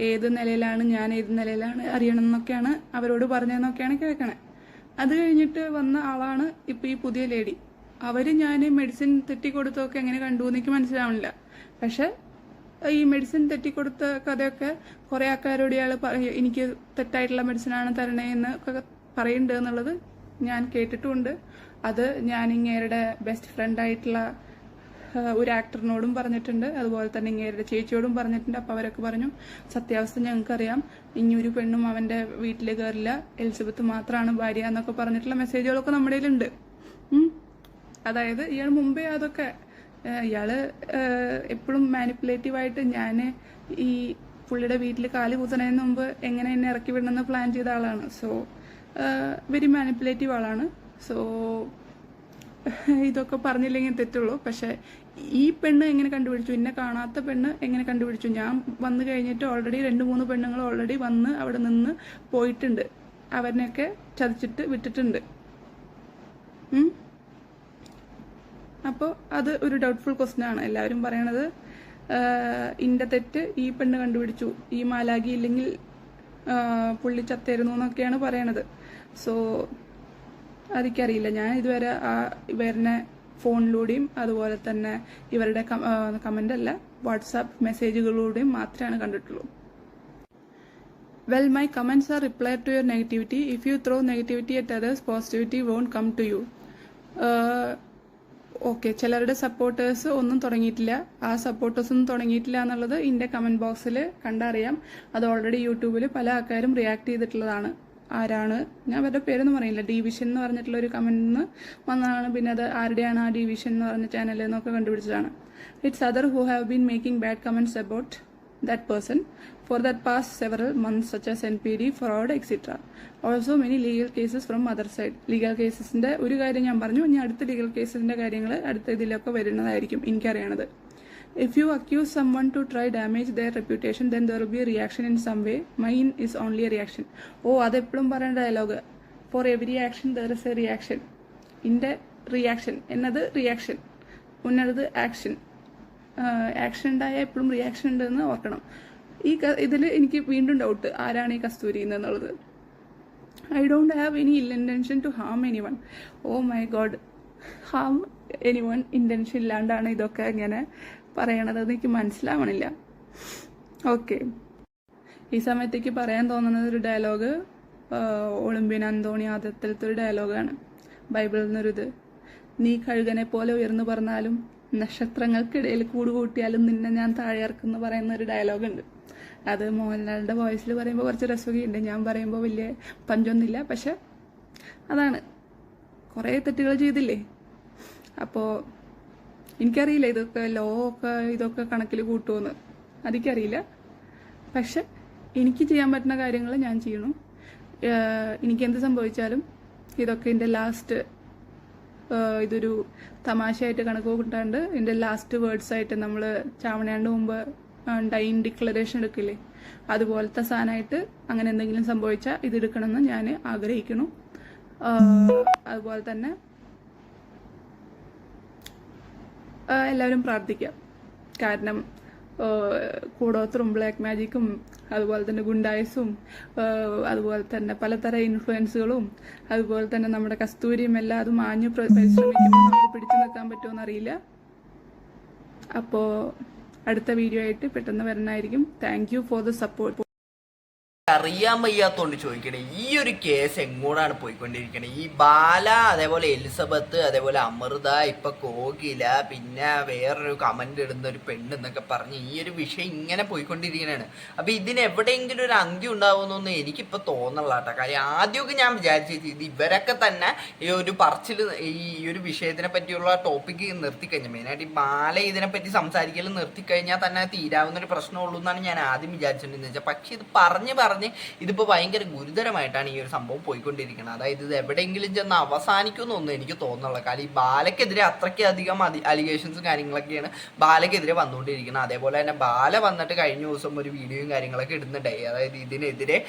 ഏത് നിലയിലാണ് ഞാൻ ഏത് നിലയിലാണ് അറിയണം എന്നൊക്കെയാണ് അവരോട് പറഞ്ഞതെന്നൊക്കെയാണ് കേൾക്കണേ. അത് കഴിഞ്ഞിട്ട് വന്ന ആളാണ് ഇപ്പം ഈ പുതിയ ലേഡി. ഞാൻ മെഡിസിൻ തെറ്റിക്കൊടുത്തൊക്കെ എങ്ങനെ കണ്ടു എനിക്ക് മനസ്സിലാവണില്ല. പക്ഷെ ഈ മെഡിസിൻ തെറ്റിക്കൊടുത്ത കഥയൊക്കെ കുറെ ആൾക്കാരോട് ഇയാൾ എനിക്ക് തെറ്റായിട്ടുള്ള മെഡിസിനാണ് തരണേന്ന് ഒക്കെ പറയുന്നുണ്ട് എന്നുള്ളത് ഞാൻ കേട്ടിട്ടുമുണ്ട്. അത് ഞാൻ ഇങ്ങേരുടെ ബെസ്റ്റ് ഫ്രണ്ടായിട്ടുള്ള ഒരു ആക്ടറിനോടും പറഞ്ഞിട്ടുണ്ട്, അതുപോലെ തന്നെ ഇങ്ങേരുടെ ചേച്ചിയോടും പറഞ്ഞിട്ടുണ്ട്. അപ്പോൾ അവരൊക്കെ പറഞ്ഞു സത്യാവസ്ഥ ഞങ്ങൾക്കറിയാം, ഇനിയൊരു പെണ്ണും അവന്റെ വീട്ടിൽ കയറില്ല, എലിസബത്ത് മാത്രമാണ് ഭാര്യ എന്നൊക്കെ പറഞ്ഞിട്ടുള്ള മെസ്സേജുകളൊക്കെ നമ്മുടെ കയ്യിലുണ്ട്. അതായത് ഇയാൾ മുമ്പേ അതൊക്കെ ഇയാള് എപ്പോഴും മാനിപ്പുലേറ്റീവായിട്ട് ഞാൻ ഈ പുള്ളിയുടെ വീട്ടിൽ കാല് കുത്തണതിന് മുമ്പ് എങ്ങനെ എന്നെ ഇറക്കി വിടണമെന്ന് പ്ലാൻ ചെയ്ത ആളാണ്. സോ വെരി മാനിപ്പുലേറ്റീവ് ആളാണ്. സോ ഇതൊക്കെ പറഞ്ഞില്ലെങ്കിൽ തെറ്റുള്ളൂ. പക്ഷെ ഈ പെണ്ണ് എങ്ങനെ കണ്ടുപിടിച്ചു, എന്നെ കാണാത്ത പെണ്ണ് എങ്ങനെ കണ്ടുപിടിച്ചു? ഞാൻ വന്നു കഴിഞ്ഞിട്ട് ഓൾറെഡി 2-3 പെണ്ണുങ്ങൾ ഓൾറെഡി വന്ന് അവിടെ നിന്ന് പോയിട്ടുണ്ട്, അവരിനെയൊക്കെ ചതിച്ചിട്ട് വിട്ടിട്ടുണ്ട്. അപ്പോൾ അത് ഒരു ഡൗട്ട്ഫുൾ ക്വസ്റ്റ്യൻ ആണ്. എല്ലാവരും പറയണത് ഇന്റെ തെറ്റ് ഈ പെണ്ണ് കണ്ടുപിടിച്ചു, ഈ മാലാഖി ഇല്ലെങ്കിൽ പുള്ളി ചത്തേരുന്നു എന്നൊക്കെയാണ് പറയണത്. സോ അതെനിക്കറിയില്ല. ഞാൻ ഇതുവരെ ഇവരുടെ ഫോണിലൂടെയും അതുപോലെ തന്നെ ഇവരുടെ കമന്റ് അല്ല വാട്സാപ്പ് മെസ്സേജുകളിലൂടെയും മാത്രമാണ് കണ്ടിട്ടുള്ളൂ. Well, my comments are reply to your negativity. If you throw negativity at others, positivity won't come to you. Okay, ചിലരുടെ സപ്പോർട്ടേഴ്സ് ഒന്നും തുടങ്ങിയിട്ടില്ല. ആ സപ്പോർട്ടേഴ്സ് ഒന്നും തുടങ്ങിയിട്ടില്ല എന്നുള്ളത് എൻ്റെ കമന്റ് ബോക്സിൽ കണ്ടറിയാം. അത് ഓൾറെഡി യൂട്യൂബിൽ പല ആൾക്കാരും റിയാക്ട് ചെയ്തിട്ടുള്ളതാണ്. ആരാണ്, ഞാൻ അവരുടെ പേരൊന്നും പറയില്ല, ഡിവിഷൻ എന്ന് പറഞ്ഞിട്ടുള്ള ഒരു കമന്റിൽ നിന്ന് വന്നതാണ്. പിന്നെ അത് ആരുടെയാണ് ആ ഡിവിഷൻ എന്ന് പറഞ്ഞ ചാനലിൽ നിന്നൊക്കെ കണ്ടുപിടിച്ചതാണ്. It's other who have been making bad comments about that person for that past several months, such as NPD, fraud, etc. Also many legal cases from other side. Legal കേസസിന്റെ ഒരു കാര്യം ഞാൻ പറഞ്ഞു, ഇനി അടുത്ത ലീഗൽ കേസിന്റെ കാര്യങ്ങൾ അടുത്ത ഇതിലൊക്കെ വരുന്നതായിരിക്കും എനിക്കറിയണത്. If you accuse someone to try damage their reputation, then there will be a reaction in some way. Mine is only a reaction. അതെപ്പോഴും പറയേണ്ട dialogue. For every action there is a reaction. ഇന്റെ reaction എന്നത് reaction, ഉന്നത് action. Action ഉണ്ടായാൽ എപ്പോഴും reaction ഉണ്ടെന്ന് ഓർക്കണം. ഇതിൽ എനിക്ക് വീണ്ടും ഡൗട്ട്, ആരാണ് ഈ കസ്തൂരി എന്നുള്ളത്. I don't have any ill intention to harm anyone. Oh my God, harm anyone intention ഇല്ലാണ്ടാണ് ഇതൊക്കെ ഇങ്ങനെ പറയണത്, എനിക്ക് മനസ്സിലാവണില്ല. ഓക്കെ, ഈ സമയത്തേക്ക് പറയാൻ തോന്നുന്നത് ഒരു ഡയലോഗ് ഒളിമ്പ്യൻ അന്തോണി ആദ്യത്തിലത്തെ ഒരു ഡയലോഗാണ്, ബൈബിളിൽ നിന്നൊരിത്. നീ കഴുകനെ പോലെ ഉയർന്നു പറഞ്ഞാലും നക്ഷത്രങ്ങൾക്കിടയിൽ കൂടുകൂട്ടിയാലും നിന്നെ ഞാൻ താഴെ ഇറക്കുമെന്ന് പറയുന്ന ഒരു ഡയലോഗുണ്ട്. അത് മോഹൻലാലിന്റെ വോയിസിൽ പറയുമ്പോൾ കുറച്ച് രസമൊക്കെ ഉണ്ട്, ഞാൻ പറയുമ്പോൾ വലിയ പഞ്ചൊന്നുമില്ല. പക്ഷെ അതാണ്, കുറേ തെറ്റുകൾ ചെയ്തില്ലേ. അപ്പോൾ എനിക്കറിയില്ല ഇതൊക്കെ ലോ ഒക്കെ ഇതൊക്കെ കണക്കിൽ കൂട്ടുമെന്ന്, അതെനിക്കറിയില്ല. പക്ഷെ എനിക്ക് ചെയ്യാൻ പറ്റുന്ന കാര്യങ്ങൾ ഞാൻ ചെയ്യണു. എനിക്കെന്ത് സംഭവിച്ചാലും ഇതൊക്കെ എൻ്റെ ലാസ്റ്റ്, ഇതൊരു തമാശയായിട്ട് കണക്ക് കൂട്ടാണ്ട് എൻ്റെ ലാസ്റ്റ് വേർഡ്സ് ആയിട്ട് നമ്മൾ ചാവണേണ്ട മുമ്പ് ഡൈൻ ഡിക്ലറേഷൻ എടുക്കില്ലേ, അതുപോലത്തെ സാധനമായിട്ട് അങ്ങനെ എന്തെങ്കിലും സംഭവിച്ചാൽ ഇത് എടുക്കണമെന്ന് ഞാൻ ആഗ്രഹിക്കുന്നു. അതുപോലെ തന്നെ എല്ലാവരും പ്രാർത്ഥിക്കാം. കാരണം കൂടോത്രം ബ്ലാക്ക് മാജിക്കും അതുപോലെ തന്നെ ഗുണ്ടായസും അതുപോലെ തന്നെ പലതരം ഇൻഫ്ലുവൻസുകളും അതുപോലെ തന്നെ നമ്മുടെ കസ്തൂരിയും എല്ലാം അത് മാഞ്ഞു പരിശ്രമിക്കുമ്പോൾ നമുക്ക് പിടിച്ചു നിൽക്കാൻ പറ്റുമോ അറിയില്ല. അപ്പോൾ അടുത്ത വീഡിയോ ആയിട്ട് പെട്ടെന്ന് വരണമായിരിക്കും. Thank you for the support. അറിയാൻ വയ്യാത്തോണ്ട് ചോദിക്കണേ, ഈ ഒരു കേസ് എങ്ങോട്ടാണ് പോയിക്കൊണ്ടിരിക്കണേ? ഈ ബാല, അതേപോലെ എലിസബത്ത്, അതേപോലെ അമൃത, ഇപ്പൊ കോകില, പിന്നെ വേറൊരു കമന്റ് ഇടുന്ന ഒരു പെണ്ണ് എന്നൊക്കെ പറഞ്ഞ് ഈ ഒരു വിഷയം ഇങ്ങനെ പോയിക്കൊണ്ടിരിക്കണാണ്. അപ്പൊ ഇതിന് എവിടെയെങ്കിലും ഒരു അന്ത്യം ഉണ്ടാവുന്നൊന്നും എനിക്കിപ്പോ തോന്നല കേട്ടോ. കാര്യം ആദ്യമൊക്കെ ഞാൻ വിചാരിച്ചത് ഇത് ഇവരൊക്കെ തന്നെ ഈ ഒരു പറച്ചിൽ ഈ ഒരു വിഷയത്തിനെ പറ്റിയുള്ള ടോപ്പിക്ക് നിർത്തിക്കഴിഞ്ഞാൽ, മെയിനായിട്ട് ഈ ബാല ഇതിനെപ്പറ്റി സംസാരിക്കൽ നിർത്തിക്കഴിഞ്ഞാൽ തന്നെ തീരാവുന്ന ഒരു പ്രശ്നമുള്ളൂ എന്നാണ് ഞാൻ ആദ്യം വിചാരിച്ചിട്ടുണ്ടെന്ന് വെച്ചാൽ. പക്ഷെ ഇത് പറഞ്ഞ് ഇതിപ്പോ ഭയങ്കര ഗുരുതരമായിട്ടാണ് ഈ ഒരു സംഭവം പോയിക്കൊണ്ടിരിക്കുന്നത്. അതായത് ഇത് എവിടെയെങ്കിലും ചെന്ന് അവസാനിക്കുമെന്നൊന്നും എനിക്ക് തോന്നുന്നില്ല. കാരണം ഈ ബാലയ്ക്കെതിരെ അത്രയ്ക്കധികം അലിഗേഷൻസും കാര്യങ്ങളൊക്കെയാണ് ബാലയ്ക്കെതിരെ വന്നുകൊണ്ടിരിക്കുന്നത്. അതേപോലെ തന്നെ ബാല വന്നിട്ട് കഴിഞ്ഞ ദിവസം ഒരു വീഡിയോയും കാര്യങ്ങളൊക്കെ ഇടുന്നുണ്ടായി. അതായത് ഇതിനെതിരെ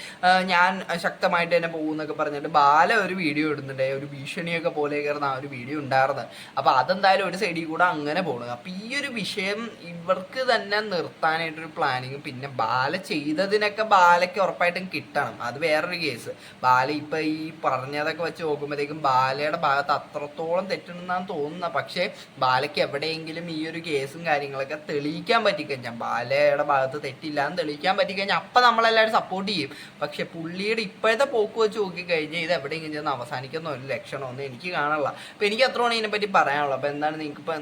ഞാൻ ശക്തമായിട്ട് തന്നെ പോകുന്നൊക്കെ പറഞ്ഞിട്ട് ബാല ഒരു വീഡിയോ ഇടുന്നുണ്ടായി, ഒരു ഭീഷണിയൊക്കെ പോലെ കയറുന്ന ആ ഒരു വീഡിയോ ഉണ്ടായിരുന്നു. അപ്പൊ അതെന്തായാലും ഒരു സൈഡിൽ കൂടെ അങ്ങനെ പോകുന്നത്. അപ്പൊ ഈ ഒരു വിഷയം ഇവർക്ക് തന്നെ നിർത്താനായിട്ടൊരു പ്ലാനിങ്, പിന്നെ ബാല ചെയ്തതിനൊക്കെ ബാലയ്ക്ക് ഉറപ്പായിട്ടും കിട്ടണം, അത് വേറൊരു കേസ്. ബാല ഇപ്പൊ ഈ പറഞ്ഞതൊക്കെ വെച്ച് നോക്കുമ്പോഴത്തേക്കും ബാലയുടെ ഭാഗത്ത് അത്രത്തോളം തെറ്റുണ്ടെന്നാണ് തോന്നുന്നത്. പക്ഷെ ബാലയ്ക്ക് എവിടെയെങ്കിലും ഈ ഒരു കേസും കാര്യങ്ങളൊക്കെ തെളിയിക്കാൻ പറ്റിക്കഴിഞ്ഞാൽ, ബാലയുടെ ഭാഗത്ത് തെറ്റില്ലാന്ന് തെളിയിക്കാൻ പറ്റിക്കഴിഞ്ഞാൽ അപ്പം നമ്മളെല്ലാവരും സപ്പോർട്ട് ചെയ്യും. പക്ഷെ പുള്ളിയുടെ ഇപ്പോഴത്തെ പോക്ക് വെച്ച് നോക്കിക്കഴിഞ്ഞാൽ ഇത് എവിടെയെങ്കിലും ചെന്ന് അവസാനിക്കുന്ന ഒരു ലക്ഷണമൊന്നും എനിക്ക് കാണാനുള്ള. അപ്പൊ എനിക്ക് അത്രയാണ് ഇതിനെപ്പറ്റി പറയാനുള്ളത്. അപ്പൊ എന്താണ്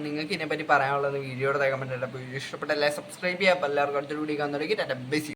നിങ്ങൾക്ക് ഇതിനെപ്പറ്റി പറയാനുള്ളത് വീഡിയോയുടെ കമന്റ്. അപ്പോൾ വീഡിയോ ഇഷ്ടപ്പെട്ടല്ലേ സബ്സ്ക്രൈബ് ചെയ്യാം. അപ്പോൾ എല്ലാവർക്കും അടുത്തൊരു വീഡിയോ കാണുന്നവരേക്ക് ടാറ്റ ബൈ.